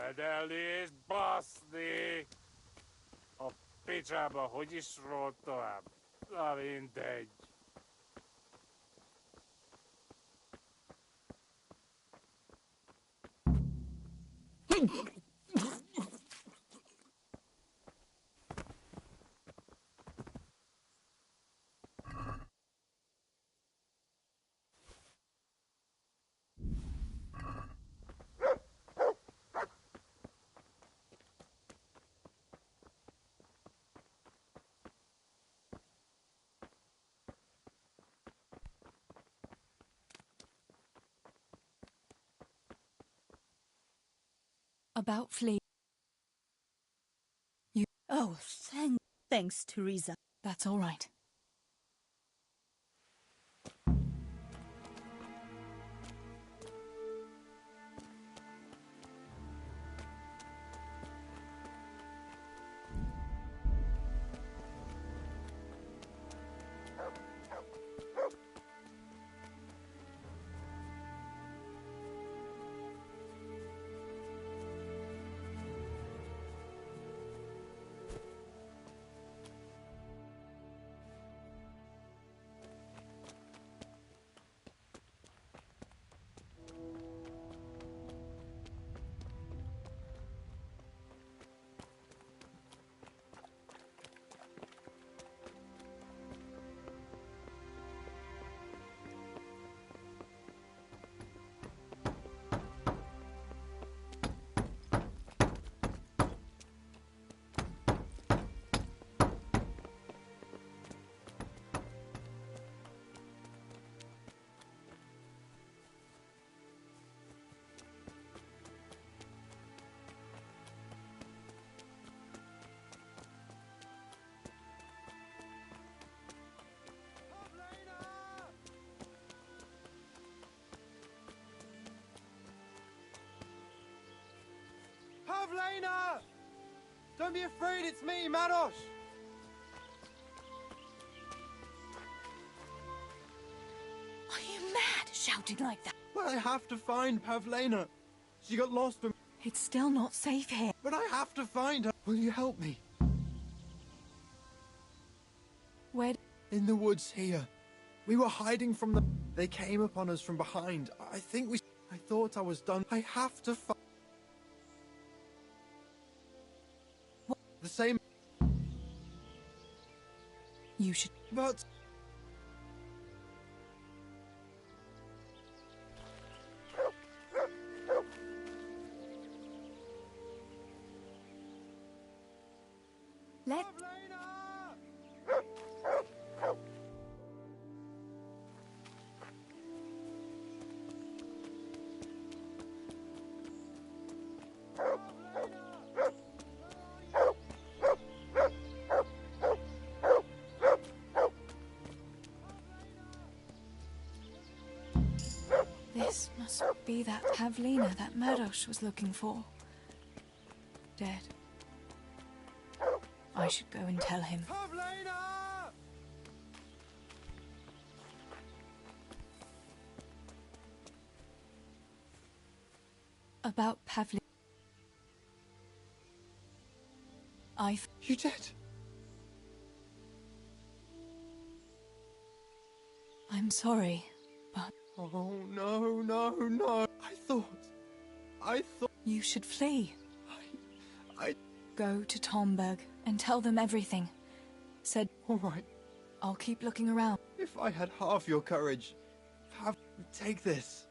Edellis baszni! A picsába hogy is rólt tovább? Na mindegy. About Flea. You. Oh, thanks, Teresa. That's all right. Pavlena! Don't be afraid, it's me, Manos! Are you mad, shouting like that? Well, I have to find Pavlena. She got lost when... It's still not safe here. But I have to find her. Will you help me? Where? In the woods here. We were hiding from the... They came upon us from behind. I think we... I thought I was done. I have to find... The same... You should... But... Let... This must be that Pavlina that Meadows was looking for. Dead. I should go and tell him. About Pavlina. You dead? I'm sorry, but... Oh, no, no, no. I thought... You should flee. I... Go to Tomberg and tell them everything. Said... All right. I'll keep looking around. If I had half your courage... Take this.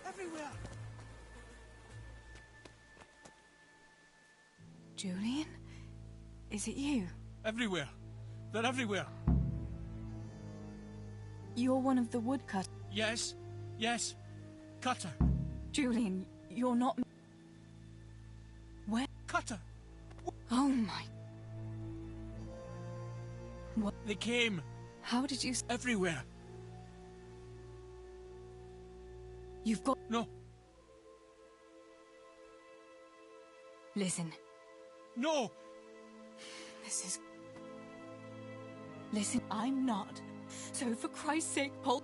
Everywhere! Julian? Is it you? Everywhere! They're everywhere! You're one of the woodcutters. Yes, yes. Cutter. Julian, you're not... Where? Cutter! Oh my... What? They came. How did you... Everywhere. You've got... No. Listen. No! This is... Listen, I'm not. So for Christ's sake, Paul...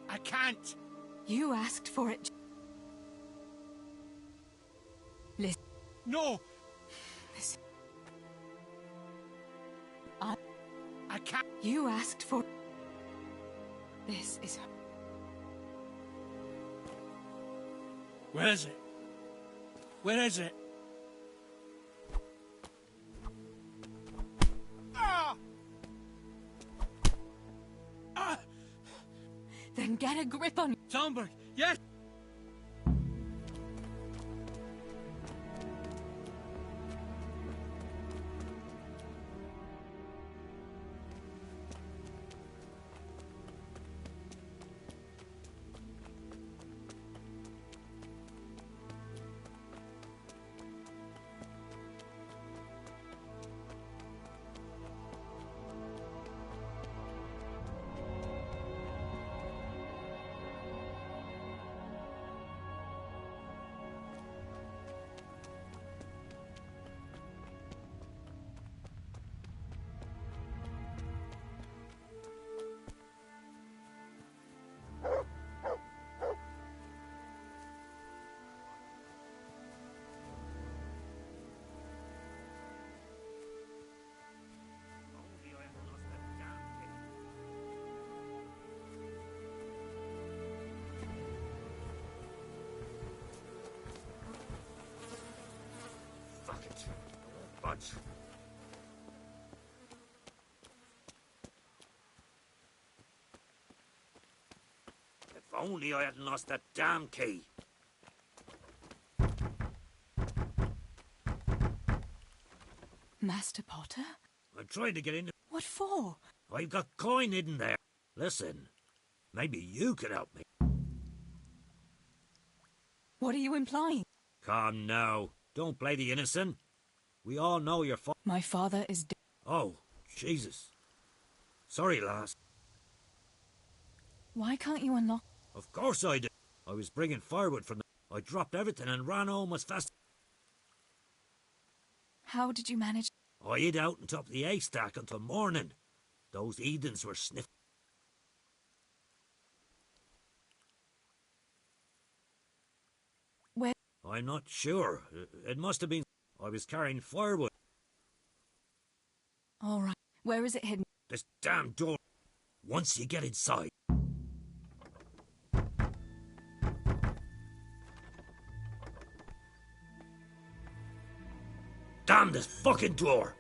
I can't! You asked for it. Listen. No! Listen. I can't... You asked for... This is... Where is it? Where is it? Ah! Ah! Then get a grip on... Tomberg, yes! much. If only I hadn't lost that damn key. Master Potter? I'm trying to get in. What for? I've got coin hidden there. Listen, maybe you could help me. What are you implying? Come now. Don't play the innocent. We all know your My father is dead. Oh, Jesus. Sorry, lass. Why can't you unlock? Of course I did. I was bringing firewood from the... I dropped everything and ran home as fast... How did you manage? I hid out on top of the haystack until morning. Those heathens were sniffing. Where? I'm not sure. It must have been... I was carrying firewood. All right. Where is it hidden? This damn door. Once you get inside. Damn this fucking door!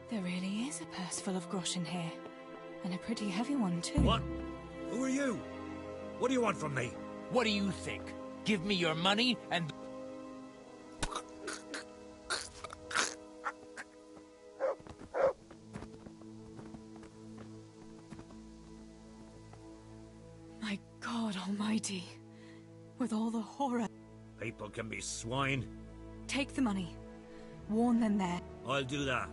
There really is a purse full of groschen here. And a pretty heavy one, too. What? Who are you? What do you want from me? What do you think? Give me your money and... My God Almighty. With all the horror... People can be swine. Take the money. Warn them there. I'll do that.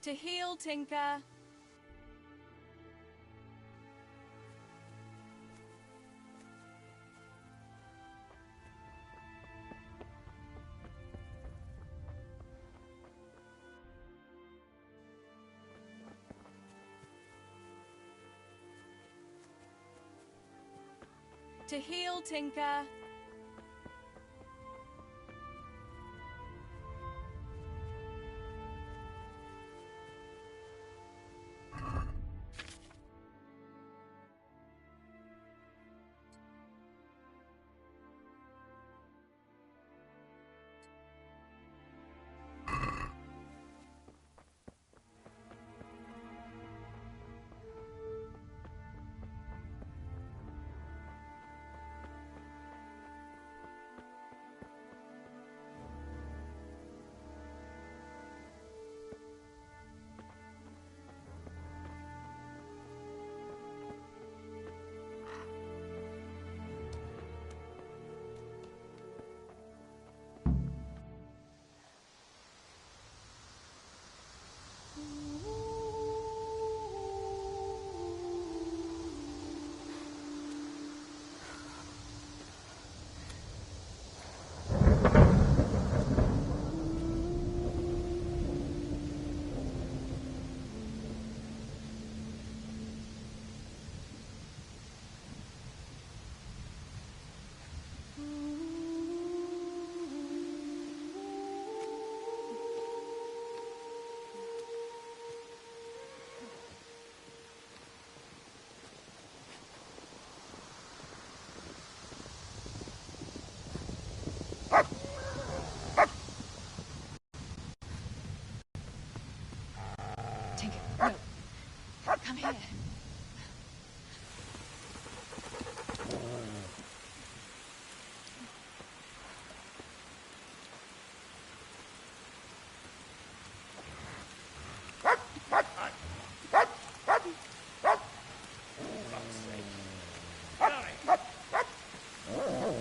To heal, Tinker. To heal, Tinker.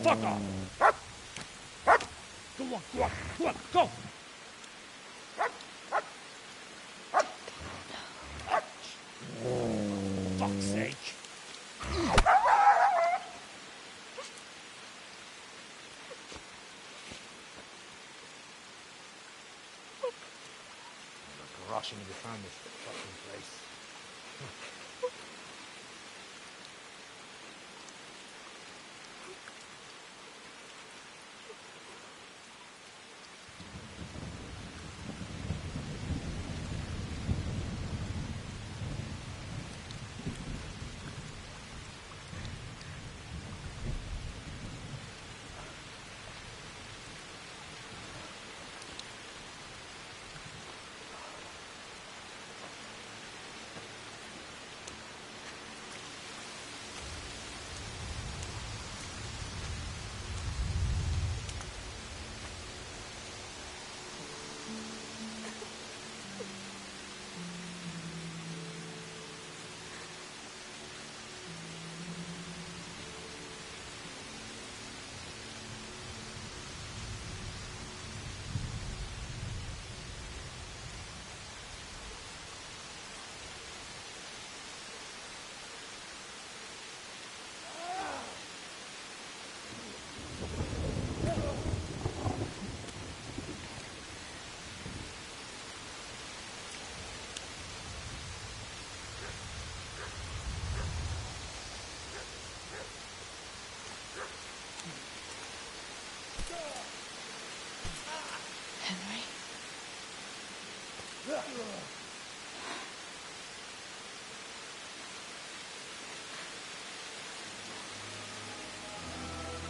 Fuck off! Go on, go on, go on, go! Fuck's sake! Gosh, I never found this fucking place.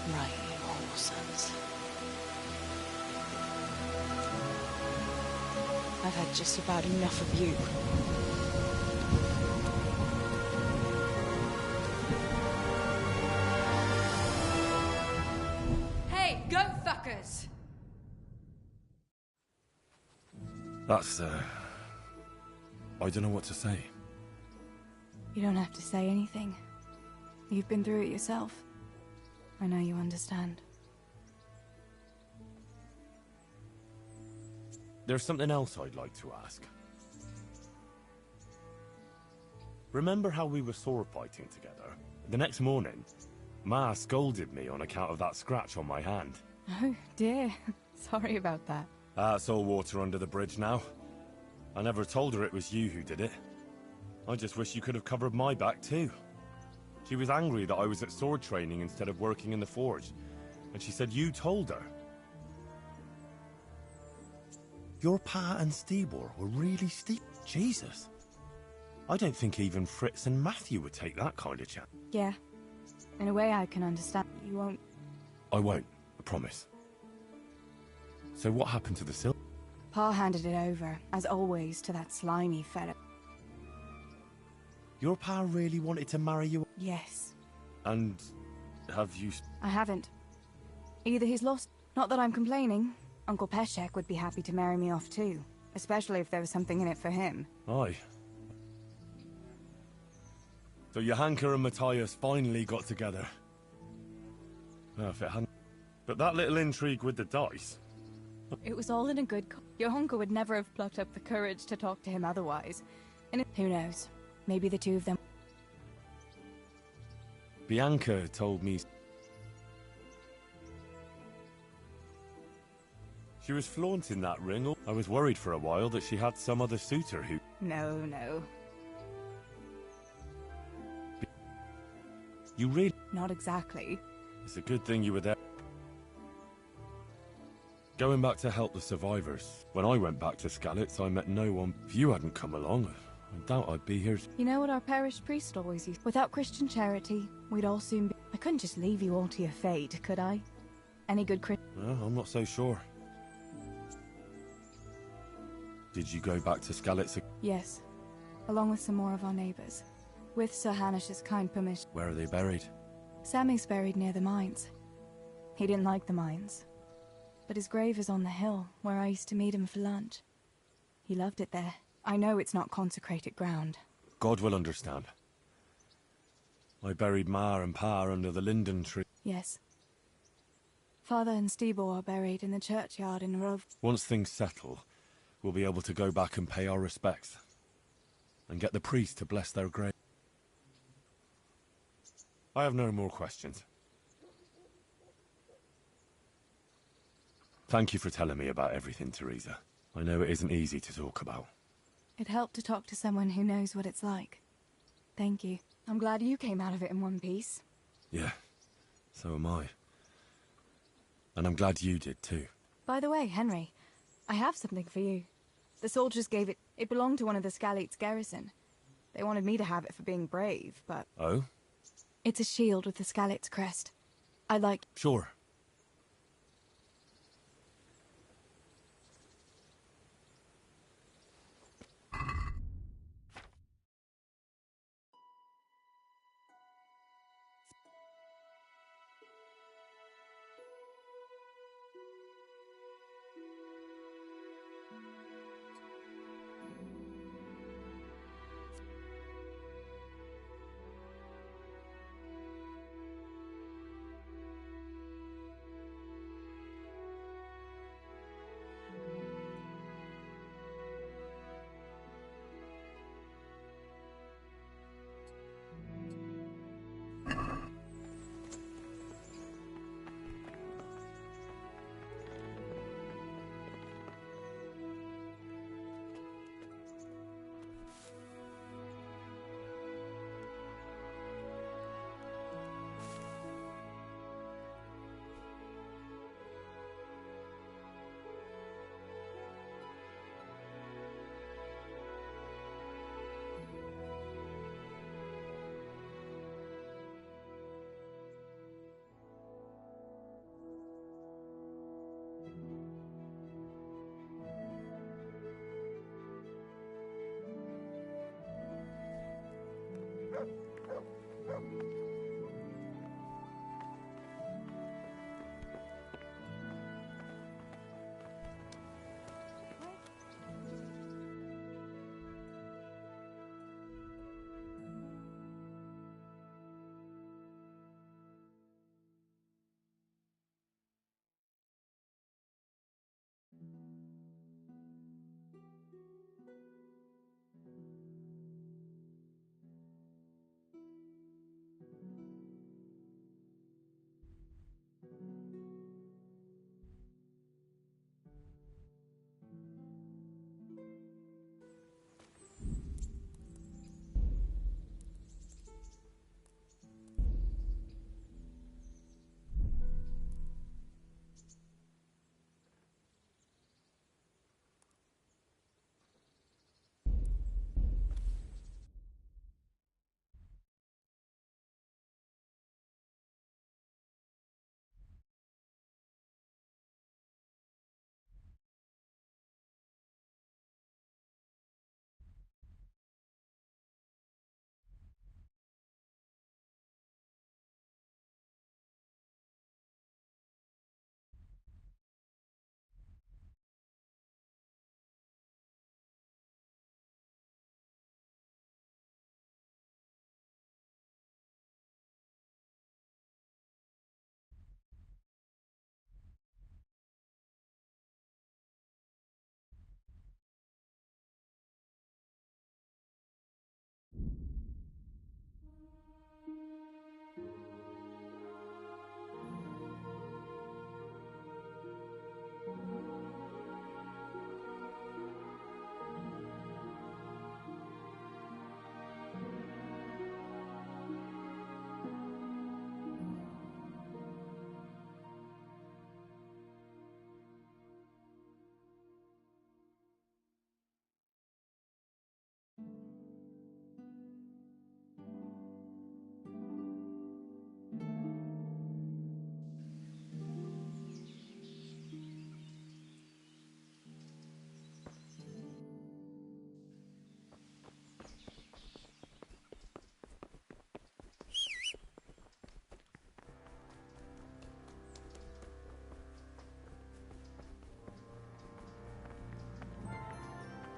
Right, you whoresons. I've had just about enough of you. Hey, go fuckers! That's, I don't know what to say. You don't have to say anything. You've been through it yourself. I know you understand. There's something else I'd like to ask. Remember how we were sword fighting together? The next morning, Ma scolded me on account of that scratch on my hand. Oh, dear. Sorry about that. That's all water under the bridge now. I never told her it was you who did it. I just wish you could have covered my back too. She was angry that I was at sword training instead of working in the forge, and she said you told her. Your Pa and Stibor were really steep. Jesus. I don't think even Fritz and Matthew would take that kind of chance. Yeah. In a way I can understand. You won't... I won't, I promise. So what happened to the silver? Pa handed it over, as always, to that slimy fella. Your Pa really wanted to marry you? Yes. And have you... I haven't. Either he's lost... Not that I'm complaining. Uncle Peshek would be happy to marry me off too. Especially if there was something in it for him. Aye. So Johanka and Matthias finally got together. Well, if it hadn't... But that little intrigue with the dice... It was all in a good... Johanka would never have plucked up the courage to talk to him otherwise. And who knows? Maybe the two of them... Bianca told me... She was flaunting that ring. I was worried for a while that she had some other suitor who... No, no. You really... Not exactly. It's a good thing you were there. Going back to help the survivors. When I went back to Skalitz, I met no one. If you hadn't come along, I doubt I'd be here. You know what our parish priest always used? Without Christian charity, we'd all soon be... I couldn't just leave you all to your fate, could I? Any good Well, I'm not so sure. Did you go back to Skalitz? Yes. Along with some more of our neighbours. With Sir Hanish's kind permission. Where are they buried? Sammy's buried near the mines. He didn't like the mines. But his grave is on the hill, where I used to meet him for lunch. He loved it there. I know it's not consecrated ground. God will understand. I buried Ma and Pa under the linden tree. Yes. Father and Stibor are buried in the churchyard in Rov. Once things settle, we'll be able to go back and pay our respects. And get the priest to bless their grave. I have no more questions. Thank you for telling me about everything, Teresa. I know it isn't easy to talk about. It helped to talk to someone who knows what it's like. Thank you. I'm glad you came out of it in one piece. Yeah, so am I. And I'm glad you did too. By the way, Henry, I have something for you. The soldiers gave it. It belonged to one of the Scalites' garrison. They wanted me to have it for being brave, but... Oh? It's a shield with the Scalites' crest. I'd like... Sure.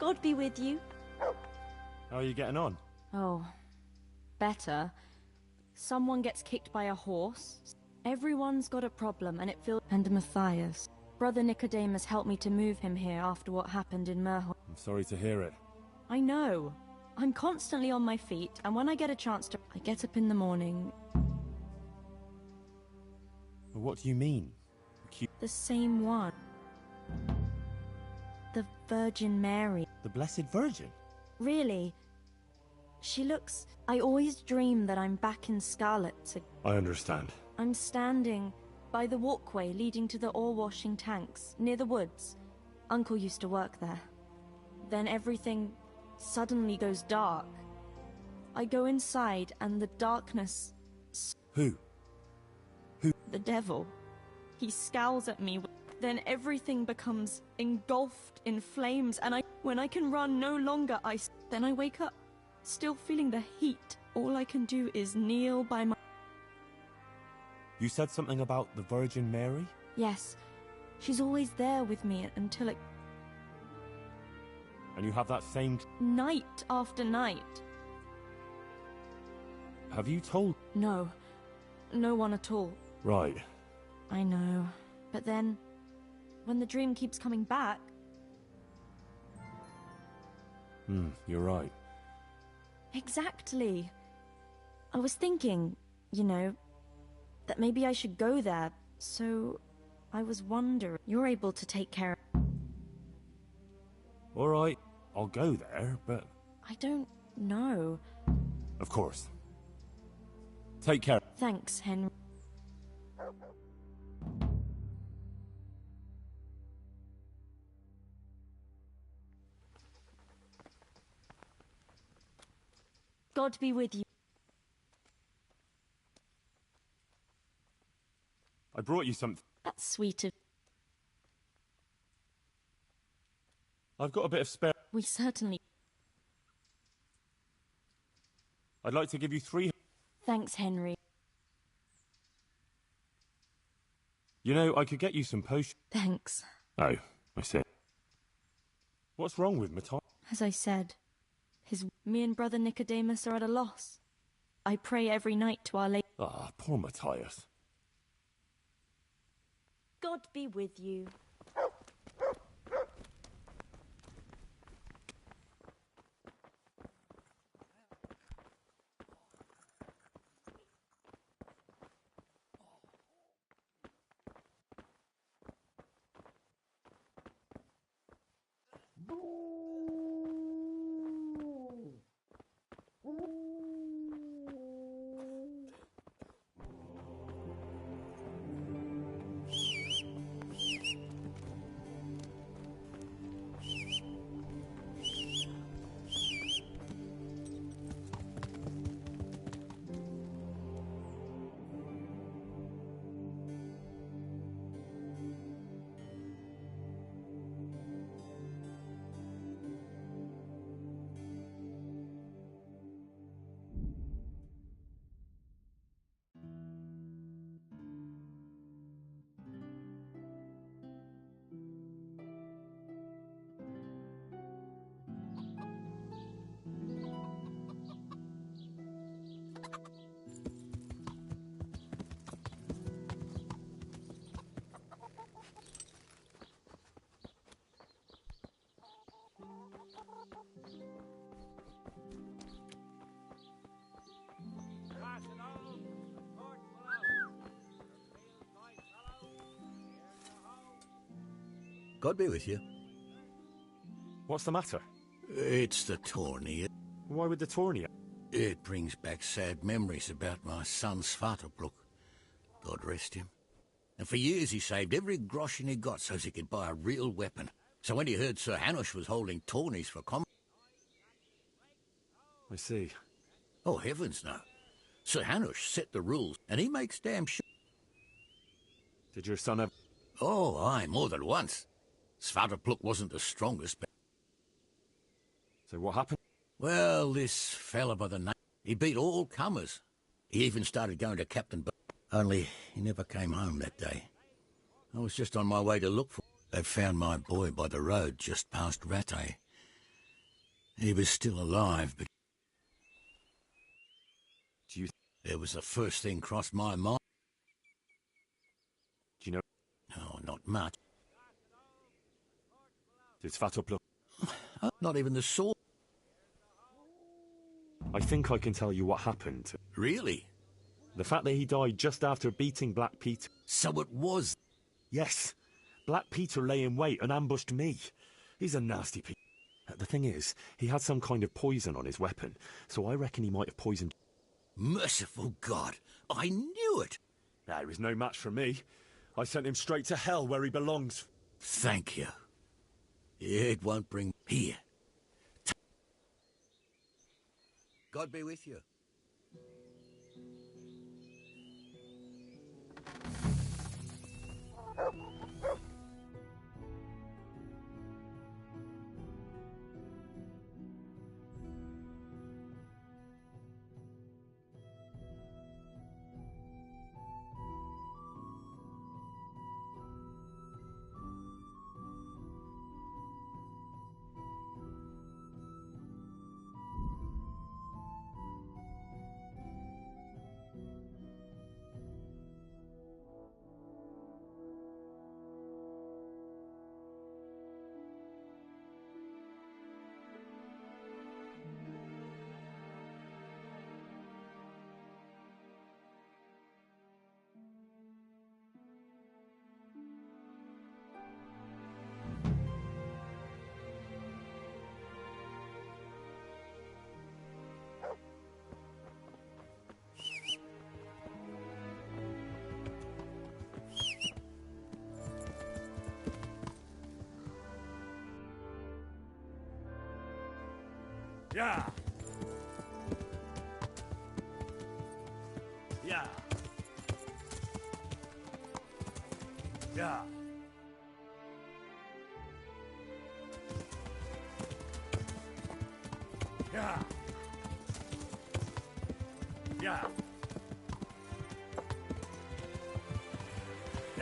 God be with you. How are you getting on? Oh, better. Someone gets kicked by a horse. Everyone's got a problem, and it feels... And Matthias. Brother Nicodemus helped me to move him here after what happened in Merhol. I'm sorry to hear it. I know. I'm constantly on my feet, and when I get a chance to... I get up in the morning... What do you mean? The same one. The Virgin Mary. The Blessed Virgin? Really. She looks... I always dream that I'm back in Scarlet. I understand. I'm standing by the walkway leading to the ore-washing tanks, near the woods. Uncle used to work there. Then everything suddenly goes dark. I go inside and the darkness... Who? The devil. He scowls at me. Then everything becomes engulfed in flames, and when I can run no longer, then I wake up, still feeling the heat. All I can do is kneel by my... You said something about the Virgin Mary? Yes. She's always there with me until it... And you have that same... Night after night. Have you told... No. No one at all. Right. I know. But then, when the dream keeps coming back... You're right. Exactly. I was thinking, you know, that maybe I should go there, so I was wondering... You're able to take care of... All right, I'll go there, but... I don't know. Of course. Take care. Thanks, Henry. God be with you. I brought you something. That's sweet of... I've got a bit of spare... We certainly... I'd like to give you 3... Thanks, Henry. You know, I could get you some potions. Thanks. Oh, I see. What's wrong with Matthias? As I said, me and Brother Nicodemus are at a loss. I pray every night to Our Lady. Ah, poor Matthias. God be with you. God be with you. What's the matter? It's the tourney. Why would the tourney? It brings back sad memories about my son Svartalfur. God rest him. And for years he saved every groschen he got so he could buy a real weapon. So when he heard Sir Hanush was holding tourneys for combat... I see. Oh, heavens no. Sir Hanush set the rules, and he makes damn sure... Did your son have... Oh, aye, more than once. Svartalfur wasn't the strongest, but... So what happened? Well, this fella by the name... He beat all comers. He even started going to Captain... Only he never came home that day. I was just on my way to look for... They'd found my boy by the road just past Rattay. He was still alive, but... Do you... It was the first thing crossed my mind. much. It's fat up look. Not even the sword. I think I can tell you what happened. Really? The fact that he died just after beating Black Peter. So it was? Yes. Black Peter lay in wait and ambushed me. He's a nasty piece. The thing is, he had some kind of poison on his weapon, so I reckon he might have poisoned... Merciful God! I knew it! Nah, he was no match for me. I sent him straight to hell where he belongs. Thank you. It won't bring... Here. God be with you. Yeah. Yeah. Yeah. Yeah. Yeah. Yeah.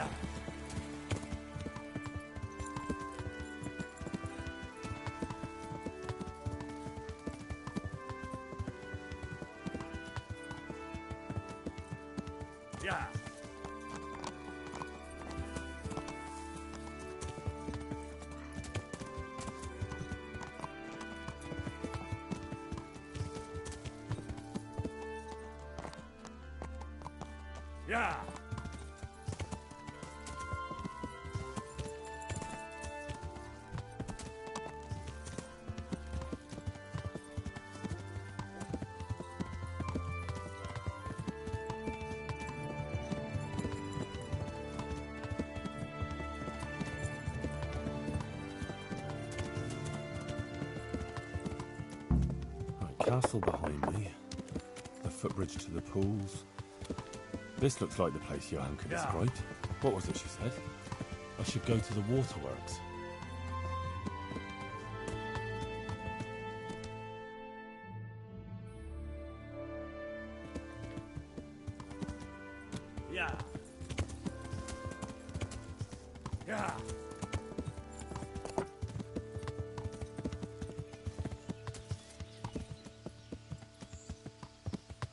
Yeah. Yeah. Castle behind me. The footbridge to the pools. This looks like the place Johanka described. What was it she said? I should go to the waterworks. Yeah. Yeah.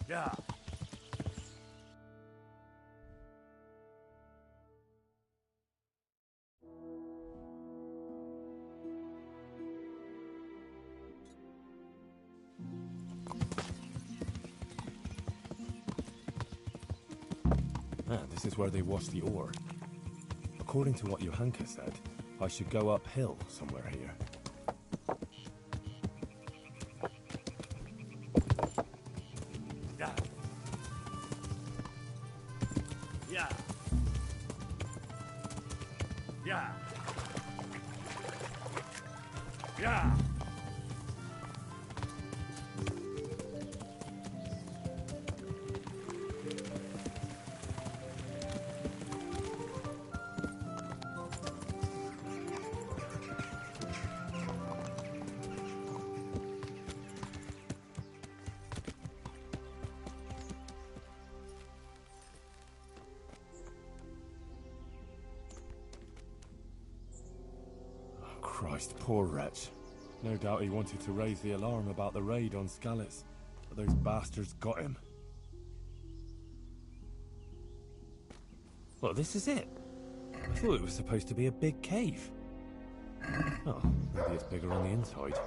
Yeah. This is where they wash the ore. According to what Johanka said, I should go uphill somewhere here. Yeah. Yeah. Yeah. Yeah. Christ, poor wretch. No doubt he wanted to raise the alarm about the raid on Skalitz, but those bastards got him. Well, this is it. I thought it was supposed to be a big cave. Oh, maybe it's bigger on the inside.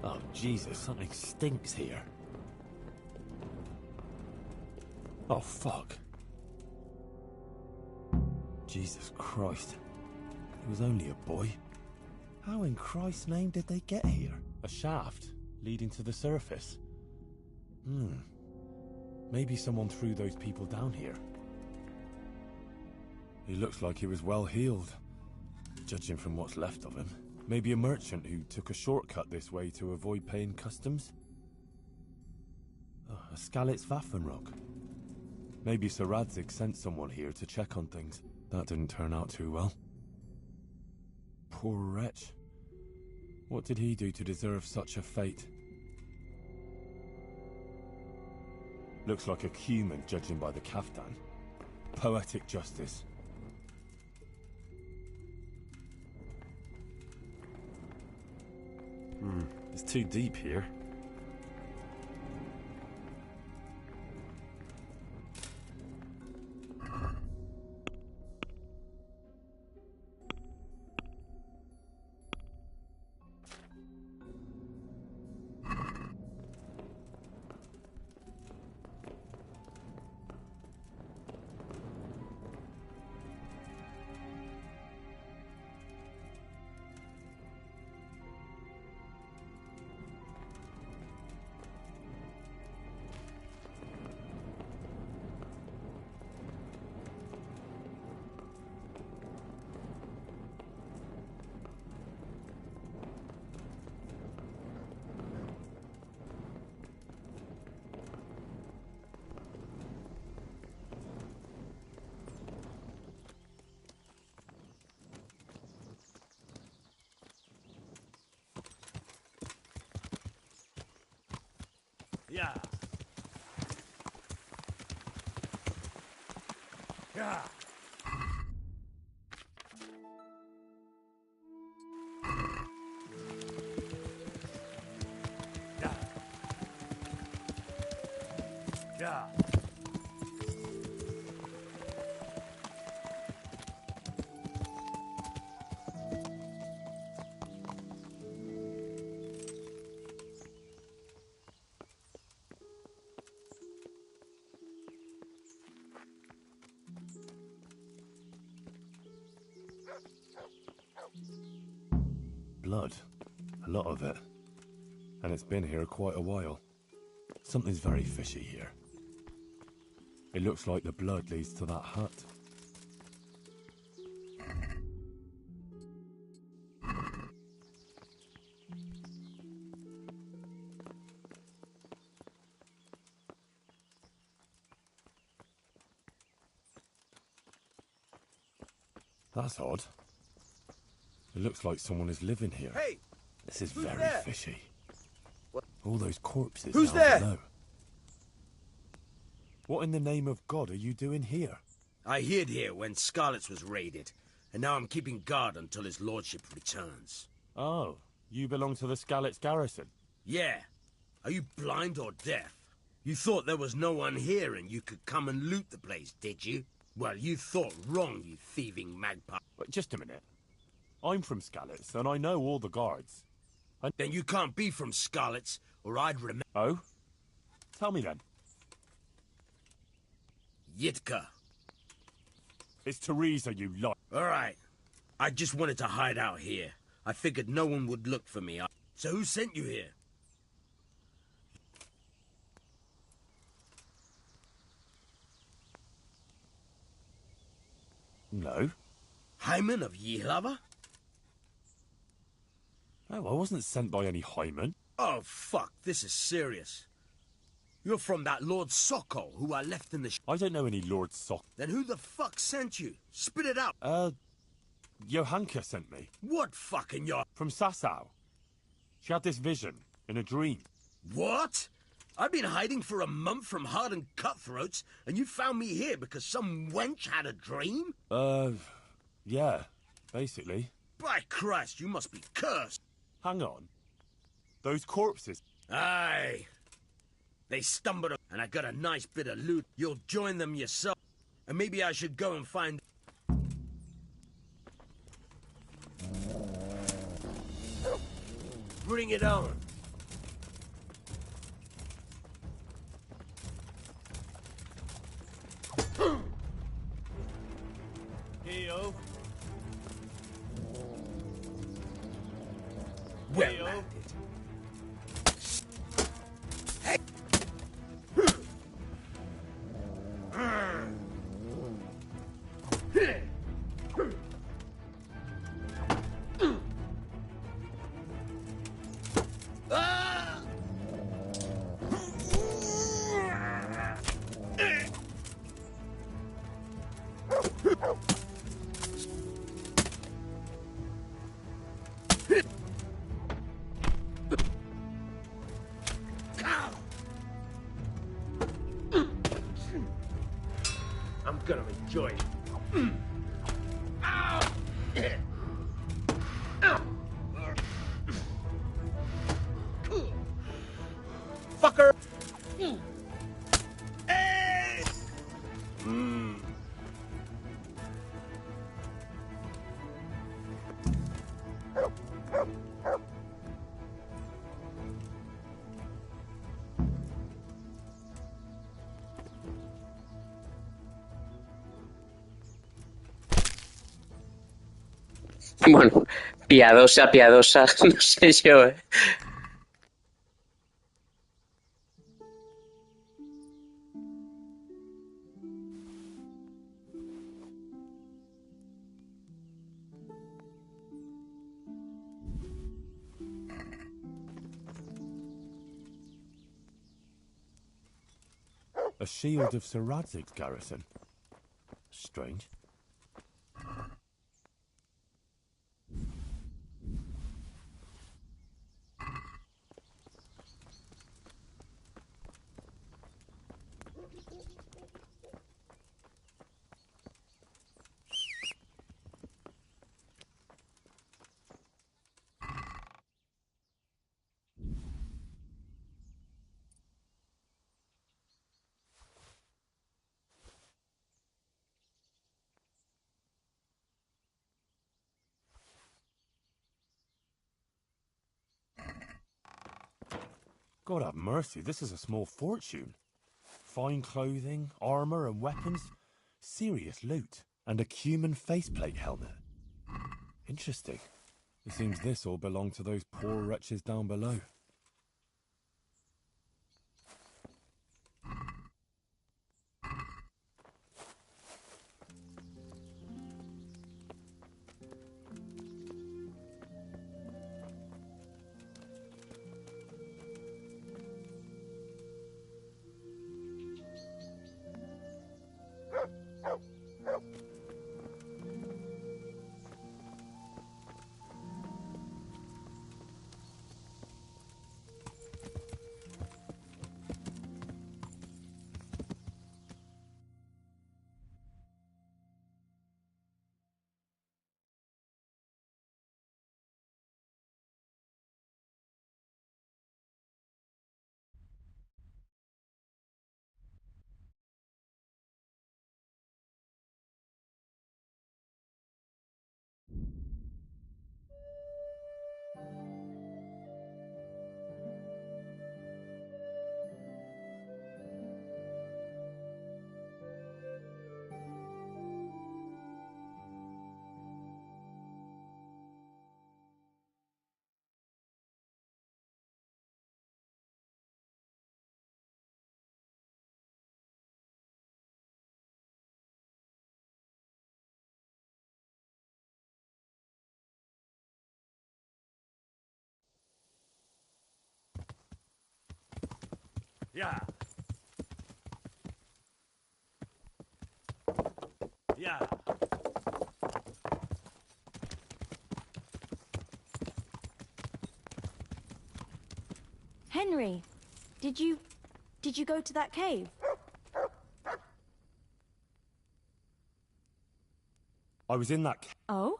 Oh, Jesus, something stinks here. Oh, fuck. Jesus Christ. He was only a boy. How in Christ's name did they get here? A shaft leading to the surface. Maybe someone threw those people down here. He looks like he was well healed, judging from what's left of him. Maybe a merchant who took a shortcut this way to avoid paying customs? A Skalitz Waffenrock. Maybe Sir Radzig sent someone here to check on things. That didn't turn out too well. Poor wretch. What did he do to deserve such a fate? Looks like a human, judging by the kaftan. Poetic justice. It's too deep here. Yeah. Yeah. Yeah. Yeah. Blood. A lot of it. And it's been here quite a while. Something's very fishy here. It looks like the blood leads to that hut. That's odd. It looks like someone is living here. Hey! This is Who's very there? fishy. All those corpses Who's down there? below. What in the name of God are you doing here? I hid here when Skalitz was raided, and now I'm keeping guard until his lordship returns. Oh, you belong to the Skalitz garrison? Yeah. Are you blind or deaf? You thought there was no one here and you could come and loot the place, did you? Well, you thought wrong, you thieving magpie. But just a minute. I'm from Skalitz, and I know all the guards. Then you can't be from Skalitz, or I'd remember. Oh? Tell me then. Yitka. It's Teresa, you lot. All right. I just wanted to hide out here. I figured no one would look for me. So who sent you here? No. Hyman of Yihlava? No, I wasn't sent by any Hyman. Oh, fuck. This is serious. You're from that Lord Sokol who I left in the I don't know any Lord Sok. Then who the fuck sent you? Spit it out. Johanka sent me. What fucking From Sasau. She had this vision, in a dream. What? I've been hiding for a month from hardened cutthroats, and you found me here because some wench had a dream? Yeah, basically. By Christ, you must be cursed. Hang on. Those corpses. Aye. They stumbled, and I got a nice bit of loot. You'll join them yourself. And maybe I should go and find... Bring it on. Heyo. Well, Heyo. I'm gonna enjoy it. Fucker! Hey! Bueno, piadosa, piadosa, no sé yo, ¿eh? A shield of Sir Radzig's garrison. Strange. God have mercy, this is a small fortune. Fine clothing, armor and weapons, serious loot, and a cumin faceplate helmet. Interesting. It seems this all belonged to those poor wretches down below. Yeah, Yeah. Henry, did you go to that cave? I was in that Oh?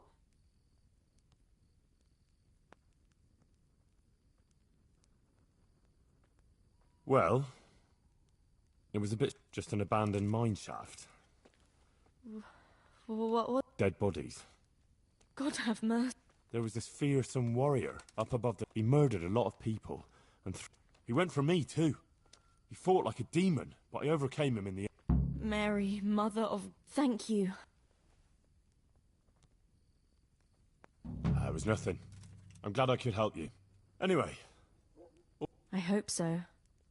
Well, it was a bit just an abandoned mine shaft. What? Dead bodies. God have mercy. There was this fearsome warrior up above the... He murdered a lot of people, and he went for me too. He fought like a demon, but I overcame him in the end. Mary, Mother of... Thank you. It was nothing. I'm glad I could help you. Anyway. I hope so.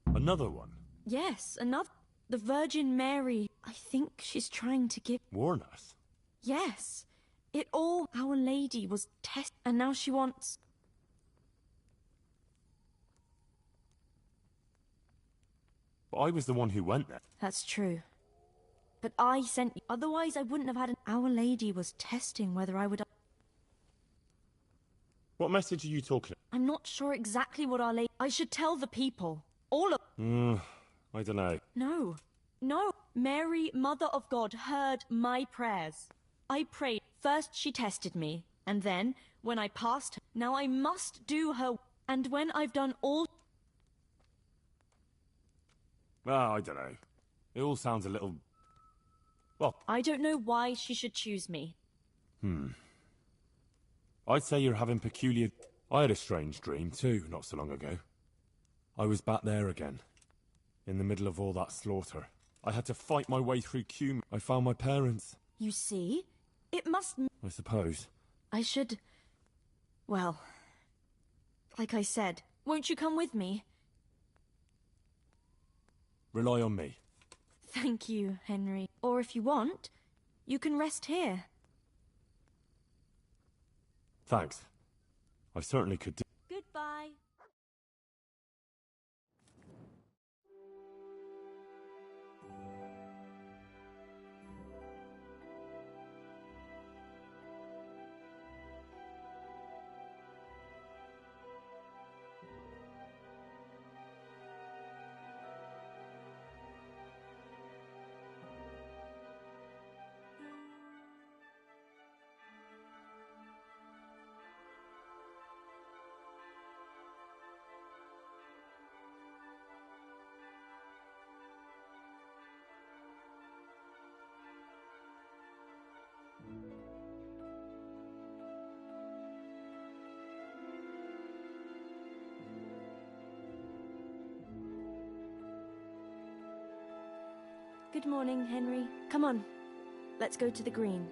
Another one? Yes, another. The Virgin Mary. I think she's trying to give... Warn us? Yes. It all... Our Lady was and now she wants... But I was the one who went there. That's true. But I sent you. Otherwise, I wouldn't have had an... Our Lady was testing whether I would... What message are you talking about? I'm not sure exactly what Our Lady... I should tell the people. All of... I don't know. No. No. Mary, Mother of God, heard my prayers. I prayed. First she tested me. And then, when I passed her... Now I must do her... And when I've done all... Well, I don't know. It all sounds a little... Well... I don't know why she should choose me. I'd say you're having peculiar... I had a strange dream, too, not so long ago. I was back there again. In the middle of all that slaughter. I had to fight my way through Cume. I found my parents. You see? It must... I suppose. I should... Well... Like I said, won't you come with me? Rely on me. Thank you, Henry. Or if you want, you can rest here. Thanks. I certainly could do... Goodbye. Good morning, Henry. Come on. Let's go to the green.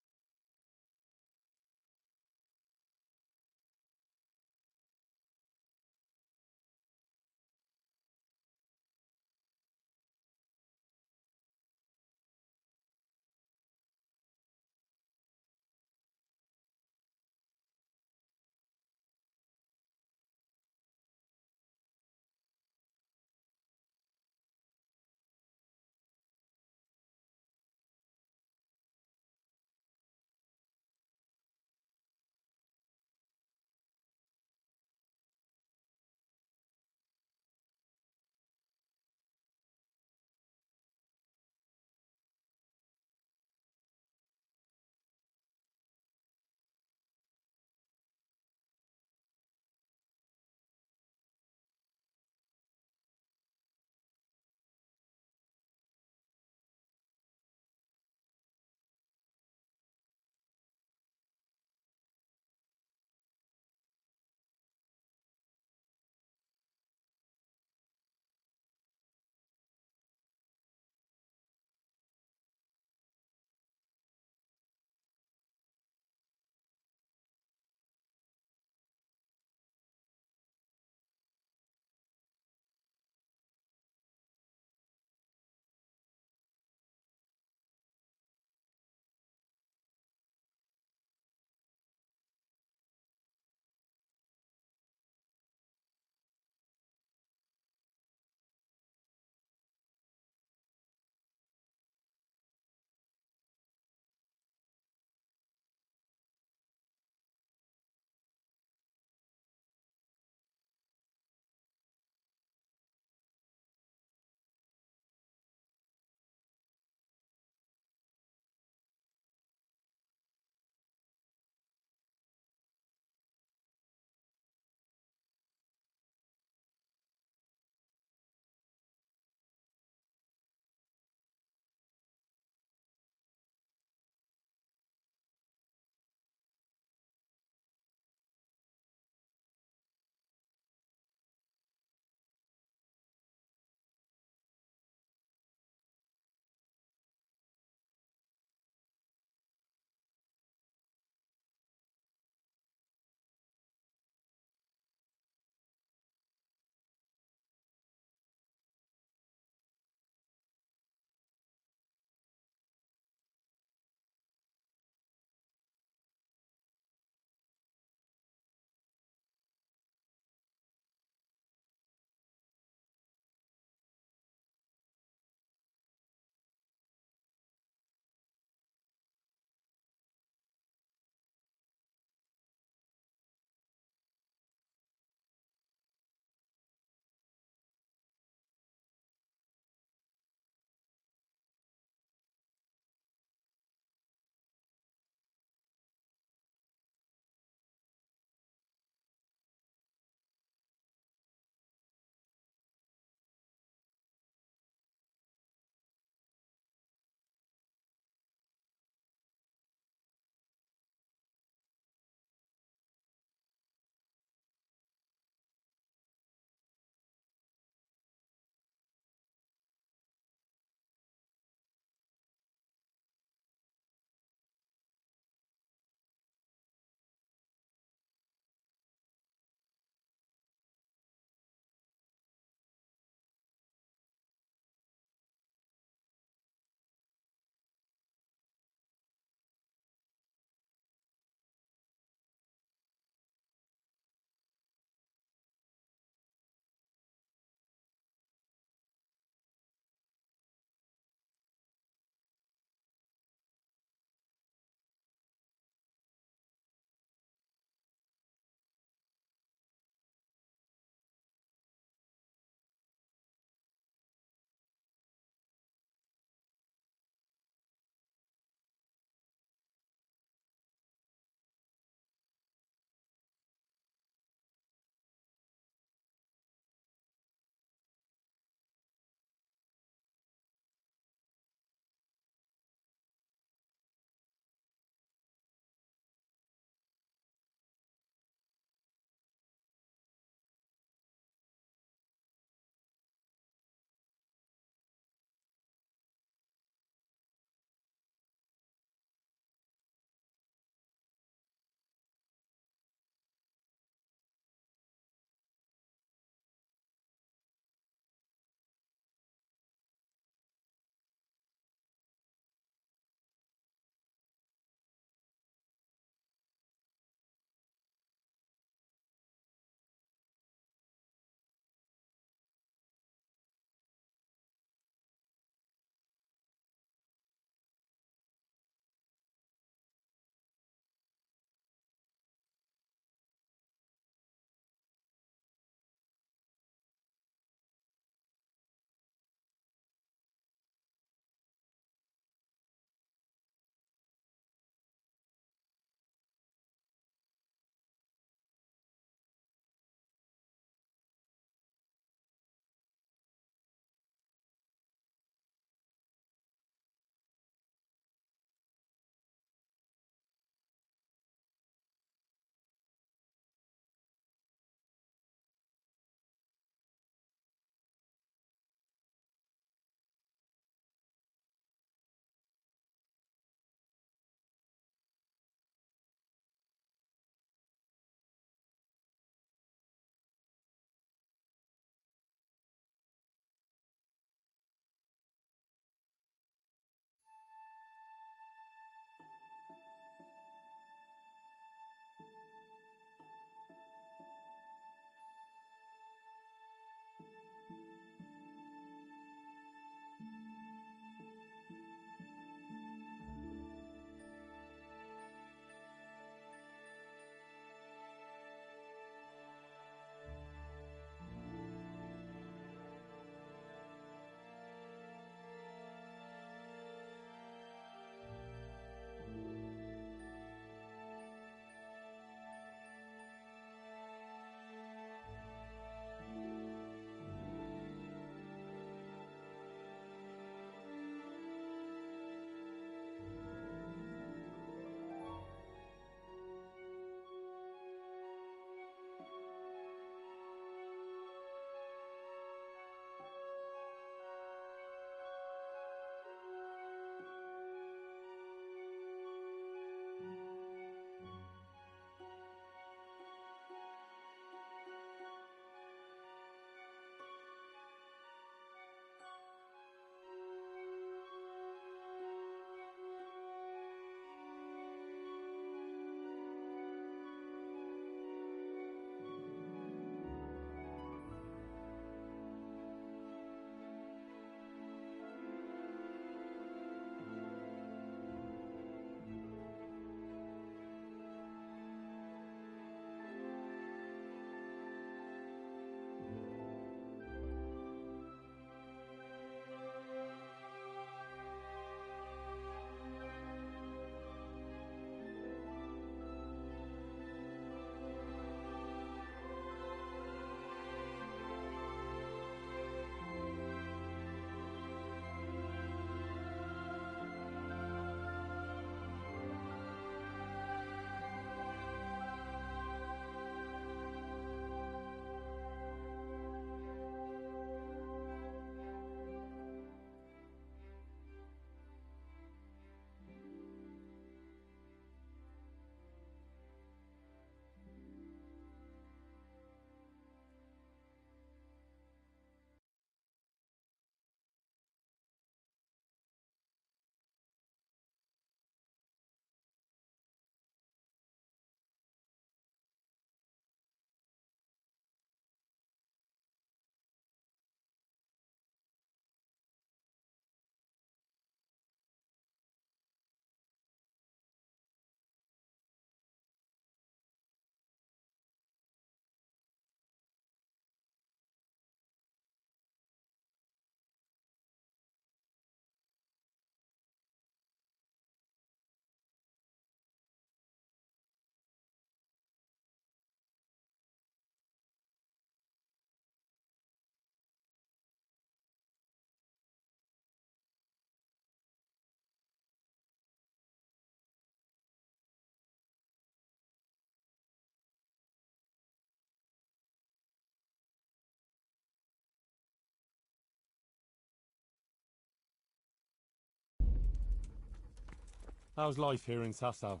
How's life here in Sasau?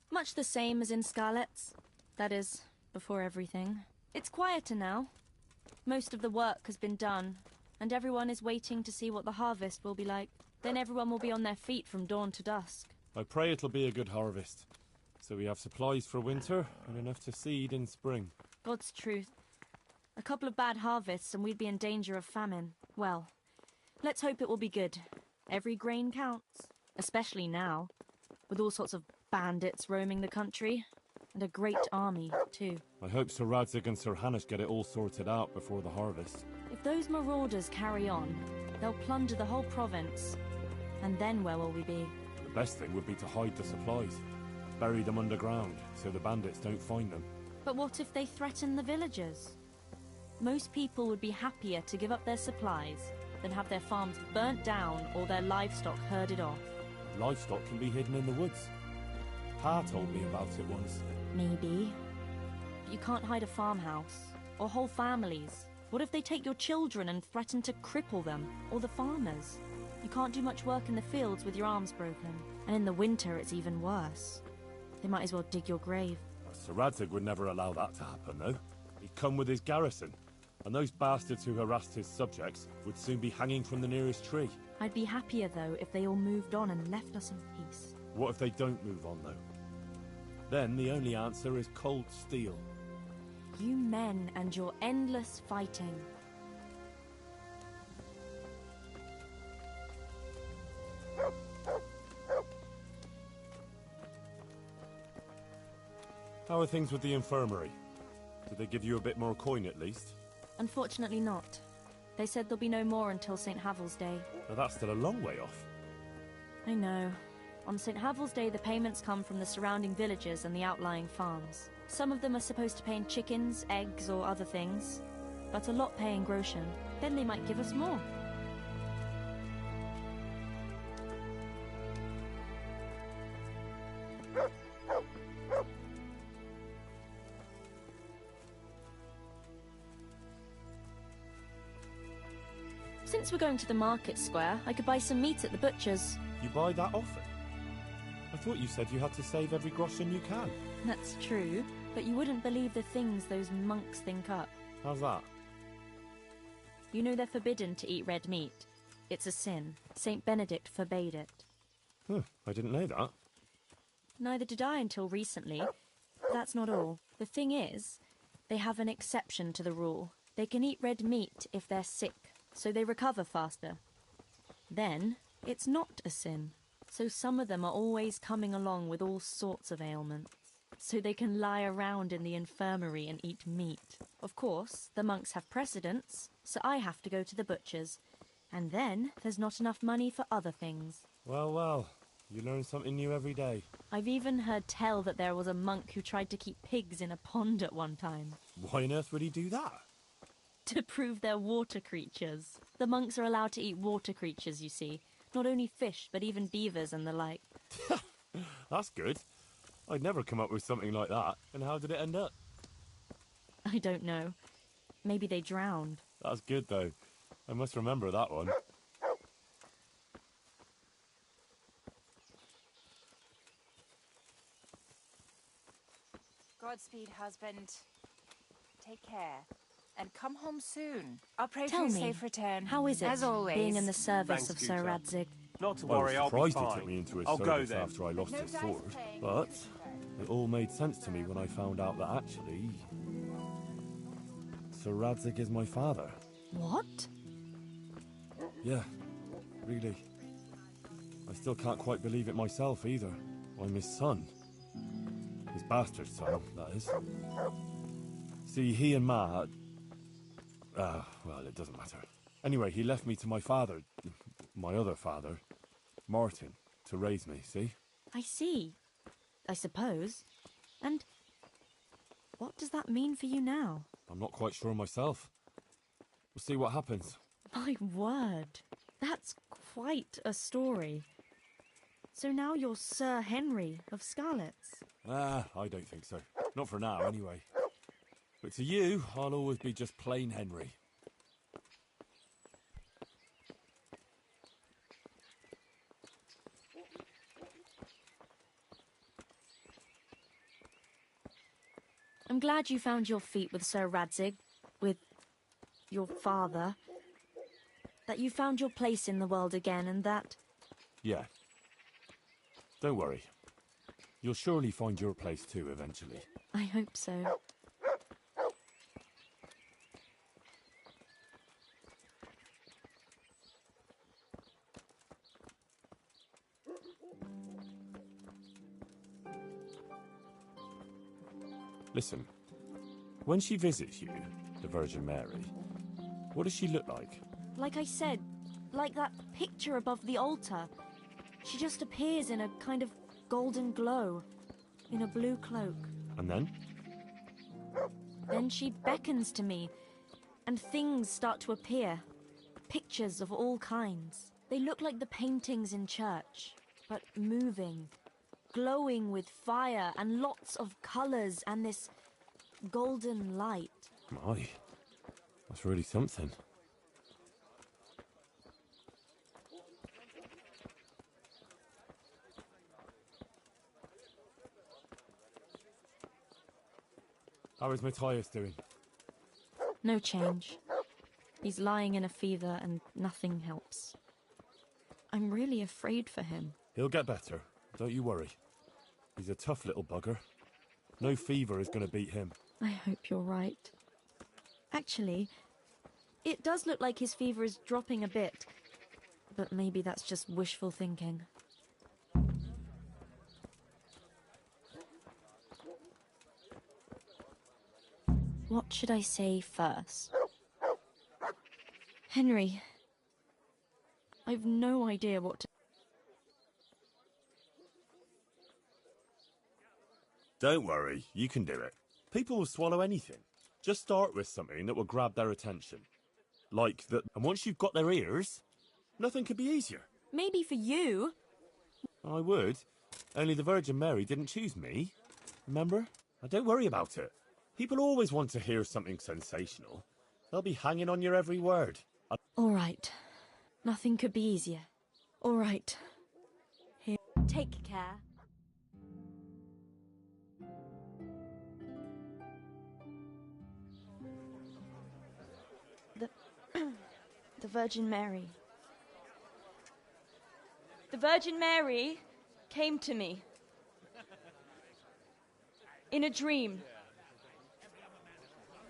Much the same as in Scarlet's. That is, before everything. It's quieter now. Most of the work has been done, and everyone is waiting to see what the harvest will be like. Then everyone will be on their feet from dawn to dusk. I pray it'll be a good harvest, so we have supplies for winter and enough to seed in spring. God's truth. A couple of bad harvests and we'd be in danger of famine. Well, let's hope it will be good. Every grain counts, especially now, with all sorts of bandits roaming the country, and a great army, too. I hope Sir Radzig and Sir Hanush get it all sorted out before the harvest. If those marauders carry on, they'll plunder the whole province. And then where will we be? The best thing would be to hide the supplies. Bury them underground, so the bandits don't find them. But what if they threaten the villagers? Most people would be happier to give up their supplies than have their farms burnt down or their livestock herded off. Livestock can be hidden in the woods. Pa told me about it once. Maybe. But you can't hide a farmhouse, or whole families. What if they take your children and threaten to cripple them, or the farmers? You can't do much work in the fields with your arms broken. And in the winter, it's even worse. They might as well dig your grave. Sir Radzig would never allow that to happen, though. He'd come with his garrison, and those bastards who harassed his subjects would soon be hanging from the nearest tree. I'd be happier, though, if they all moved on and left us in peace. What if they don't move on, though? Then the only answer is cold steel. You men and your endless fighting. How are things with the infirmary? Did they give you a bit more coin at least? Unfortunately not. They said there'll be no more until St. Havel's Day. Now that's still a long way off. I know. On St. Havel's Day, the payments come from the surrounding villages and the outlying farms. Some of them are supposed to pay in chickens, eggs, or other things, but a lot pay in groschen. Then they might give us more. Since we're going to the market square, I could buy some meat at the butcher's. You buy that often? I thought you said you had to save every groschen you can. That's true, but you wouldn't believe the things those monks think up. How's that? You know they're forbidden to eat red meat. It's a sin. Saint Benedict forbade it. Huh, I didn't know that. Neither did I until recently. That's not all. The thing is, they have an exception to the rule. They can eat red meat if they're sick, so they recover faster. Then, it's not a sin. So some of them are always coming along with all sorts of ailments. So they can lie around in the infirmary and eat meat. Of course, the monks have precedence, so I have to go to the butcher's. And then, there's not enough money for other things. Well, well, you learn something new every day. I've even heard tell that there was a monk who tried to keep pigs in a pond at one time. Why on earth would he do that? To prove they're water creatures. The monks are allowed to eat water creatures, you see. Not only fish, but even beavers and the like. That's good. I'd never come up with something like that. And how did it end up? I don't know. Maybe they drowned. That's good, though. I must remember that one. Godspeed, husband. Take care. And come home soon. I'll pray Tell for me, your safe return. how is it, as always, being in the service Thanks, of Sir Guta. Radzig? Not to I was worry, I'll be surprised he fine. took me into his I'll go service then. after I lost his sword, but it all made sense to me when I found out that actually Sir Radzig is my father. What? Yeah, really. I still can't quite believe it myself either. I'm his son. His bastard son, that is. See, he and Ma... well, it doesn't matter. Anyway, he left me to my father, my other father, Martin, to raise me, see? I see. I suppose. And what does that mean for you now? I'm not quite sure myself. We'll see what happens. My word. That's quite a story. So now you're Sir Henry of Scarlet's. I don't think so. Not for now, anyway. But to you, I'll always be just plain Henry. glad you found your feet with Sir Radzig, with your father. That you found your place in the world again, and that... Yeah. Don't worry. You'll surely find your place too, eventually. I hope so. Listen, when she visits you, the Virgin Mary, what does she look like? Like I said, like that picture above the altar. She just appears in a kind of golden glow, in a blue cloak. And then? Then she beckons to me, and things start to appear. Pictures of all kinds. They look like the paintings in church, but moving, glowing with fire and lots of colours and this golden light. My, that's really something. How is Matthias doing? No change. He's lying in a fever and nothing helps. I'm really afraid for him. He'll get better, don't you worry. He's a tough little bugger. No fever is going to beat him. I hope you're right. Actually, it does look like his fever is dropping a bit, but maybe that's just wishful thinking. What should I say first? Henry, I've no idea what to... Don't worry, you can do it. People will swallow anything. Just start with something that will grab their attention. Like that, and once you've got their ears, nothing could be easier. Maybe for you. I would. Only the Virgin Mary didn't choose me. Remember? Now don't worry about it. People always want to hear something sensational. They'll be hanging on your every word. All right. Nothing could be easier. All right. Here. Take care. The Virgin Mary. The Virgin Mary came to me in a dream.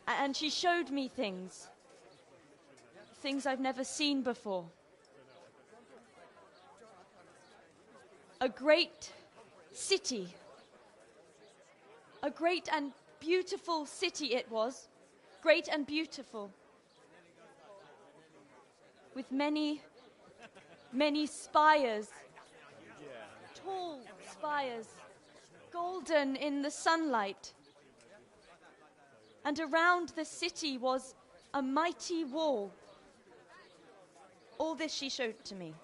And she showed me things. Things I've never seen before. A great city. A great and beautiful city it was. Great and beautiful. With many, many spires. Tall spires. Golden in the sunlight. And around the city was a mighty wall. All this she showed to me.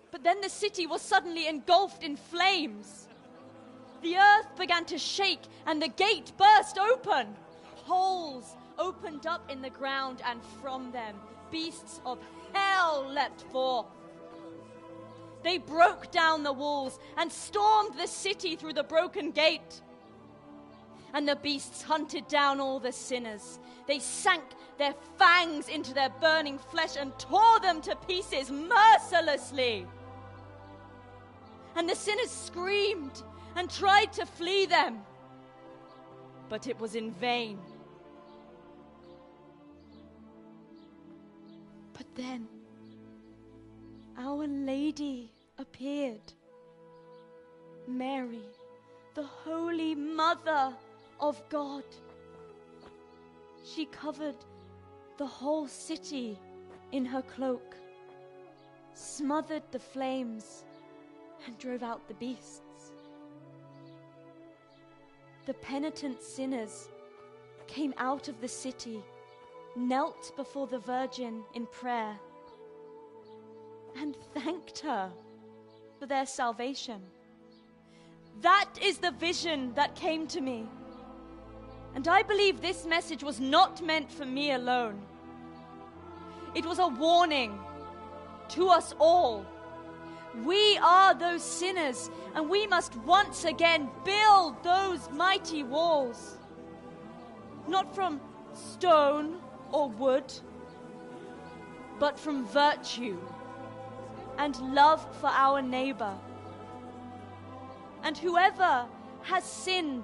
But then the city was suddenly engulfed in flames. The earth began to shake and the gate burst open. Holes opened up in the ground and from them beasts of hell leapt forth. They broke down the walls and stormed the city through the broken gate. And the beasts hunted down all the sinners. They sank their fangs into their burning flesh and tore them to pieces mercilessly. And the sinners screamed and tried to flee them. But it was in vain. But then Our Lady appeared. Mary, the Holy Mother of God. She covered the whole city in her cloak, smothered the flames, and drove out the beasts. The penitent sinners came out of the city, knelt before the Virgin in prayer, and thanked her for their salvation. That is the vision that came to me. And I believe this message was not meant for me alone. It was a warning to us all. We are those sinners, and we must once again build those mighty walls. Not from stone or wood, but from virtue and love for our neighbor. And whoever has sinned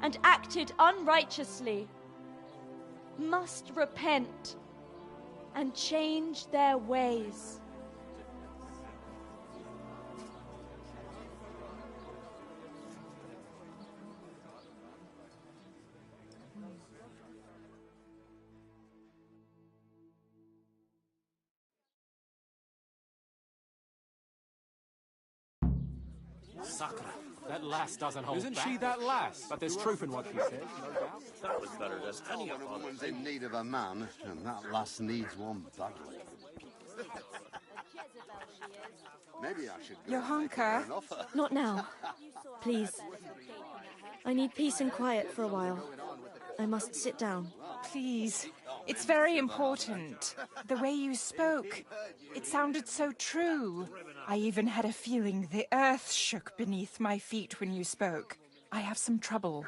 and acted unrighteously must repent and change their ways. Sakra, that lass doesn't hold Isn't back. she that lass? But there's truth in what she says, no doubt. That was better than any of A woman's in need of a man, and that lass needs one badly. Maybe I should go and make her an offer. Not now. Please. I need peace and quiet for a while. I must sit down. Please. It's very important. The way you spoke, it sounded so true. I even had a feeling the earth shook beneath my feet when you spoke. I have some trouble,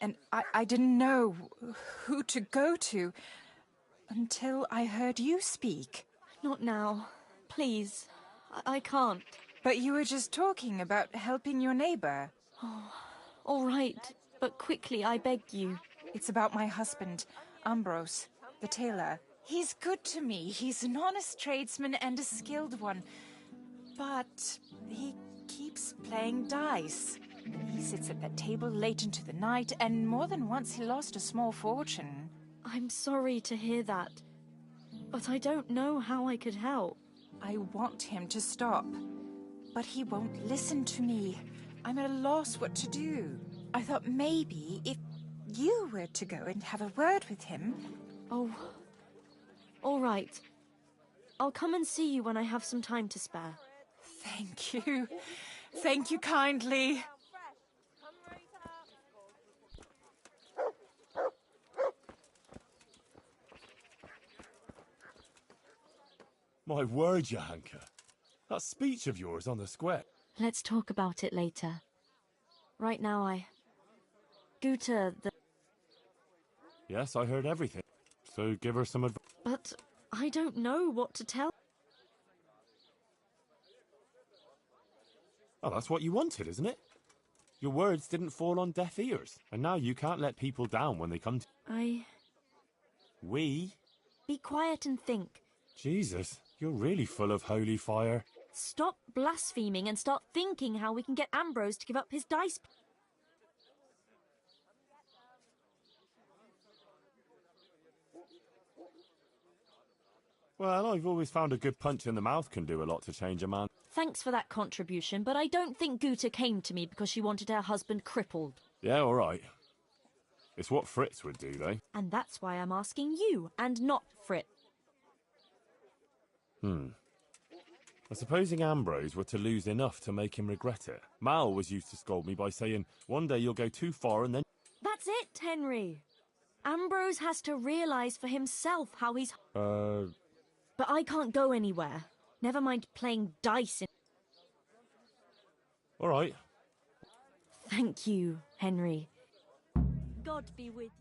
and I didn't know who to go to until I heard you speak. Not now. Please. I can't. But you were just talking about helping your neighbor. Oh, all right. But quickly, I beg you. It's about my husband, Ambrose, the tailor. He's good to me. He's an honest tradesman and a skilled one. But he keeps playing dice. He sits at that table late into the night, and more than once he lost a small fortune. I'm sorry to hear that. But I don't know how I could help. I want him to stop. But he won't listen to me. I'm at a loss what to do. I thought maybe if you were to go and have a word with him... Oh, all right. I'll come and see you when I have some time to spare. Thank you. Thank you kindly. My word, Johanka. That speech of yours on the square. Let's talk about it later. Right now, Guta, the... Yes, I heard everything. So give her some advice. But I don't know what to tell. Oh, that's what you wanted, isn't it? Your words didn't fall on deaf ears, and now you can't let people down when they come to... We? Be quiet and think. Jesus, you're really full of holy fire. Stop blaspheming and start thinking how we can get Ambrose to give up his dice. Well, I've always found a good punch in the mouth can do a lot to change a man. Thanks for that contribution, but I don't think Guta came to me because she wanted her husband crippled. Yeah, all right. It's what Fritz would do, though. And that's why I'm asking you, and not Fritz. Supposing Ambrose were to lose enough to make him regret it. Mal was used to scold me by saying, one day you'll go too far and then... That's it, Henry. Ambrose has to realise for himself how he's... But I can't go anywhere. Never mind playing dice in... All right. Thank you, Henry. God be with you.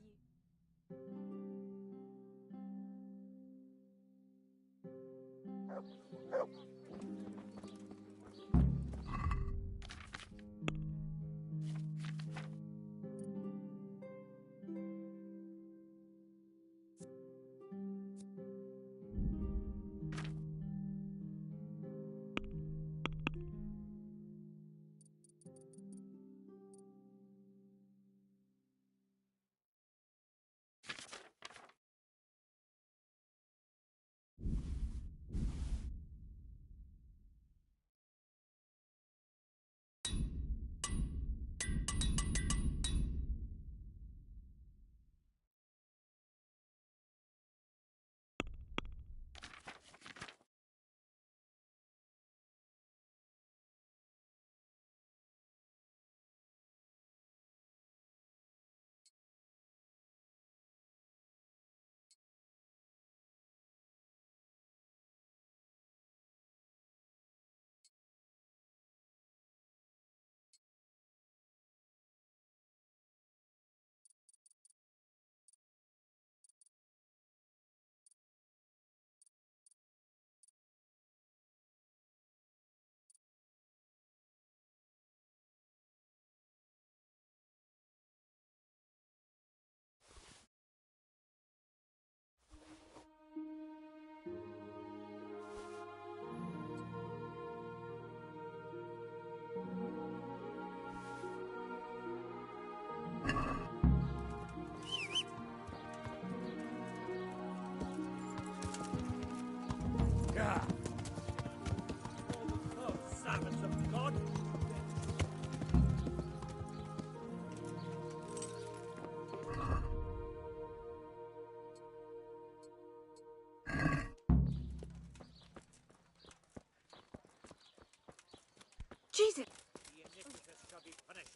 Jesus! The iniquitous shall be punished.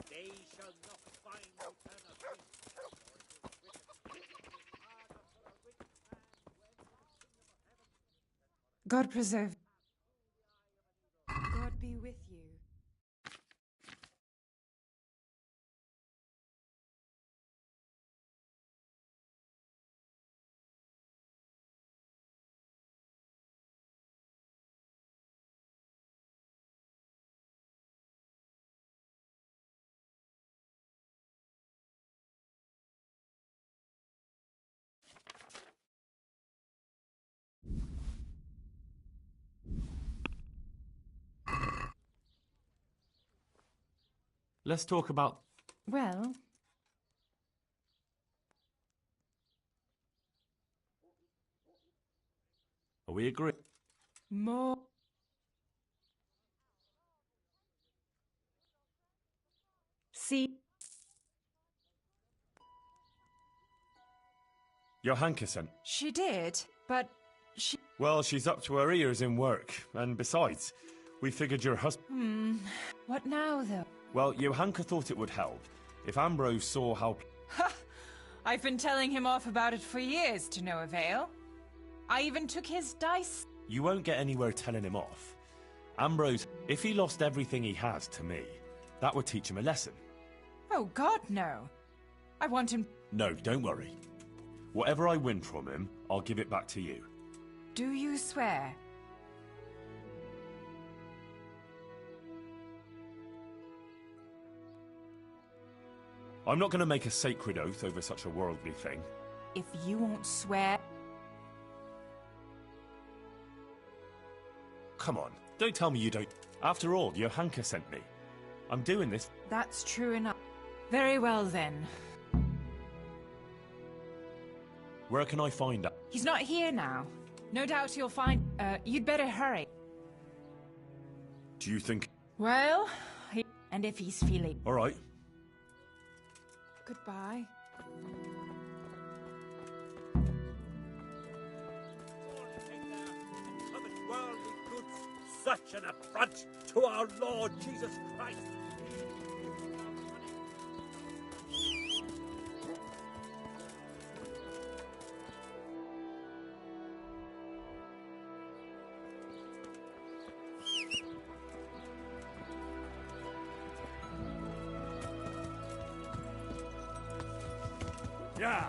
They shall not find eternal peace. God preserve. God be with you. Let's talk about... Well, Are we agreed? more. See, Johanka sent. she did, but she. Well, she's up to her ears in work. And besides, we figured your husband... What now, though? Well, Johanka thought it would help if Ambrose saw how... Ha! I've been telling him off about it for years to no avail. I even took his dice. You won't get anywhere telling him off. Ambrose, if he lost everything he has to me, that would teach him a lesson. Oh, God, no. I want him. No, don't worry. Whatever I win from him, I'll give it back to you. Do you swear? I'm not going to make a sacred oath over such a worldly thing. If you won't swear. Come on, don't tell me you don't... After all, Johanka sent me. I'm doing this... That's true enough. Very well, then. Where can I find out? He's not here now. No doubt you'll find... you'd better hurry. Do you think... Well, and if he's feeling... All right. Goodbye. Worldly goods, such an affront to our Lord Jesus Christ. Yeah.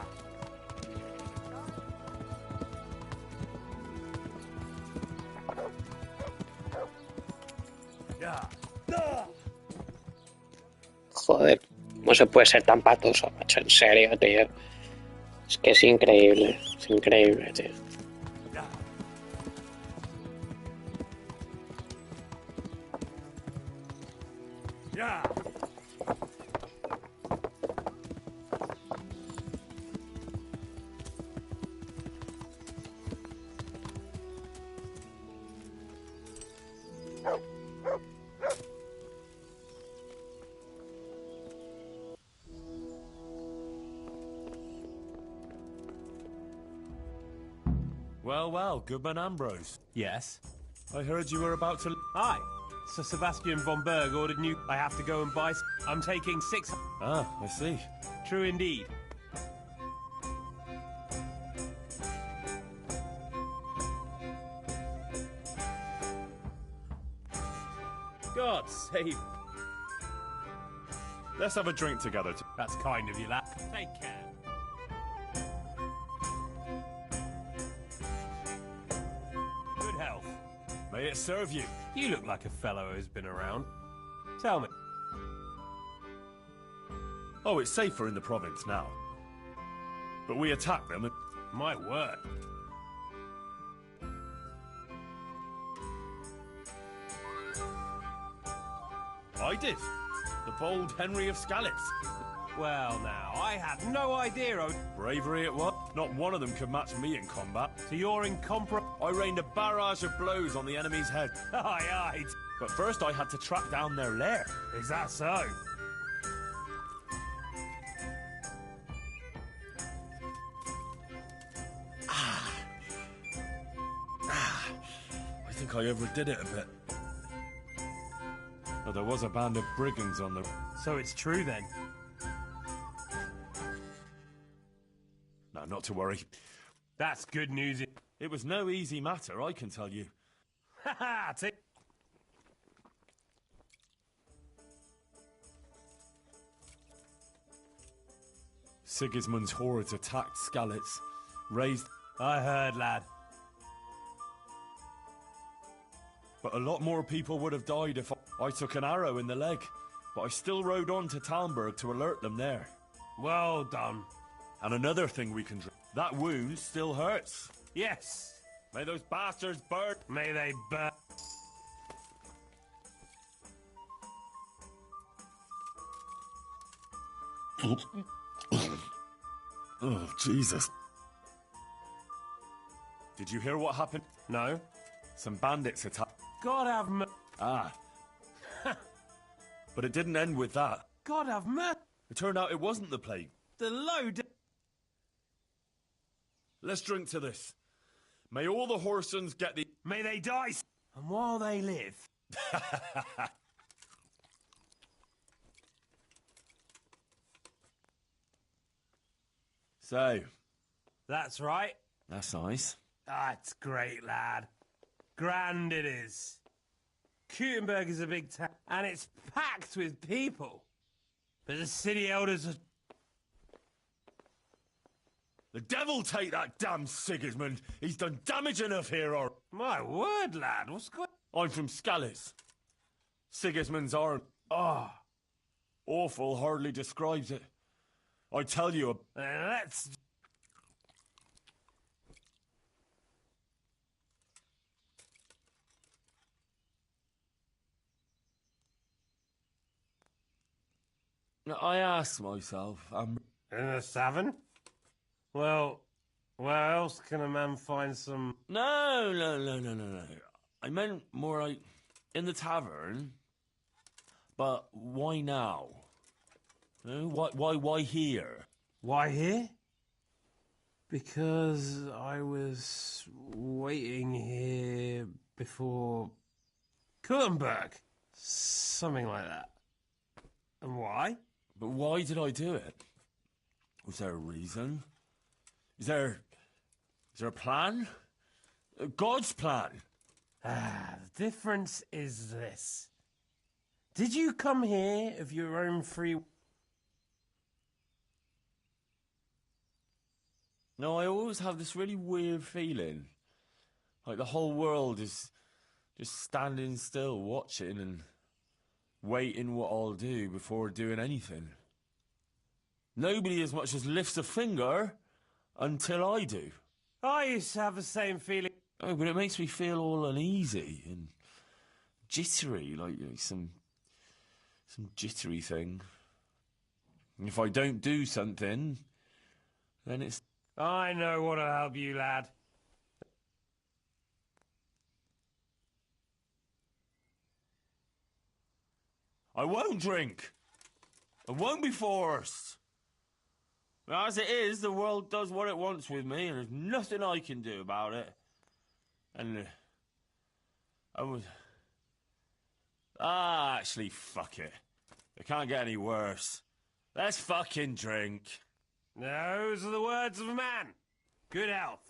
Joder, ¿cómo se puede ser tan patoso, macho? En serio, tío. Es que es increíble, tío. Yeah. Well, Goodman Ambrose. Yes? I heard you were about to... Hi. Sir Sebastian von Berg ordered new... I have to go and buy... I'm taking 6... Ah, I see. True indeed. God save... Let's have a drink together. That's kind of you, lad. Take care. Good health. May it serve you. You look like a fellow who's been around. Tell me. Oh, it's safer in the province now. But we attacked them and... My word. I did. The bold Henry of Scalitz. Well now, I had no idea. Bravery it was. Not one of them could match me in combat. So you're incomparable. I rained a barrage of blows on the enemy's head. Aye, aye. But first I had to track down their lair. Is that so? I think I overdid it a bit. Well, there was a band of brigands on the... So it's true then? No, not to worry. That's good news. It was no easy matter, I can tell you. Ha ha! Sigismund's hordes attacked Skalitz, raised... I heard, lad. But a lot more people would have died if I took an arrow in the leg. But I still rode on to Talmberg to alert them there. Well done. And another thing we can... That wound still hurts. Yes. May those bastards burn. May they burn. Oh, Jesus. Did you hear what happened? No. Some bandits attacked... God have mercy. Ah. But it didn't end with that. God have mercy. It turned out it wasn't the plague. The load... Let's drink to this. May all the Horsons get the... May they die, and while they live... So... That's right. That's nice. That's great, lad. Grand it is. Kutenberg is a big town, and it's packed with people. But the city elders are... The devil take that damn Sigismund! He's done damage enough here, or... My word, lad, what's going... I'm from Skalitz. Sigismund's arm... Oh. Awful hardly describes it. I tell you... Let's... I asked myself, In the tavern? Well, where else can a man find some... No. I meant more like in the tavern. But why now? Why here? Why here? Because I was waiting here before Kutenberg. Something like that. And why? But why did I do it? Was there a reason? Is there a plan? God's plan? The difference is this. Did you come here of your own free... No, I always have this really weird feeling. Like the whole world is just standing still, watching and waiting what I'll do before doing anything. Nobody as much as lifts a finger until I do. I used to have the same feeling. Oh, but it makes me feel all uneasy and jittery, like some jittery thing. And if I don't do something, then it's... I know what'll help you, lad. I won't drink. I won't be forced. As it is, the world does what it wants with me, and there's nothing I can do about it. And I was... actually, fuck it. It can't get any worse. Let's fucking drink. Those are the words of a man. Good health.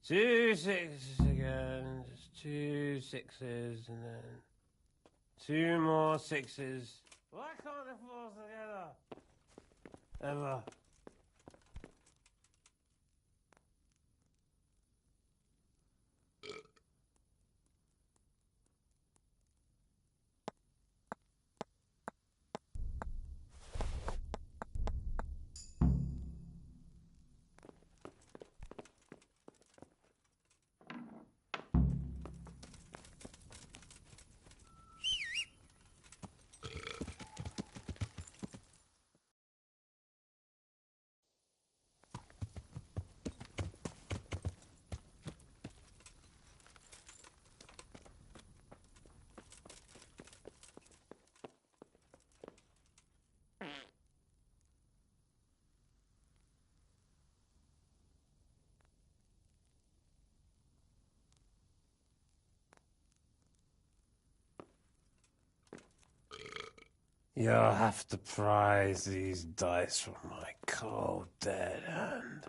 Two sixes again, 2 6s, and then 2 more 6s. Why can't they fall together? Ever. You'll have to prize these dice from my cold, dead hand.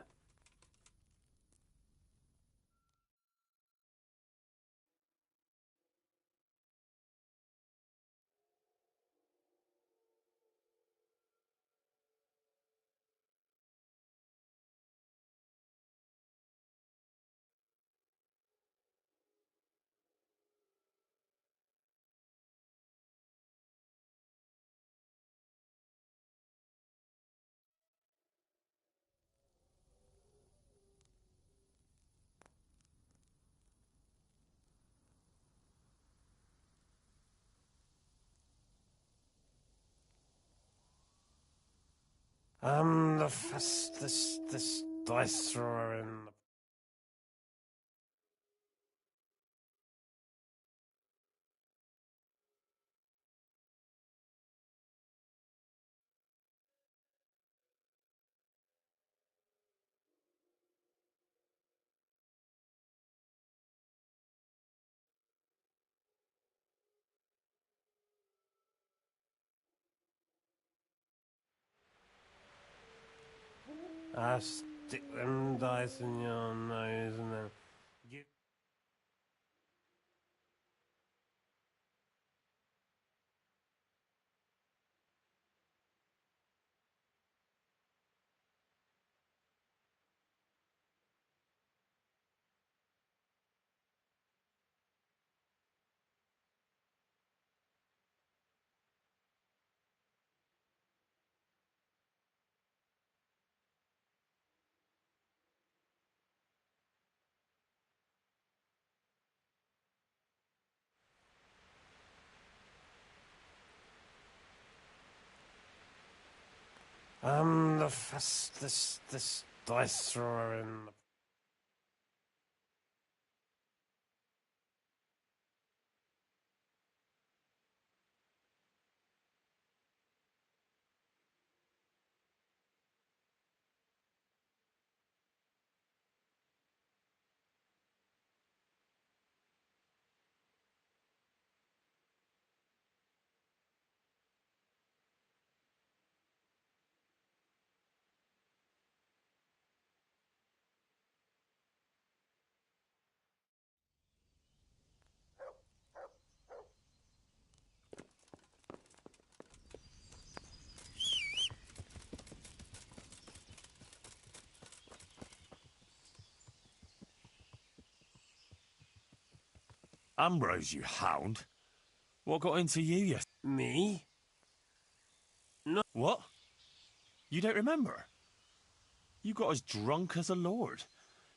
I'm the fastest dice thrower in the... I stick them dice in your nose and then... You... I'm the fastest dice thrower in the... Ambrose, you hound. What got into you yesterday? Me? No. What? You don't remember? You got as drunk as a lord.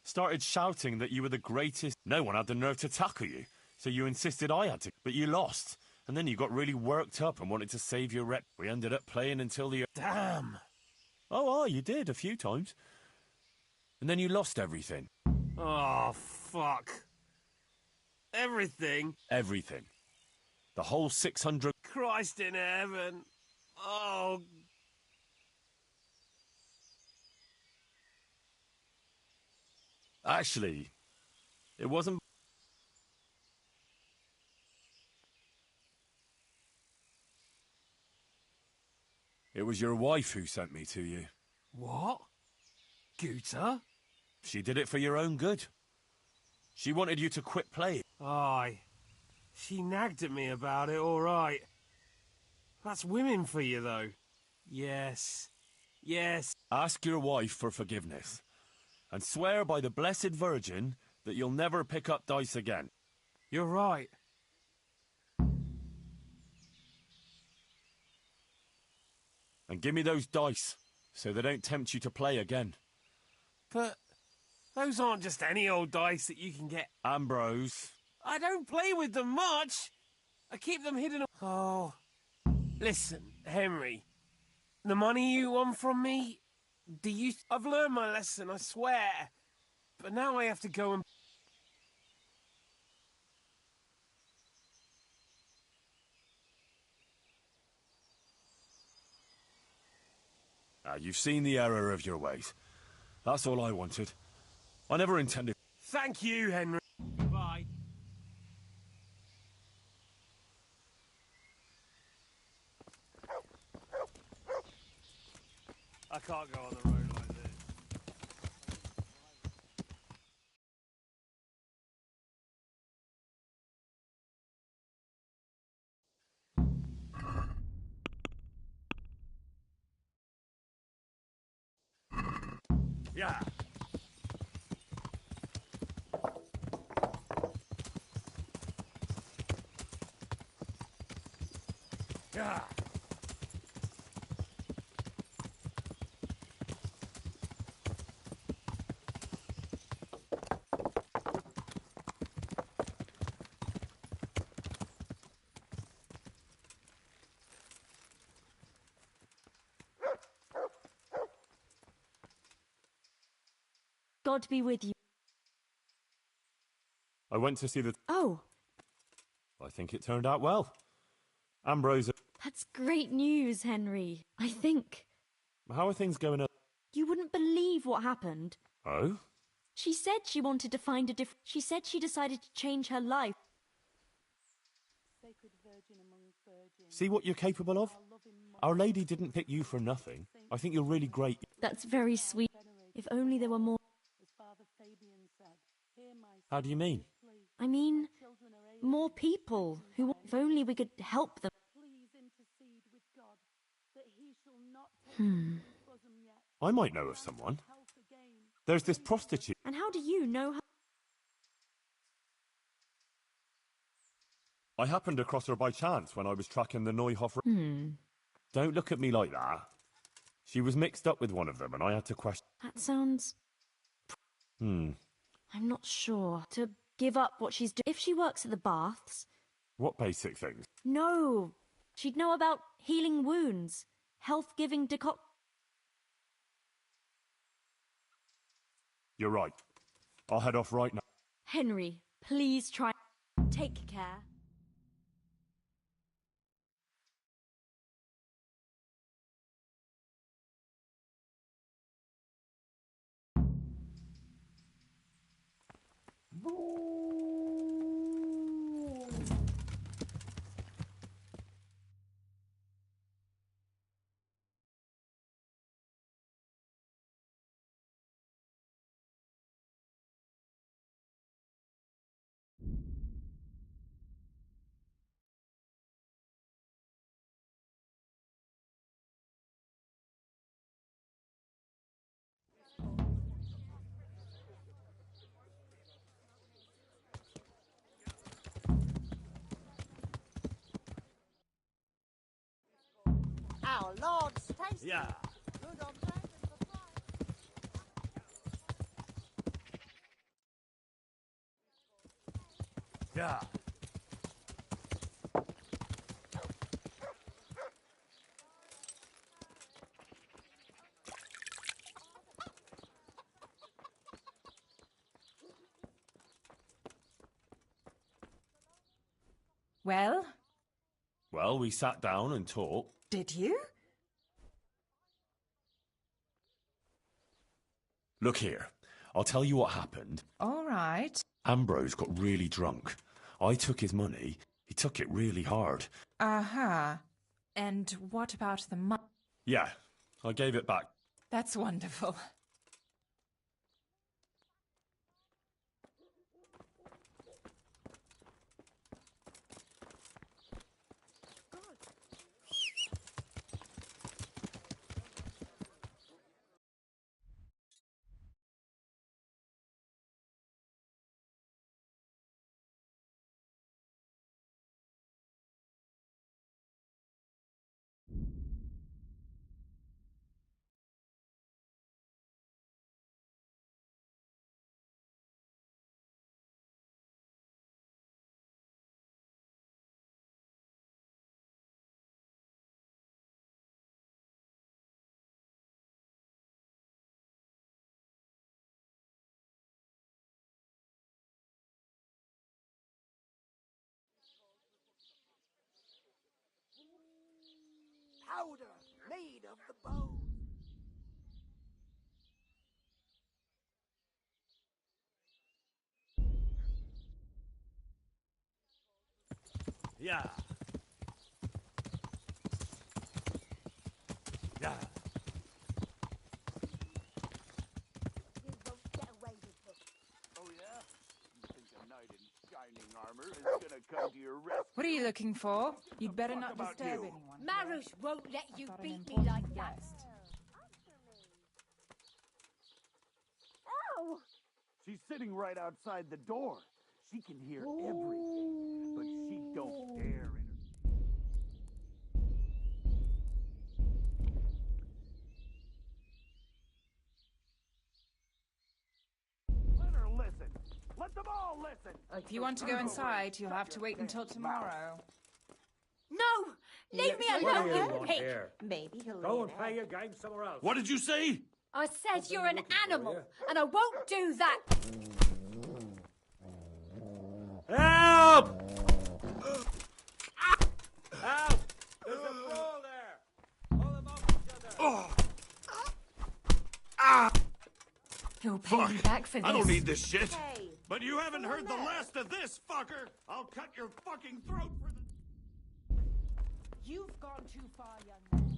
Started shouting that you were the greatest. No one had the nerve to tackle you, so you insisted I had to. But you lost, and then you got really worked up and wanted to save your rep. We ended up playing until the... Damn! Oh, you did, a few times. And then you lost everything. Oh, fuck. Everything? Everything. The whole 600... Christ in heaven. Oh... Actually, it wasn't... It was your wife who sent me to you. What? Guta? She did it for your own good. She wanted you to quit playing. Aye. She nagged at me about it, all right. That's women for you, though. Yes. Yes. Ask your wife for forgiveness. And swear by the Blessed Virgin that you'll never pick up dice again. You're right. And give me those dice, so they don't tempt you to play again. But those aren't just any old dice that you can get. Ambrose. I don't play with them much. I keep them hidden. Oh. Listen, Henry. The money you want from me, I've learned my lesson, I swear. But now I have to go and... You've seen the error of your ways. That's all I wanted. I never intended... Thank you, Henry. Goodbye. I can't go on the road like this. Yeah. Yeah. God be with you. I went to see the... Oh, I think it turned out well. Ambrose... that's great news, Henry. I think. How are things going? You wouldn't believe what happened. Oh? She said she wanted to find a different... She said she decided to change her life. See what you're capable of? Our Lady didn't pick you for nothing. I think you're really great. That's very sweet. If only there were more... How do you mean? I mean, more people who... If only we could help them. I might know of someone. There's this prostitute. And how do you know her? I happened across her by chance when I was tracking the Neuhoff... Don't look at me like that. She was mixed up with one of them and I had to question... That sounds... I'm not sure. To give up what she's doing. If she works at the baths... What basic things? No. She'd know about healing wounds. Health-giving decoct... You're right. I'll head off right now. Henry, please try... Take care. Our Lord's tasty. Yeah. Good on that. Yeah. Well, Well, we sat down and talked. did you? Look here. I'll tell you what happened. All right. Ambrose got really drunk. I took his money. He took it really hard. Uh-huh. And what about the money? Yeah, I gave it back. That's wonderful. Powder made of the bone. Yeah. Yeah. What are you looking for? You'd better not disturb anyone. Marush won't let you Got an beat me important like that. guest. Ow! She's sitting right outside the door. She can hear everything, but she don't dare Let her listen. Let them all listen. If you want to go inside, you'll have to wait until tomorrow. No! Leave me What do alone, you you want pig! here? Maybe he'll Go leave and play your game somewhere else. What did you say? I said you're an looking for animal, you. and I won't do that. Help! Out! There's a brawl there! Pull them off each other! Ah! You'll pay me back for this. I don't need this shit. Hey, But you haven't heard the last of this, fucker! I'll cut your fucking throat for the... You've gone too far, young man.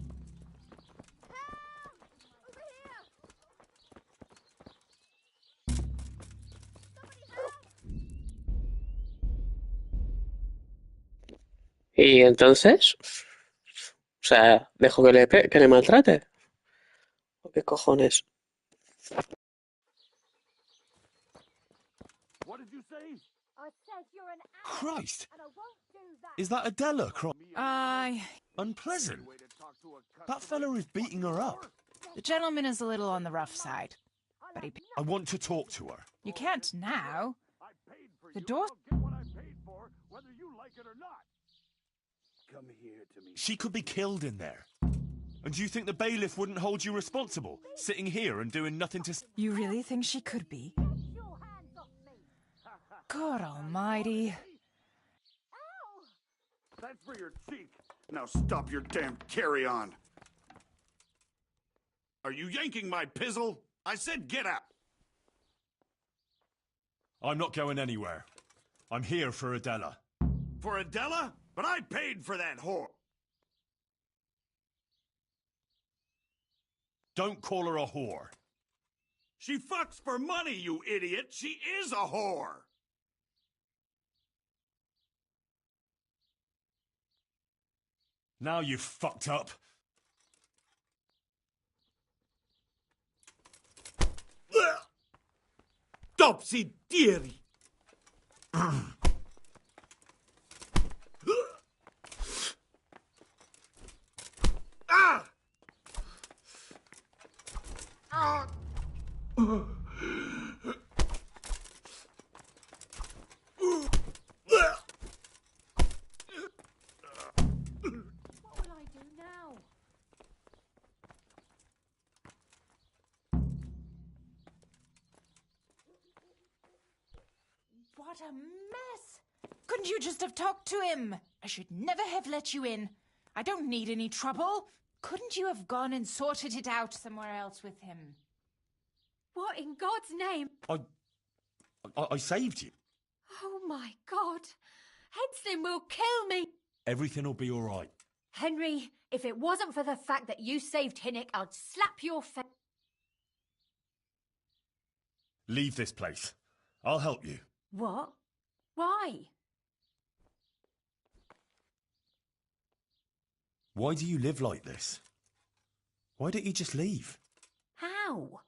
Y entonces, o sea, dejo que le maltrate. ¿O qué cojones? What did you say? I said you're an animal, Christ! and I won't do that. Is that Adela crying? I... Unpleasant. That fella is beating her up. The gentleman is a little on the rough side. But he... I want to talk to her. You can't now. The door... Get what I paid for, whether you like it or not. Come here to me. She could be killed in there. And do you think the bailiff wouldn't hold you responsible, sitting here and doing nothing to... You really think she could be? God almighty. That's for your cheek. Now stop your damn carry-on. Are you yanking my pizzle? I said get out! I'm not going anywhere. I'm here for Adela. For Adela? But I paid for that whore! Don't call her a whore. She fucks for money, you idiot! She is a whore! Now you've fucked up. Topsy-dieri! Ah! What will I do now? What a mess! Couldn't you just have talked to him? I should never have let you in. I don't need any trouble. Couldn't you have gone and sorted it out somewhere else with him? What in God's name? I saved you. Oh my God. Henslin will kill me. Everything will be all right. Henry, if it wasn't for the fact that you saved Hinnick, I'd slap your face. Leave this place. I'll help you. What? Why? Why do you live like this? Why don't you just leave? How?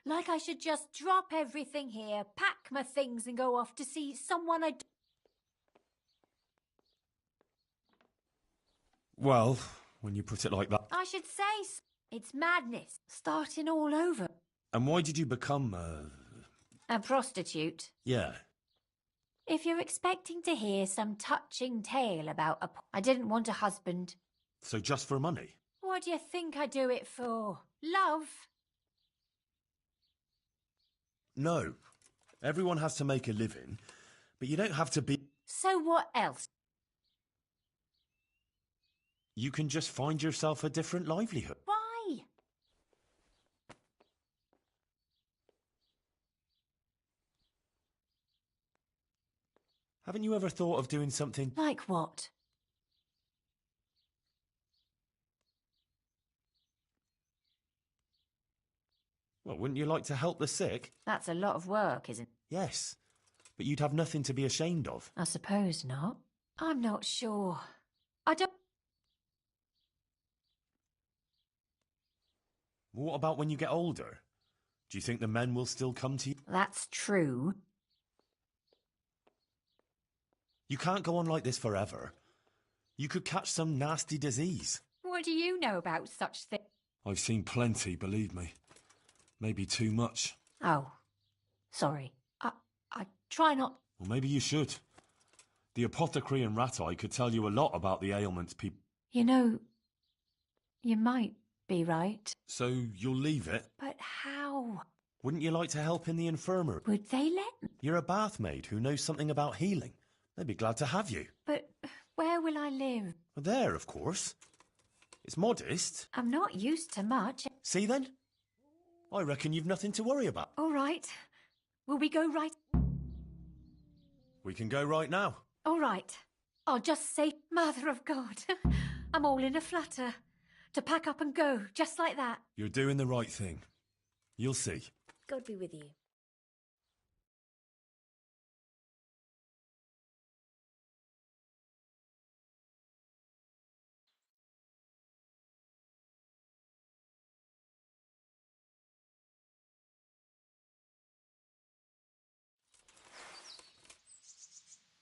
Like I should just drop everything here, pack my things and go off to see someone I... Well, when you put it like that. I should say it's madness, starting all over. And why did you become, A prostitute. Yeah. If you're expecting to hear some touching tale about a... I didn't want a husband. So just for money? What do you think I do it for? Love? No. Everyone has to make a living, but you don't have to be... So what else? You can just find yourself a different livelihood. Why? Haven't you ever thought of doing something... Like what? Well, wouldn't you like to help the sick? That's a lot of work, isn't it? Yes. But you'd have nothing to be ashamed of. I suppose not. I'm not sure. I don't... What about when you get older? Do you think the men will still come to you? That's true. You can't go on like this forever. You could catch some nasty disease. What do you know about such things? I've seen plenty, believe me. Maybe too much. Oh, sorry. I try not... Well, maybe you should. The apothecary and rat-eye could tell you a lot about the ailments people... You know, you might be right. So you'll leave it? But how? Wouldn't you like to help in the infirmary? Would they let me? You're a bath maid who knows something about healing. They'd be glad to have you. But where will I live? There, of course. It's modest. I'm not used to much. See then? I reckon you've nothing to worry about. All right. Will we go right? We can go right now. All right. I'll just say, Mother of God, I'm all in a flutter. To pack up and go, just like that. You're doing the right thing. You'll see. God be with you.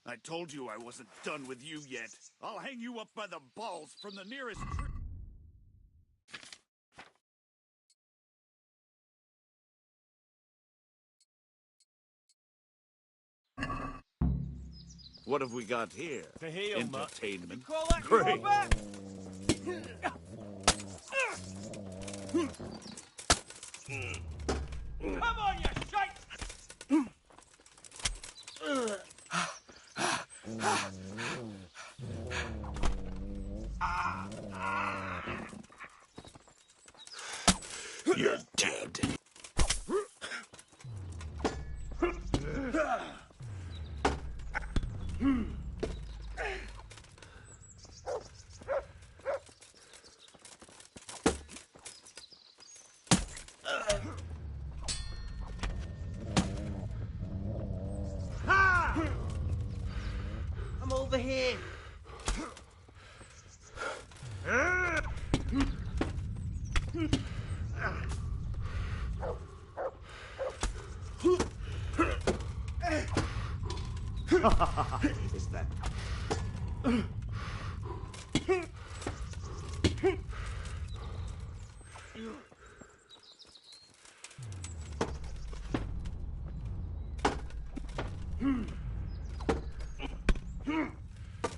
I told you I wasn't done with you yet. I'll hang you up by the balls from the nearest tree. What have we got here? To heal, entertainment. You call that Great. your back? Come on, you shite! You're dead. I'm over here. Is that...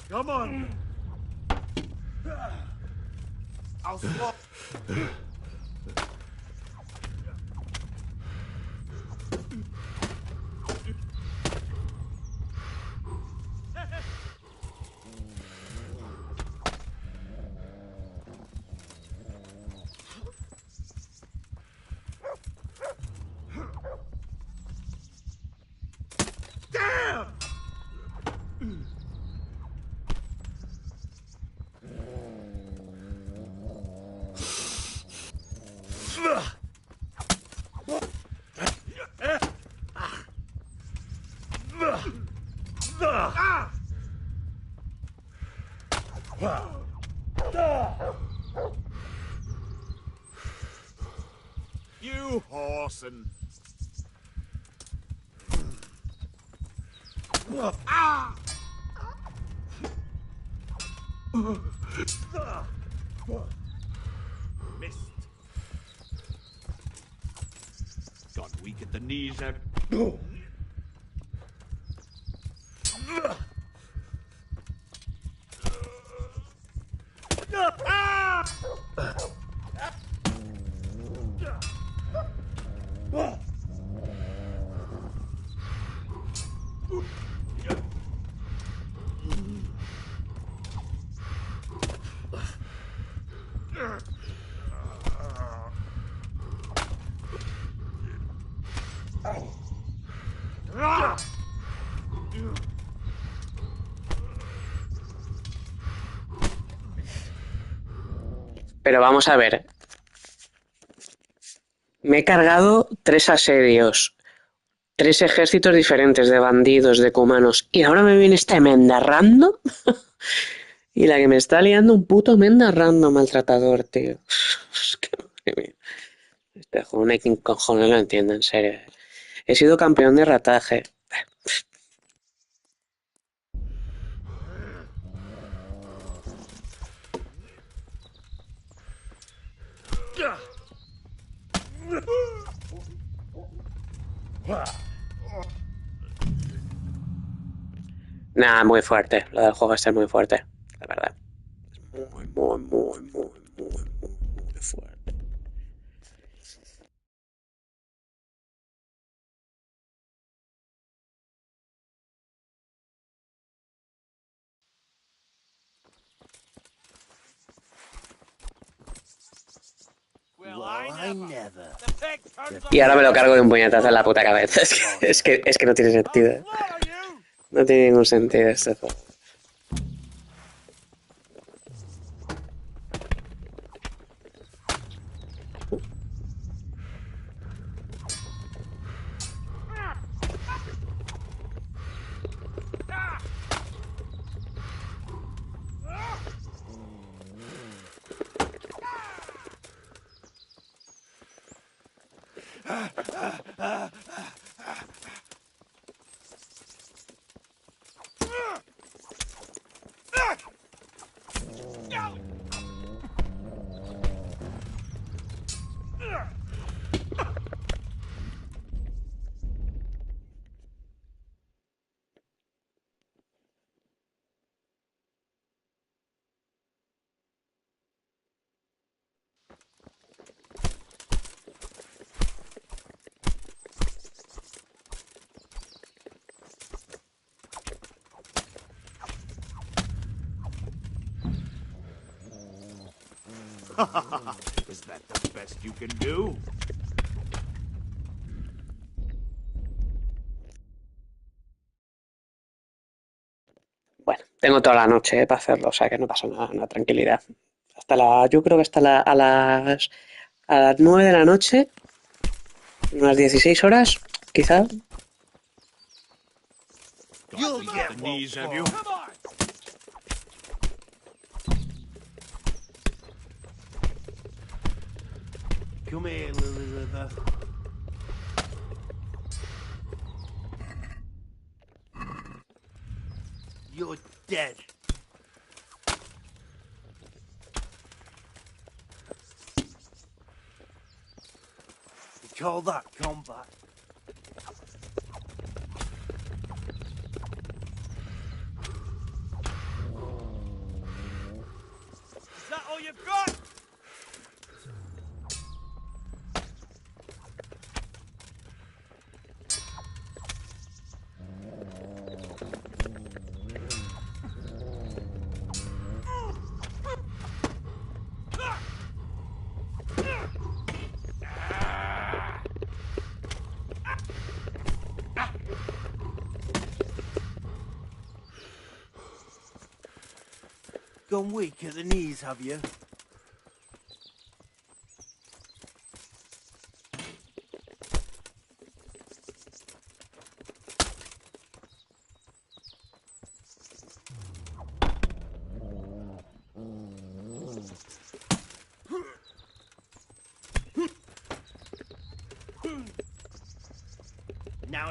Come on. I'll swap. Damn! You horse and... Missed. Got weak at the knees there. Pero vamos a ver. Me he cargado 3 asedios, 3 ejércitos diferentes de bandidos, de cumanos. Y ahora me viene esta emenda random. Y la que me está liando un puto menda random maltratador, tío. Es que, madre mía. Este juego no hay quien cojones lo entienda, en serio. He sido campeón de rataje. Nah, muy fuerte. Lo del juego este es muy fuerte. La verdad. Muy fuerte. Well, I never. Y ahora me lo cargo de un puñetazo en la puta cabeza. Es que no tiene sentido. No tiene ningún sentido este juego. Is that the best you can do? Bueno, tengo toda la noche para hacerlo, o sea que no pasa nada, una tranquilidad. Yo creo que a las 9 de la noche, unas 16 horas, quizá. You'll get the knees, have you? Come here, Elizabeth. You're dead. You call that combat? Is that all you've got? Gone weak at the knees, have you?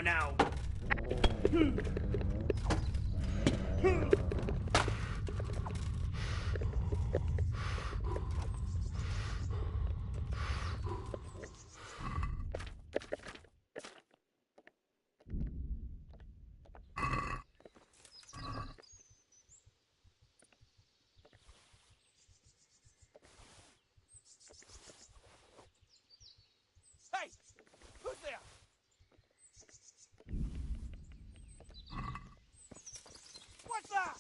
Now. Hey! Who's there? What's that?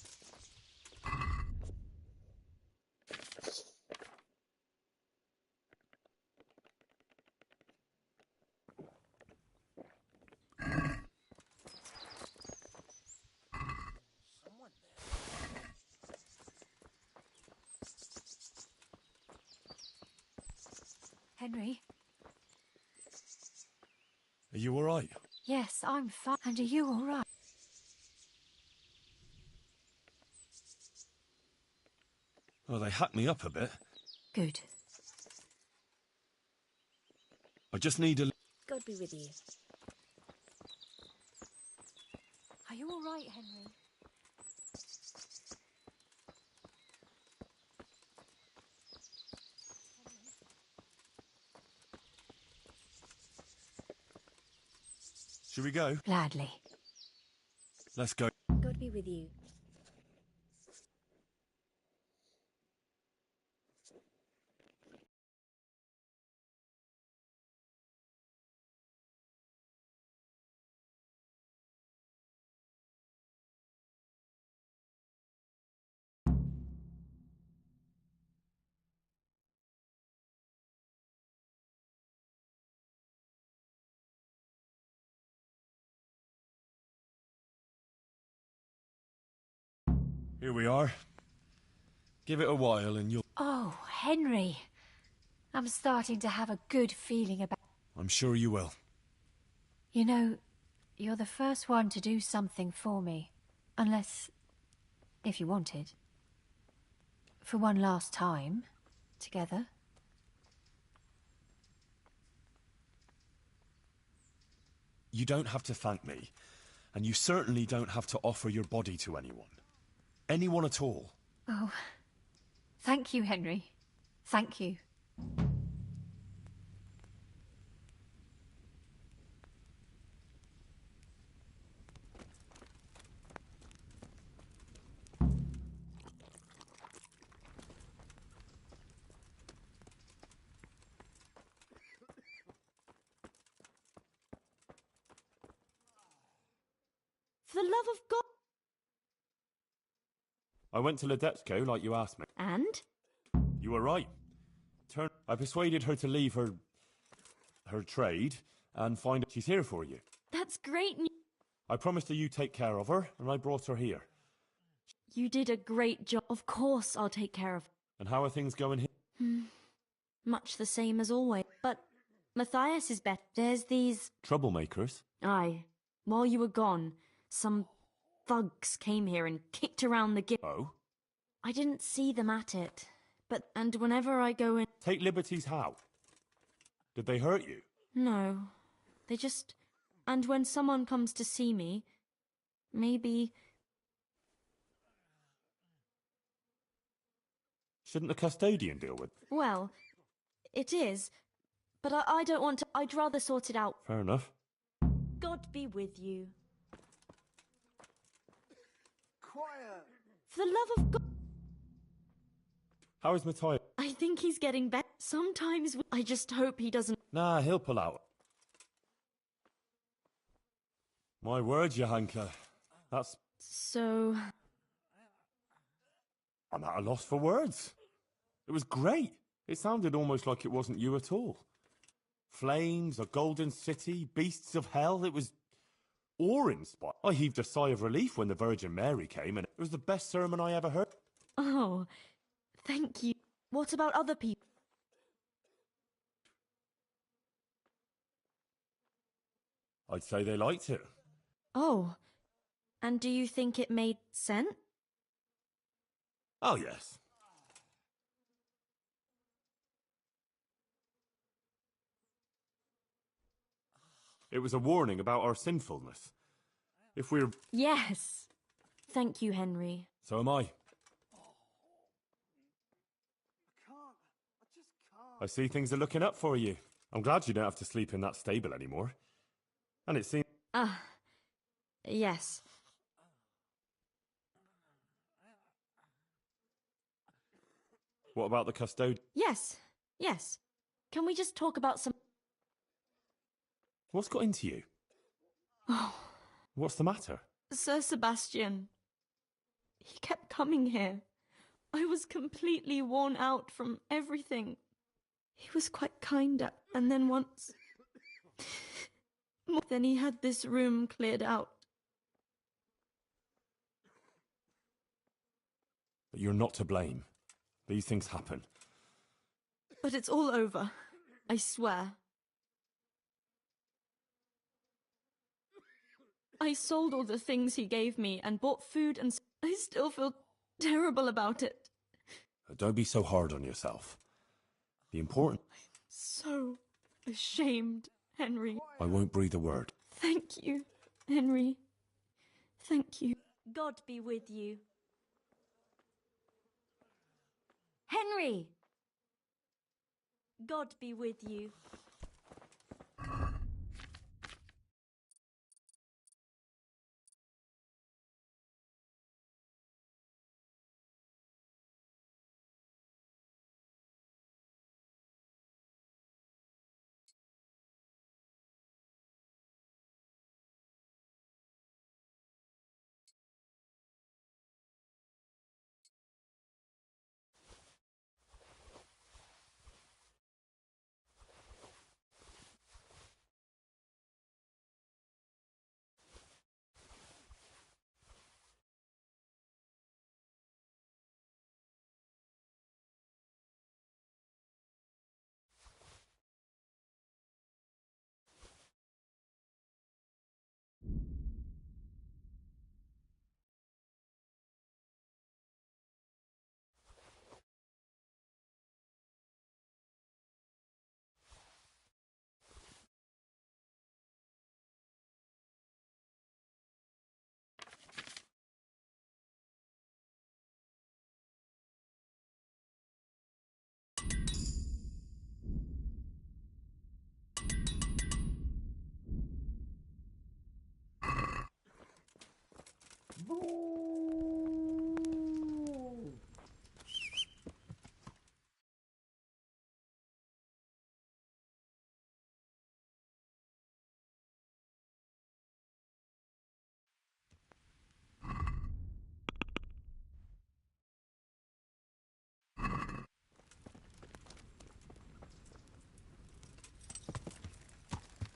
Henry? Are you alright? Yes, I'm fine. And are you all right? Well, they hacked me up a bit. Good. I just need a... God be with you. Are you all right, Henry? Should we go? Gladly. Let's go. God be with you. Here we are. Give it a while and you'll... Oh, Henry. I'm starting to have a good feeling about... I'm sure you will. You know, you're the first one to do something for me. Unless... if you wanted. For one last time. Together. You don't have to thank me. And you certainly don't have to offer your body to anyone. Anyone at all. Oh. Thank you, Henry. Thank you. For the love of God. I went to Ledetsko like you asked me. And? You were right. I persuaded her to leave her trade and find she's here for you. That's great news. I promised her you take care of her, and I brought her here. You did a great job. Of course I'll take care of her. And how are things going here? Much the same as always. But Matthias is better. There's these... Troublemakers? Aye. While you were gone, some thugs came here and kicked around the Oh? I didn't see them at it. And whenever I go in... Take liberties how? Did they hurt you? No. They just... And when someone comes to see me, maybe... Shouldn't the custodian deal with... Well, it is. But I don't want to... I'd rather sort it out. Fair enough. God be with you. Quiet! For the love of God... How is Matthias? I think he's getting better. Sometimes I just hope he doesn't... Nah, he'll pull out. My word, Johanka. That's... So... I'm at a loss for words. It was great. It sounded almost like it wasn't you at all. Flames, a golden city, beasts of hell. It was awe-inspiring. I heaved a sigh of relief when the Virgin Mary came, and it was the best sermon I ever heard. Oh, thank you. What about other people? I'd say they liked it. Oh, and do you think it made sense? Oh, yes. It was a warning about our sinfulness. If we're... Yes. Thank you, Henry. So am I. I see things are looking up for you. I'm glad you don't have to sleep in that stable anymore. And it seems... Yes. What about the custodian? Yes. Can we just talk about some... What's got into you? Oh. What's the matter? Sir Sebastian. He kept coming here. I was completely worn out from everything. He was quite kind, and then once... Then he had this room cleared out. But you're not to blame. These things happen. But it's all over. I swear. I sold all the things he gave me and bought food and I still feel terrible about it. Don't be so hard on yourself. The important... So ashamed, Henry. I won't breathe a word. Thank you, Henry. Thank you. God be with you. Henry! God be with you.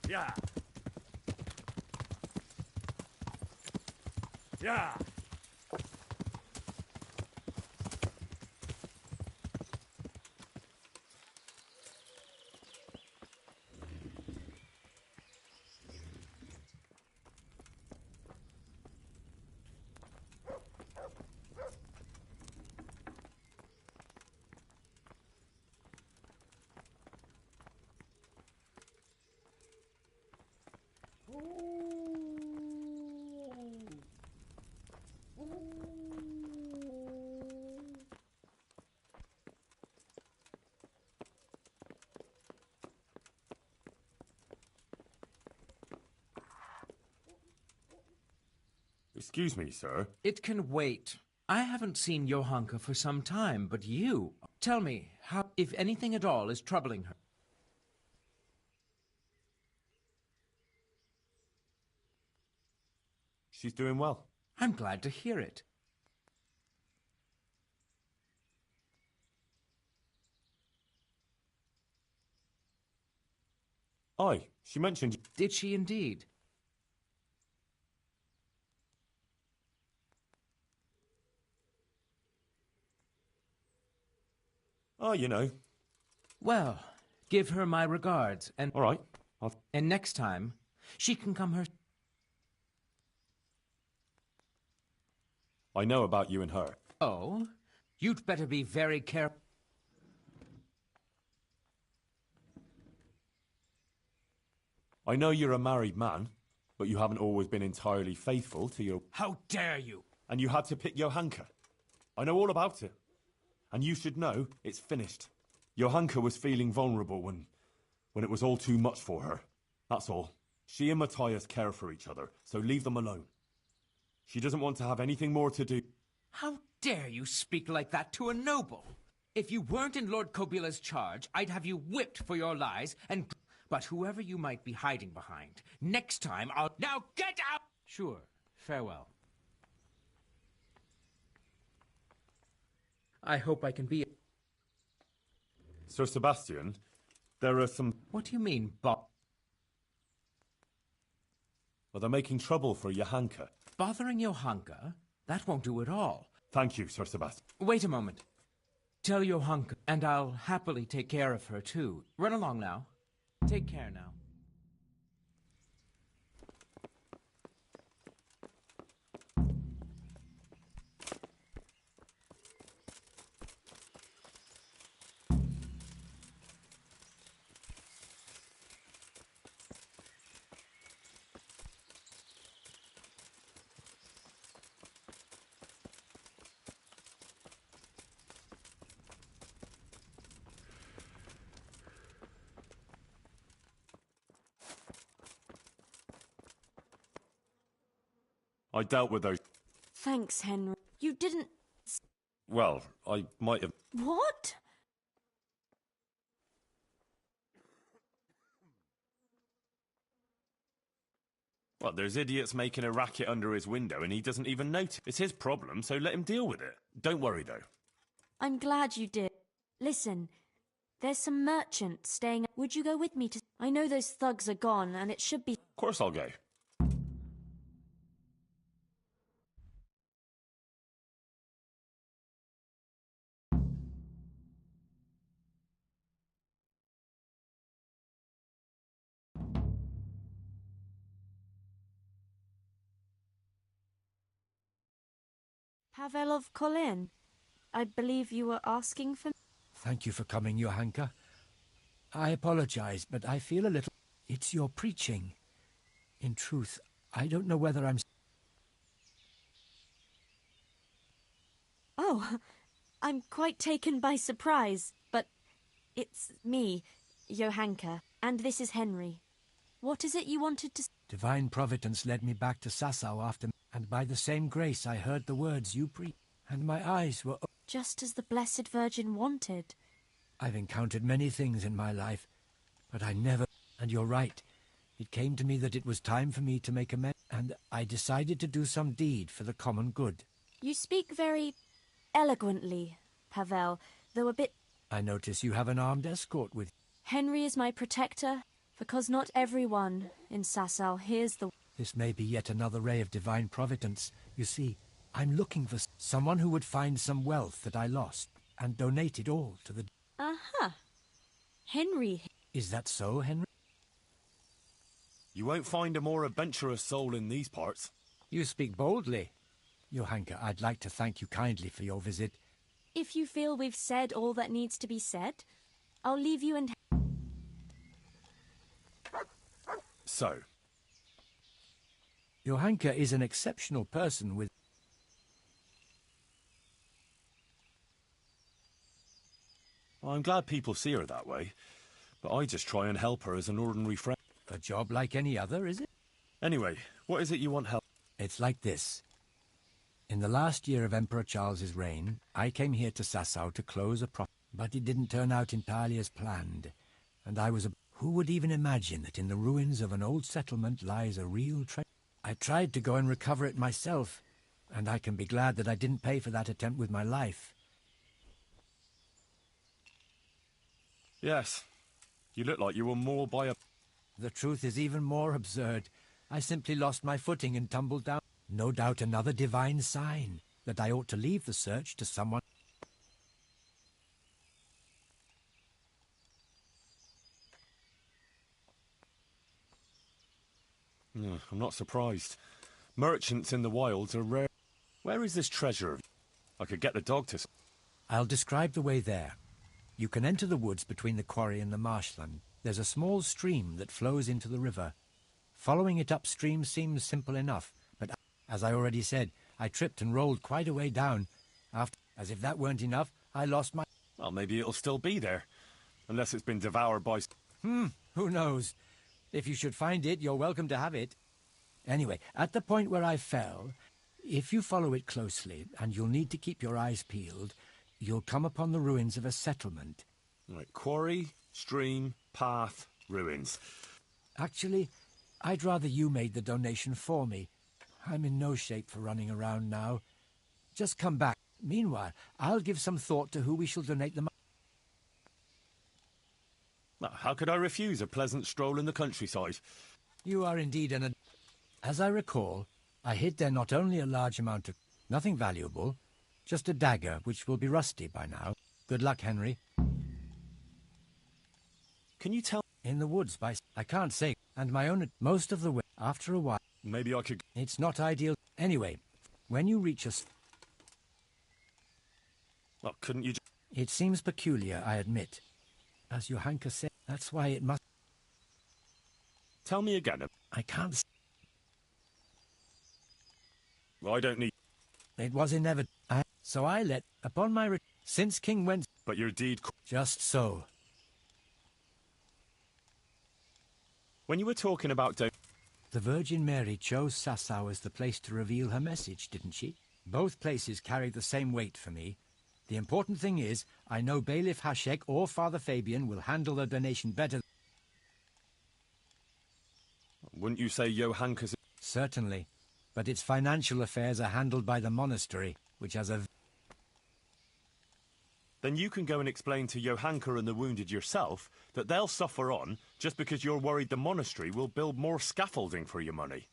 Yeah. Yeah. Excuse me, sir. It can wait. I haven't seen Johanka for some time, but you... Tell me, how, if anything at all is troubling her. She's doing well. I'm glad to hear it. Aye, she mentioned... Did she indeed? Oh, you know. Well, give her my regards, and... All right. And next time, she can come her... I know about you and her. Oh? You'd better be very careful. I know you're a married man, but you haven't always been entirely faithful to your... How dare you! And you had to pick Johanka. I know all about it. And you should know it's finished. Johanka was feeling vulnerable when it was all too much for her. That's all. She and Matthias care for each other, so leave them alone. She doesn't want to have anything more to do... How dare you speak like that to a noble? If you weren't in Lord Kobila's charge, I'd have you whipped for your lies, and... But whoever you might be hiding behind, next time I'll... Now get out! Sure. Farewell. I hope I can be... Sir Sebastian, there are some... What do you mean, Bob? Well, they're making trouble for Johanka. Bothering Johanka? That won't do at all. Thank you, Sir Sebastian. Wait a moment. Tell Johanka, and I'll happily take care of her, too. Run along now. Take care now. I dealt with those... Thanks, Henry. You didn't... Well, I might have... What? Well, there's idiots making a racket under his window and he doesn't even notice. It's his problem, so let him deal with it. Don't worry, though. I'm glad you did. Listen, there's some merchants staying... Would you go with me to... I know those thugs are gone, and it should be... Of course I'll go. Pavel of Kolin, I believe you were asking for... Thank you for coming, Johanka. I apologize, but I feel a little... It's your preaching. In truth, I don't know whether I'm... Oh, I'm quite taken by surprise, but it's me, Johanka, and this is Henry. What is it you wanted to... Divine Providence led me back to Sasau after... And by the same grace I heard the words you preached, and my eyes were... Just as the Blessed Virgin wanted. I've encountered many things in my life, but I never... And you're right. It came to me that it was time for me to make amends, and I decided to do some deed for the common good. You speak very eloquently, Pavel, though a bit... I notice you have an armed escort with... Henry is my protector, because not everyone in Sasau hears the... This may be yet another ray of divine providence. You see, I'm looking for someone who would find some wealth that I lost and donate it all to the... Aha. Henry... Is that so, Henry? You won't find a more adventurous soul in these parts. You speak boldly. Johanka, I'd like to thank you kindly for your visit. If you feel we've said all that needs to be said, I'll leave you and... So... Johanka is an exceptional person with... I'm glad people see her that way, but I just try and help her as an ordinary friend. A job like any other, is it? Anyway, what is it you want help? It's like this. In the last year of Emperor Charles's reign, I came here to Sasau to close a profit, but it didn't turn out entirely as planned, and I was a... Who would even imagine that in the ruins of an old settlement lies a real treasure? I tried to go and recover it myself, and I can be glad that I didn't pay for that attempt with my life. Yes. You look like you were mauled by a... The truth is even more absurd. I simply lost my footing and tumbled down. No doubt another divine sign that I ought to leave the search to someone. I'm not surprised. Merchants in the wilds are rare. Where is this treasure? I could get the dog to... I'll describe the way there. You can enter the woods between the quarry and the marshland. There's a small stream that flows into the river. Following it upstream seems simple enough, but as I already said, I tripped and rolled quite a way down. As if that weren't enough, I lost my... Well, maybe it'll still be there. Unless it's been devoured by... Who knows? If you should find it, you're welcome to have it. Anyway, at the point where I fell, if you follow it closely, and you'll need to keep your eyes peeled, you'll come upon the ruins of a settlement. Right, quarry, stream, path, ruins. Actually, I'd rather you made the donation for me. I'm in no shape for running around now. Just come back. Meanwhile, I'll give some thought to who we shall donate the money. Well, how could I refuse a pleasant stroll in the countryside? You are indeed an... As I recall, I hid there not only a large amount of... Nothing valuable, just a dagger, which will be rusty by now. Good luck, Henry. Can you tell... In the woods by... I can't say. And my own... Most of the way. After a while... Maybe I could... It's not ideal. Anyway, when you reach us... Well, couldn't you... It seems peculiar, I admit. As Johanka said, that's why it must... Tell me again. I can't... Well, I don't need... It was inevitable. So I let... Upon my... Since King went... But your deed... Just so. When you were talking about... The Virgin Mary chose Sasau as the place to reveal her message, didn't she? Both places carry the same weight for me. The important thing is, I know Bailiff Hashek or Father Fabian will handle the donation better. Wouldn't you say Johanka's... Certainly, but its financial affairs are handled by the monastery, which has a... Then you can go and explain to Johanka and the wounded yourself that they'll suffer on just because you're worried the monastery will build more scaffolding for your money.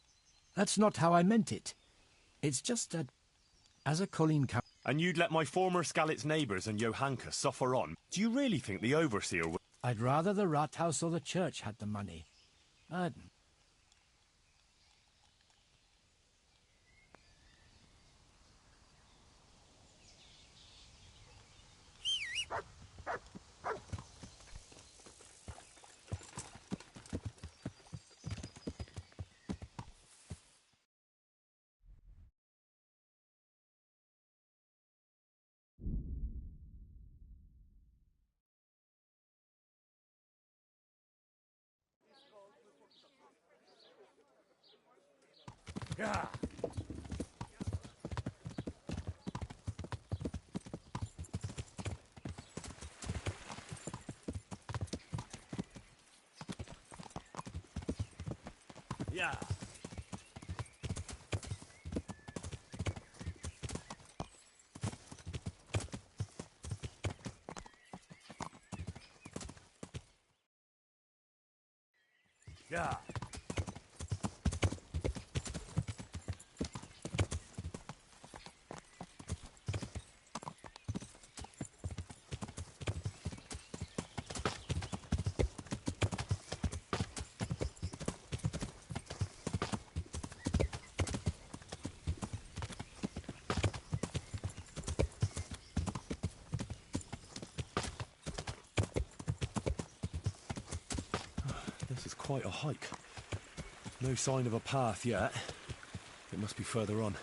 That's not how I meant it. It's just that, as a Colleen... And you'd let my former Skalitz neighbours and Johanka suffer on? Do you really think the Overseer would... I'd rather the Rathaus or the church had the money. Yeah. Yeah. Yeah. This is quite a hike. No sign of a path yet. It must be further on.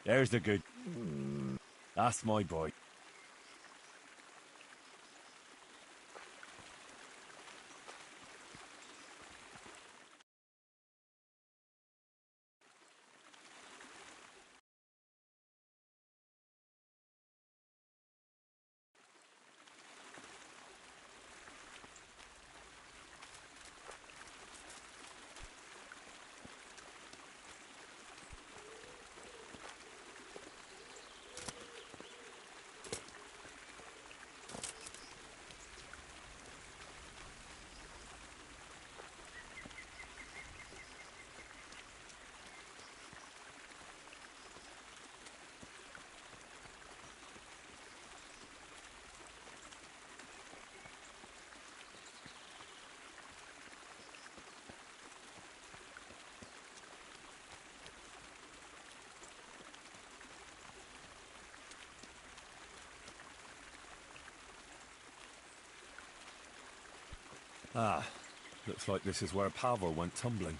There's the good... That's my boy. Ah, looks like this is where Pavel went tumbling.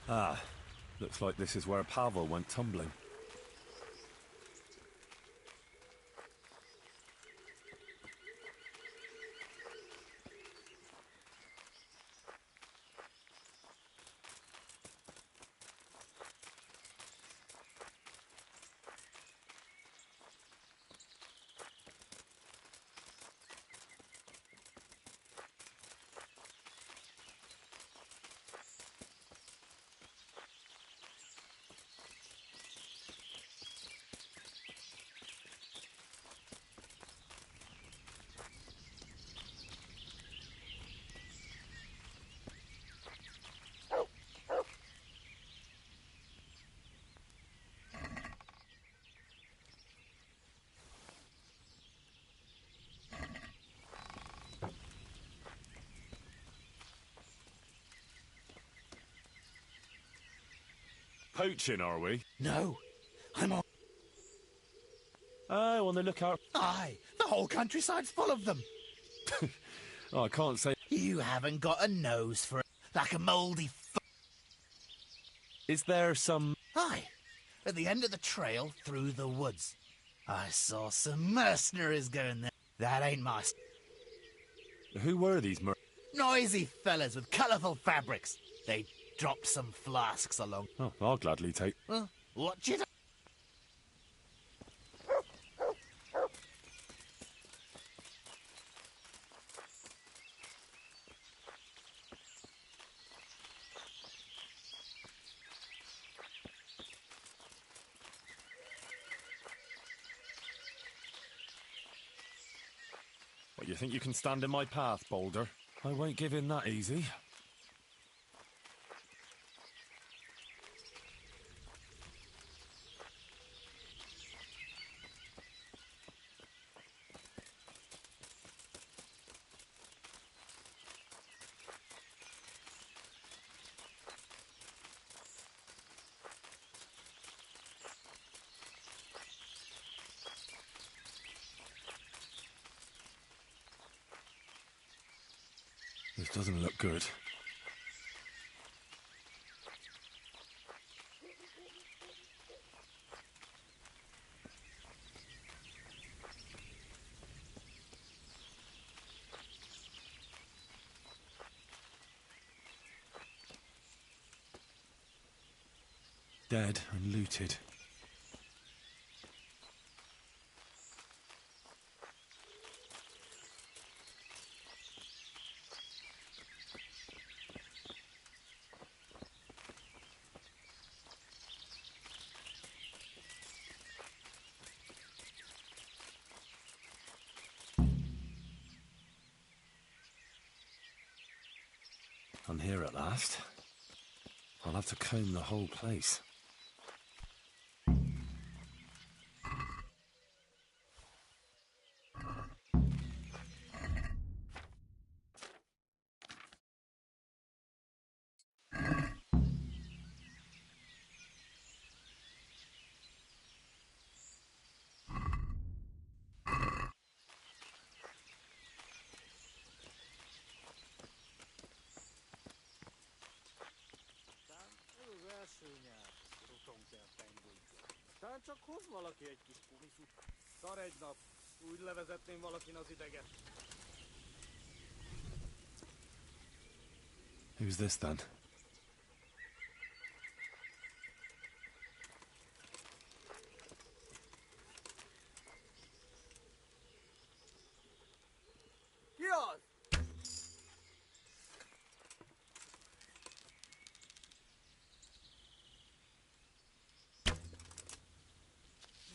Ah, looks like this is where Pavel went tumbling. Poaching, are we? No, I'm on. Oh, on the lookout. Aye, the whole countryside's full of them. Oh, I can't say. You haven't got a nose for it, like a mouldy Is there some... Aye, at the end of the trail through the woods. I saw some mercenaries going there. That ain't my... Who were these Noisy fellas with colourful fabrics. They dropped some flasks along. Oh, I'll gladly take... Well, watch it. What, you think you can stand in my path, Boulder? I won't give in that easy. This doesn't look good. Dead and looted. I'm here at last. I'll have to comb the whole place. Tán csak hoz valaki egy kis kumiszut. Szar egy nap, úgy levezetném valakin az ideget. Who's this then? Ki az?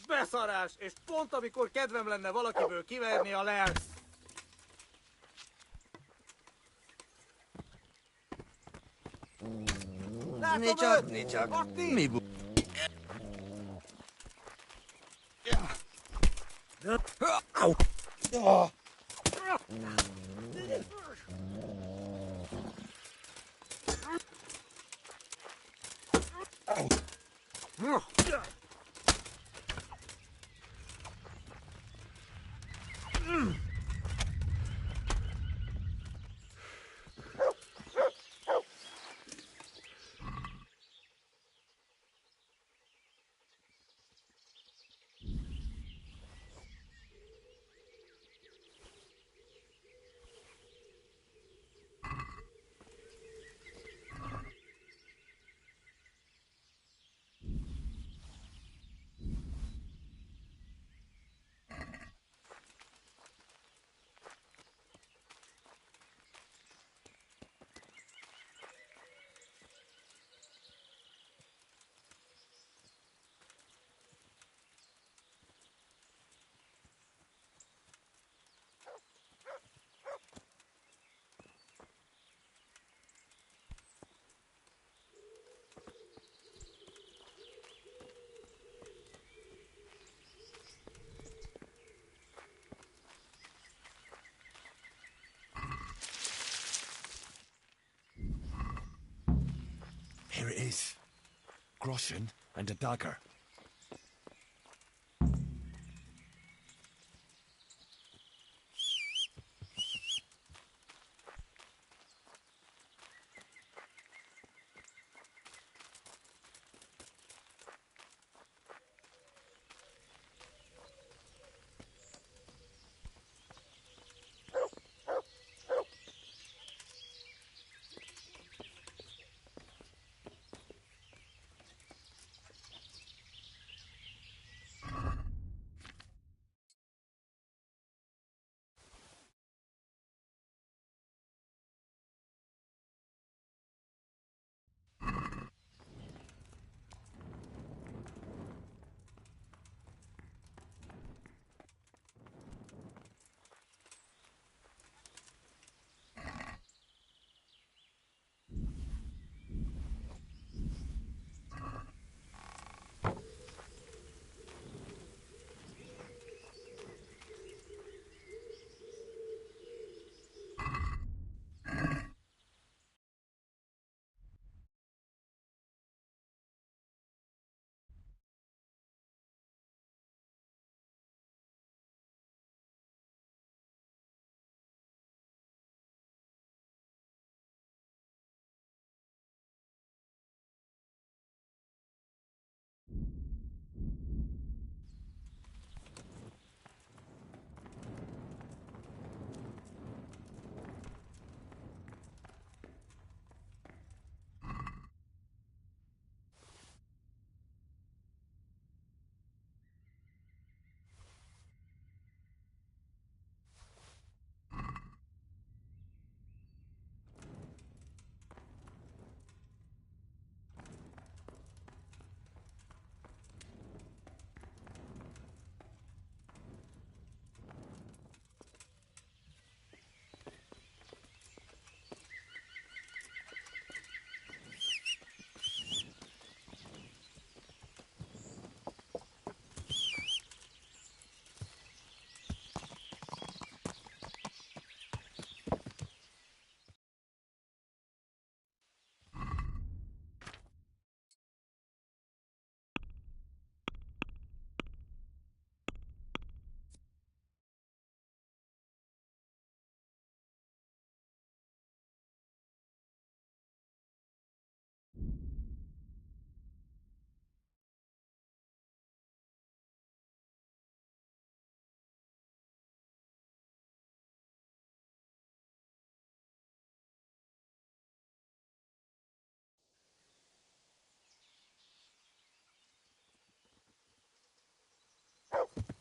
Beszarás! És pont amikor kedvem lenne valakiből kiverni a lelk. Nicsak. Mi bu... Au! Here it is. Groschen and a dagger.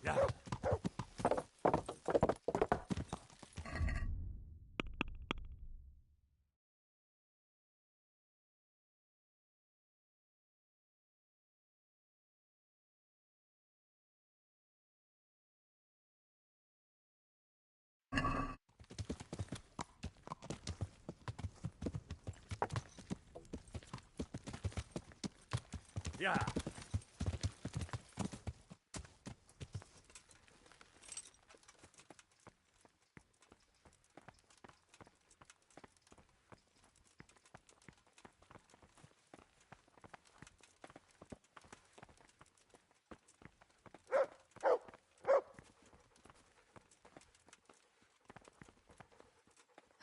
Yeah.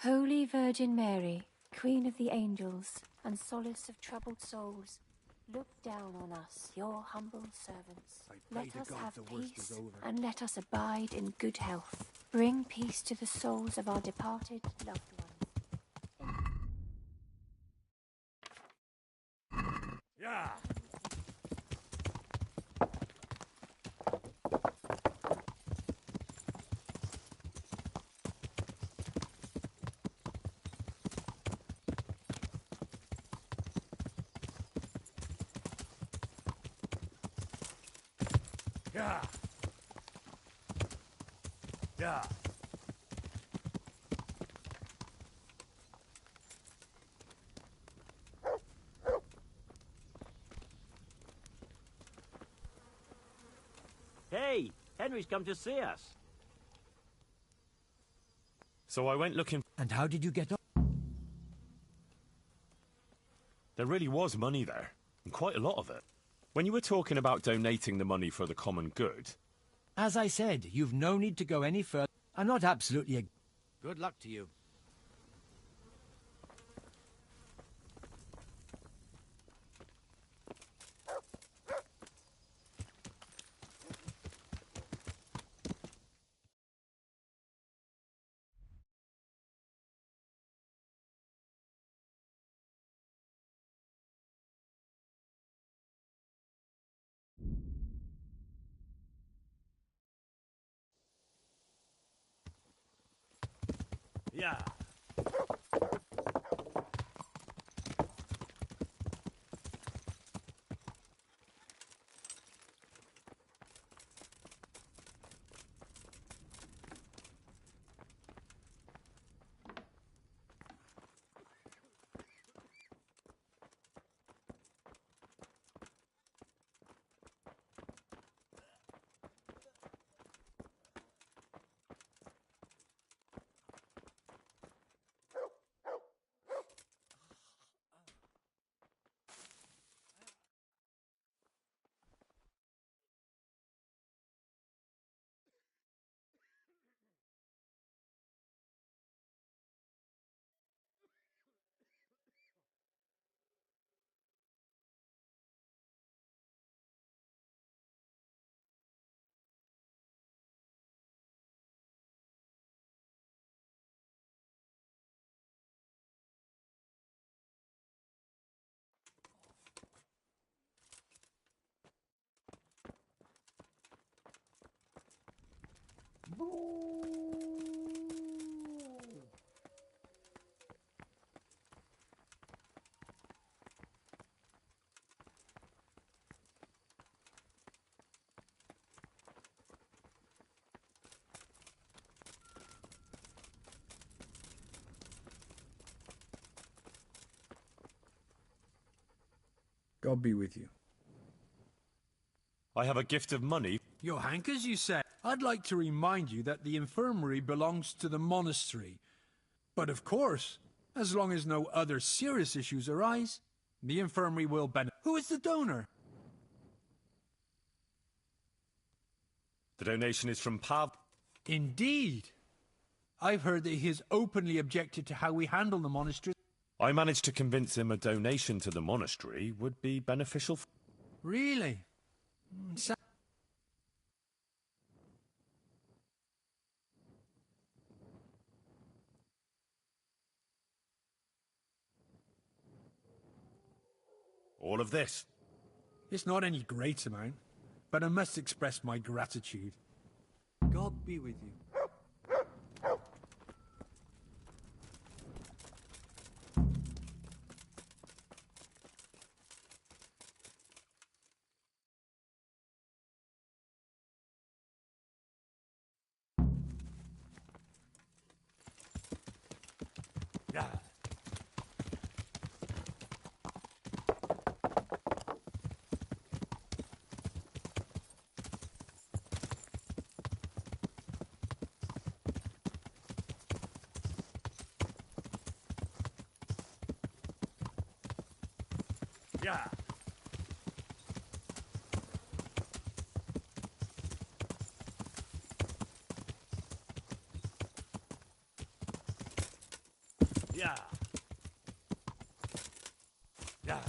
Holy Virgin Mary, Queen of the Angels and solace of troubled souls, look down on us, your humble servants. Let us have peace and let us abide in good health. Bring peace to the souls of our departed loved ones. Yeah. Yeah. Yeah. Hey, Henry's come to see us. So I went looking... And how did you get on? There really was money there, and quite a lot of it. When you were talking about donating the money for the common good... As I said, you've no need to go any further. I'm not absolutely... Good luck to you. Yeah. God be with you. I have a gift of money. Your hankers, you said? I'd like to remind you that the infirmary belongs to the monastery. But of course, as long as no other serious issues arise, the infirmary will benefit. Who is the donor? The donation is from Pav. Indeed. I've heard that he has openly objected to how we handle the monastery. I managed to convince him a donation to the monastery would be beneficial. Really? All of this? It's not any great amount, but I must express my gratitude. God be with you. Yeah. Yeah. Yeah. Yeah.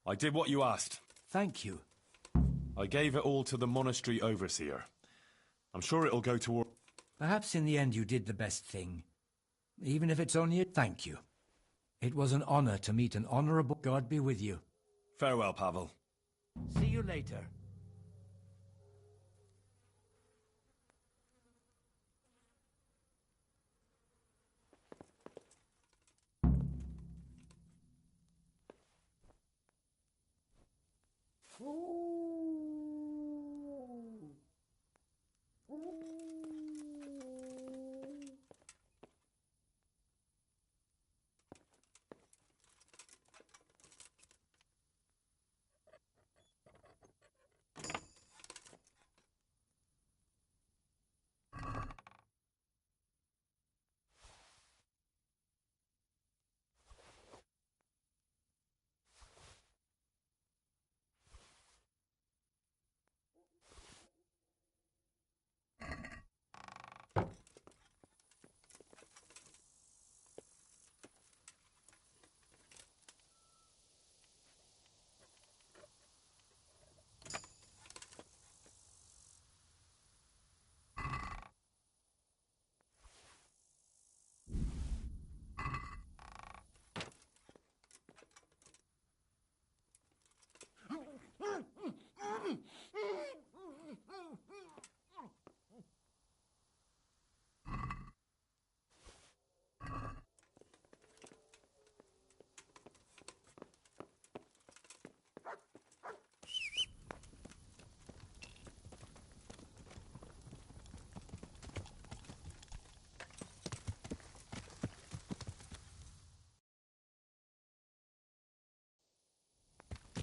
I did what you asked. Thank you. I gave it all to the monastery overseer. I'm sure it'll go toward... Perhaps in the end you did the best thing. Even if it's only a thank you. It was an honor to meet an honorable... God be with you. Farewell, Pavel. See you later.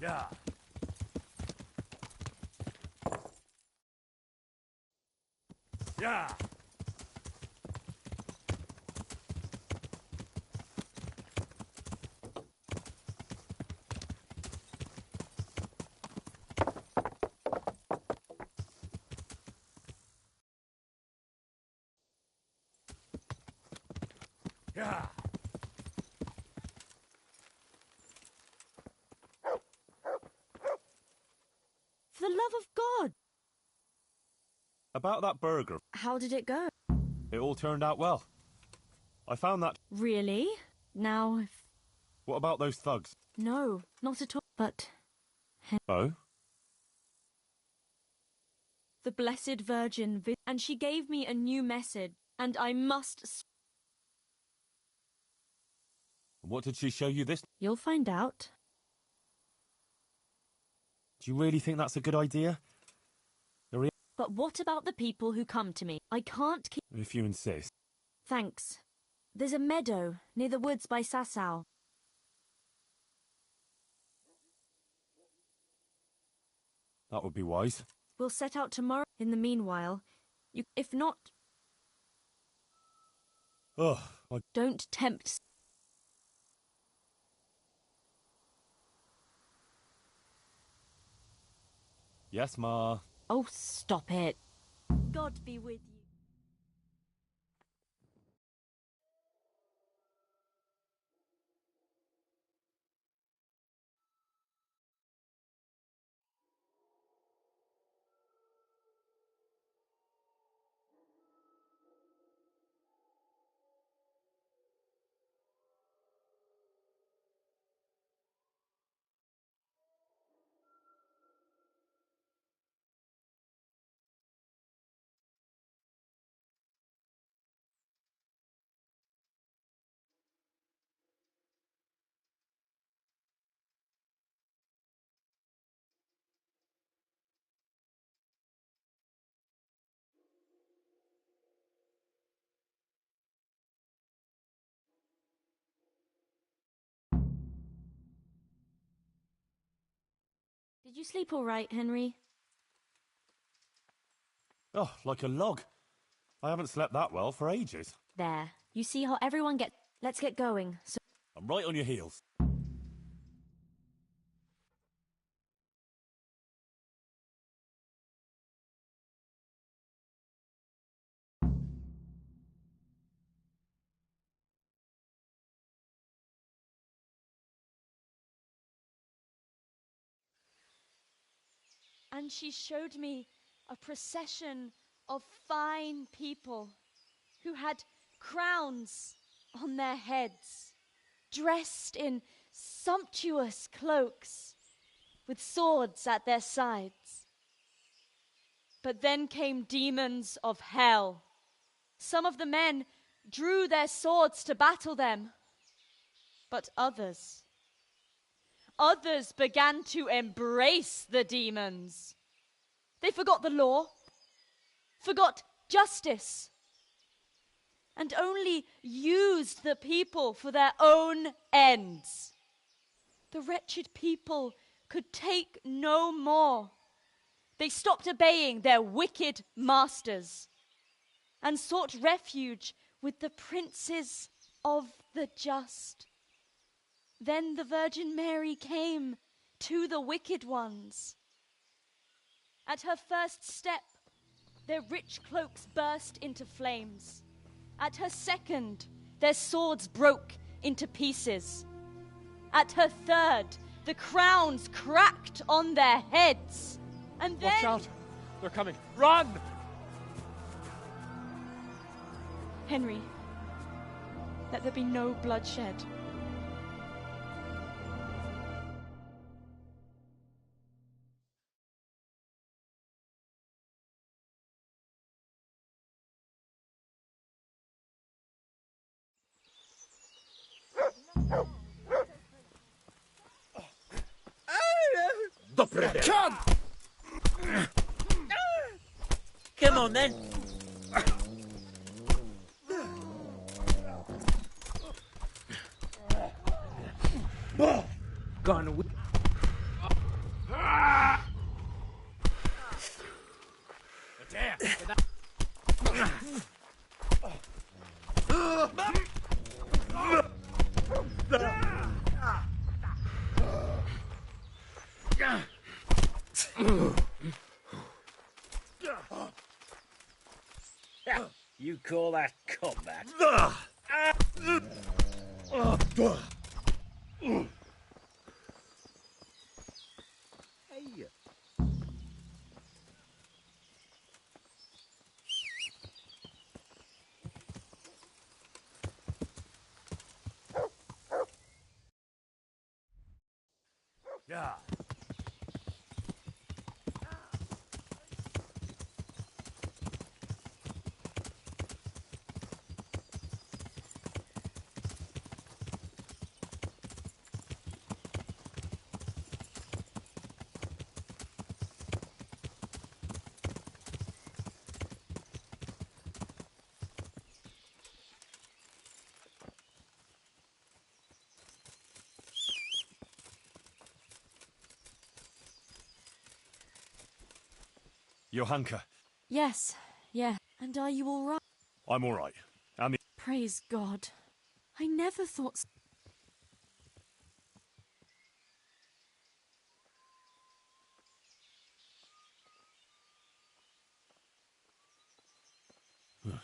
Yeah. Yeah. Yeah. For the love of God! About that burger, How did it go? it all turned out well. I found that... Really? Now, if... What about those thugs? No, not at all. But... Oh? The Blessed Virgin and she gave me a new message, and I must... What did she show you this? You'll find out. Do you really think that's a good idea? But what about the people who come to me? I can't keep... If you insist. Thanks. There's a meadow near the woods by Sasau. That would be wise. We'll set out tomorrow. In the meanwhile, if not... Ugh, Don't tempt... Yes, Ma. Oh, stop it. God be with you. Did you sleep all right, Henry? Oh, like a log. I haven't slept that well for ages. There. You see how everyone gets... Let's get going. So I'm right on your heels. And she showed me a procession of fine people who had crowns on their heads, dressed in sumptuous cloaks, with swords at their sides. But then came demons of hell. Some of the men drew their swords to battle them, but others others began to embrace the demons. They forgot the law, forgot justice, and only used the people for their own ends. The wretched people could take no more. They stopped obeying their wicked masters and sought refuge with the princes of the just. Then the Virgin Mary came to the wicked ones. At her first step, their rich cloaks burst into flames. At her second, their swords broke into pieces. At her third, the crowns cracked on their heads. And then... Watch out! They're coming! Run! Henry, let there be no bloodshed. Come! Come on then. Gone away. You call that combat? Hey. Yeah. Johanka. Yes, yeah. And are you all right? I'm all right. Praise God. I never thought...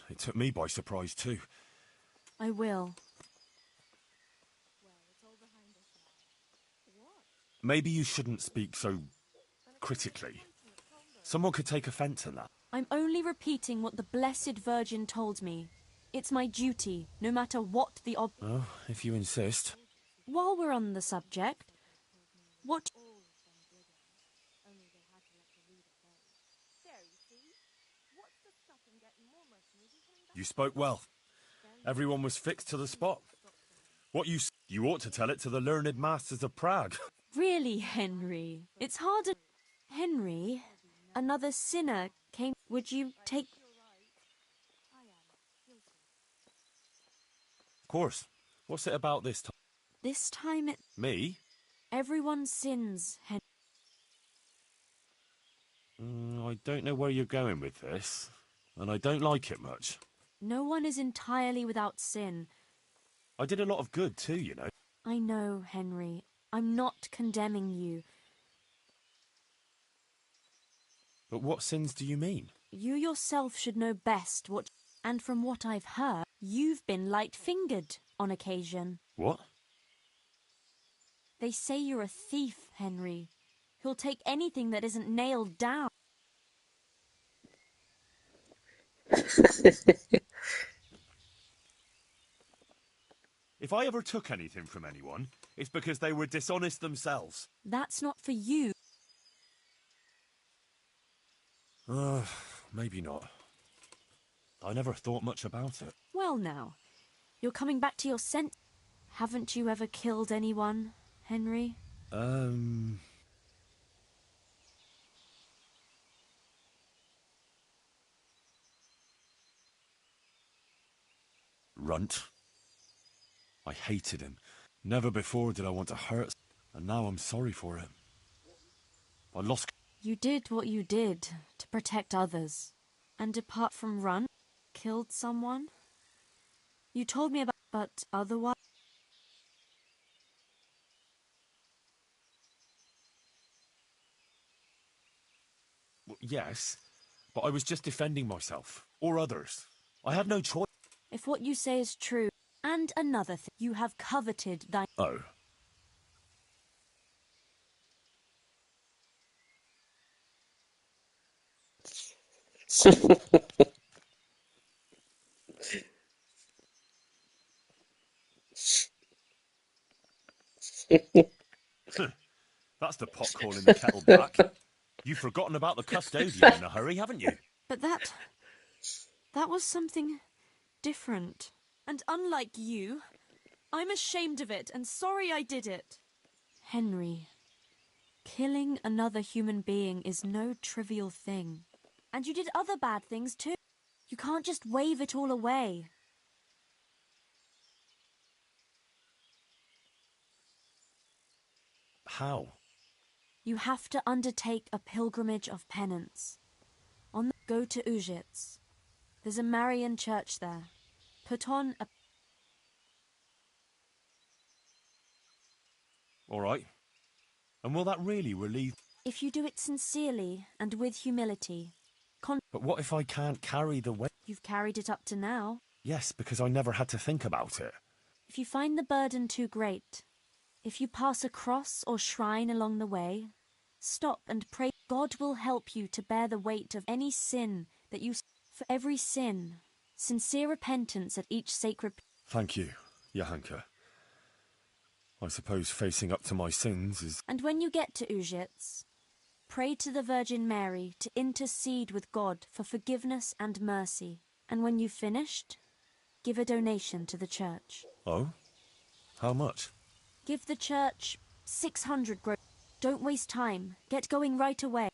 It took me by surprise too. I will. Maybe you shouldn't speak so critically. Someone could take offence at that. I'm only repeating what the Blessed Virgin told me. It's my duty, no matter what the Oh, if you insist. While we're on the subject, what... You spoke well. Everyone was fixed to the spot. What you ought to tell it to the learned masters of Prague. Really, Henry? It's harder... Henry, another sinner came... Would you take... Of course. What's it about this time? This time it... Me? Everyone sins, Henry. I don't know where you're going with this, and I don't like it much. No one is entirely without sin. I did a lot of good too, you know. I know, Henry. I'm not condemning you. But what sins do you mean? You yourself should know best what... And from what I've heard, you've been light-fingered on occasion. What? They say you're a thief, Henry, who'll take anything that isn't nailed down. If I ever took anything from anyone, it's because they were dishonest themselves. That's not for you. Maybe not. I never thought much about it. Well now, you're coming back to your sense. Haven't you ever killed anyone, Henry? Runt. I hated him. Never before did I want to hurt, and now I'm sorry for it. I lost... You did what you did to protect others. And apart from Run, killed someone? You told me about... but otherwise... Well, yes, but I was just defending myself. Or others. I had no choice. If what you say is true, and another thing, you have coveted thy... Oh. That's the pot calling the kettle black. You've forgotten about the custodian in a hurry, haven't you? But that was something different. And unlike you, I'm ashamed of it and sorry I did it. Henry, killing another human being is no trivial thing. And you did other bad things too. You can't just wave it all away. How? You have to undertake a pilgrimage of penance. Go to Ujits. There's a Marian church there. Put on a... All right. And will that really relieve... If you do it sincerely and with humility... But what if I can't carry the weight? You've carried it up to now. Yes, because I never had to think about it. If you find the burden too great, if you pass a cross or shrine along the way, stop and pray. God will help you to bear the weight of any sin that you... For every sin, sincere repentance at each sacred... Thank you, Yahanka. I suppose facing up to my sins is... And when you get to Ujits, pray to the Virgin Mary to intercede with God for forgiveness and mercy. And when you've finished, give a donation to the church. Oh? How much? Give the church 600 gross. Don't waste time. Get going right away.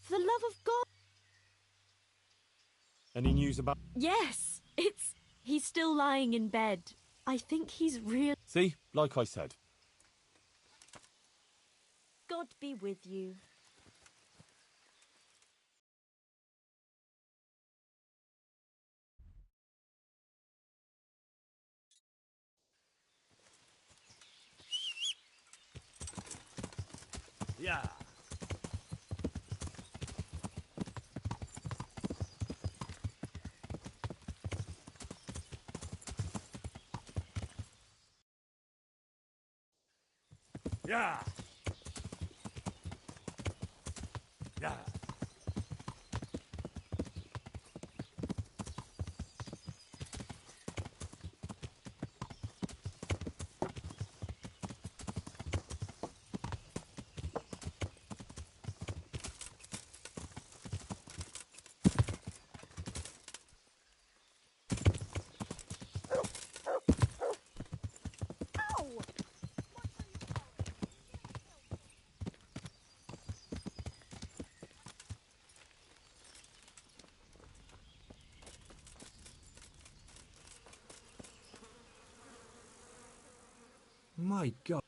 For the love of God! Any news about... Yes! He's still lying in bed. I think he's real... See? Like I said. God be with you. Yeah. Yeah. Yeah. My God.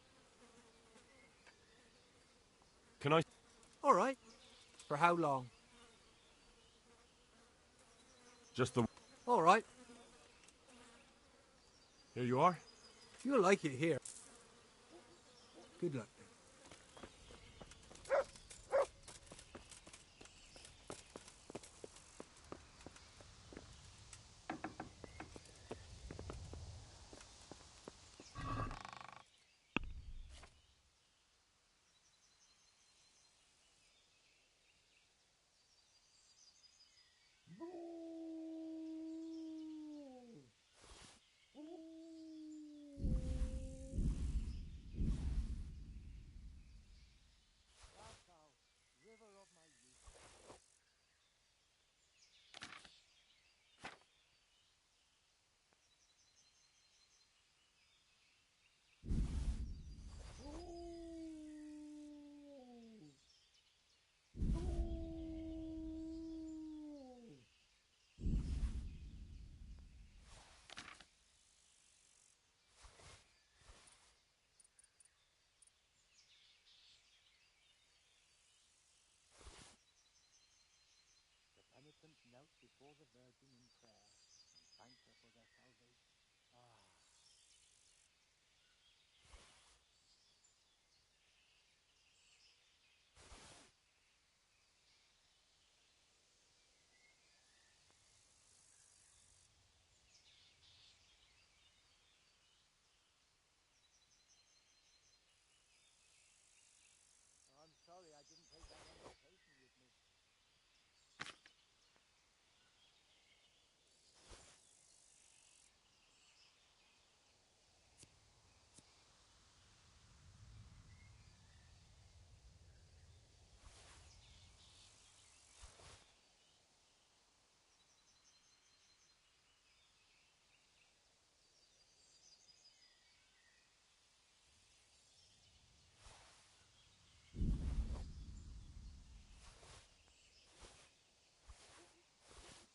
Can I? All right. For how long? Just the... All right. Here you are. You'll like it here. Good luck. Penitents knelt before the Virgin in prayer and thanked her for their salvation. I'm sorry I didn't take that invitation with me.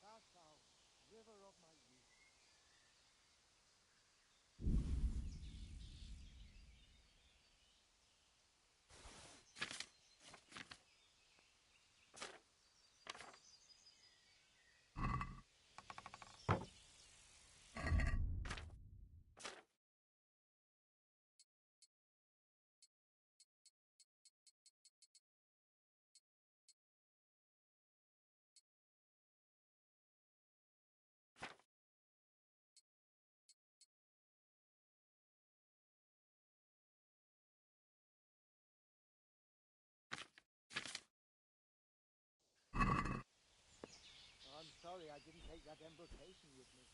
Passau, river of my youth. I'm sorry I didn't take that invitation with me.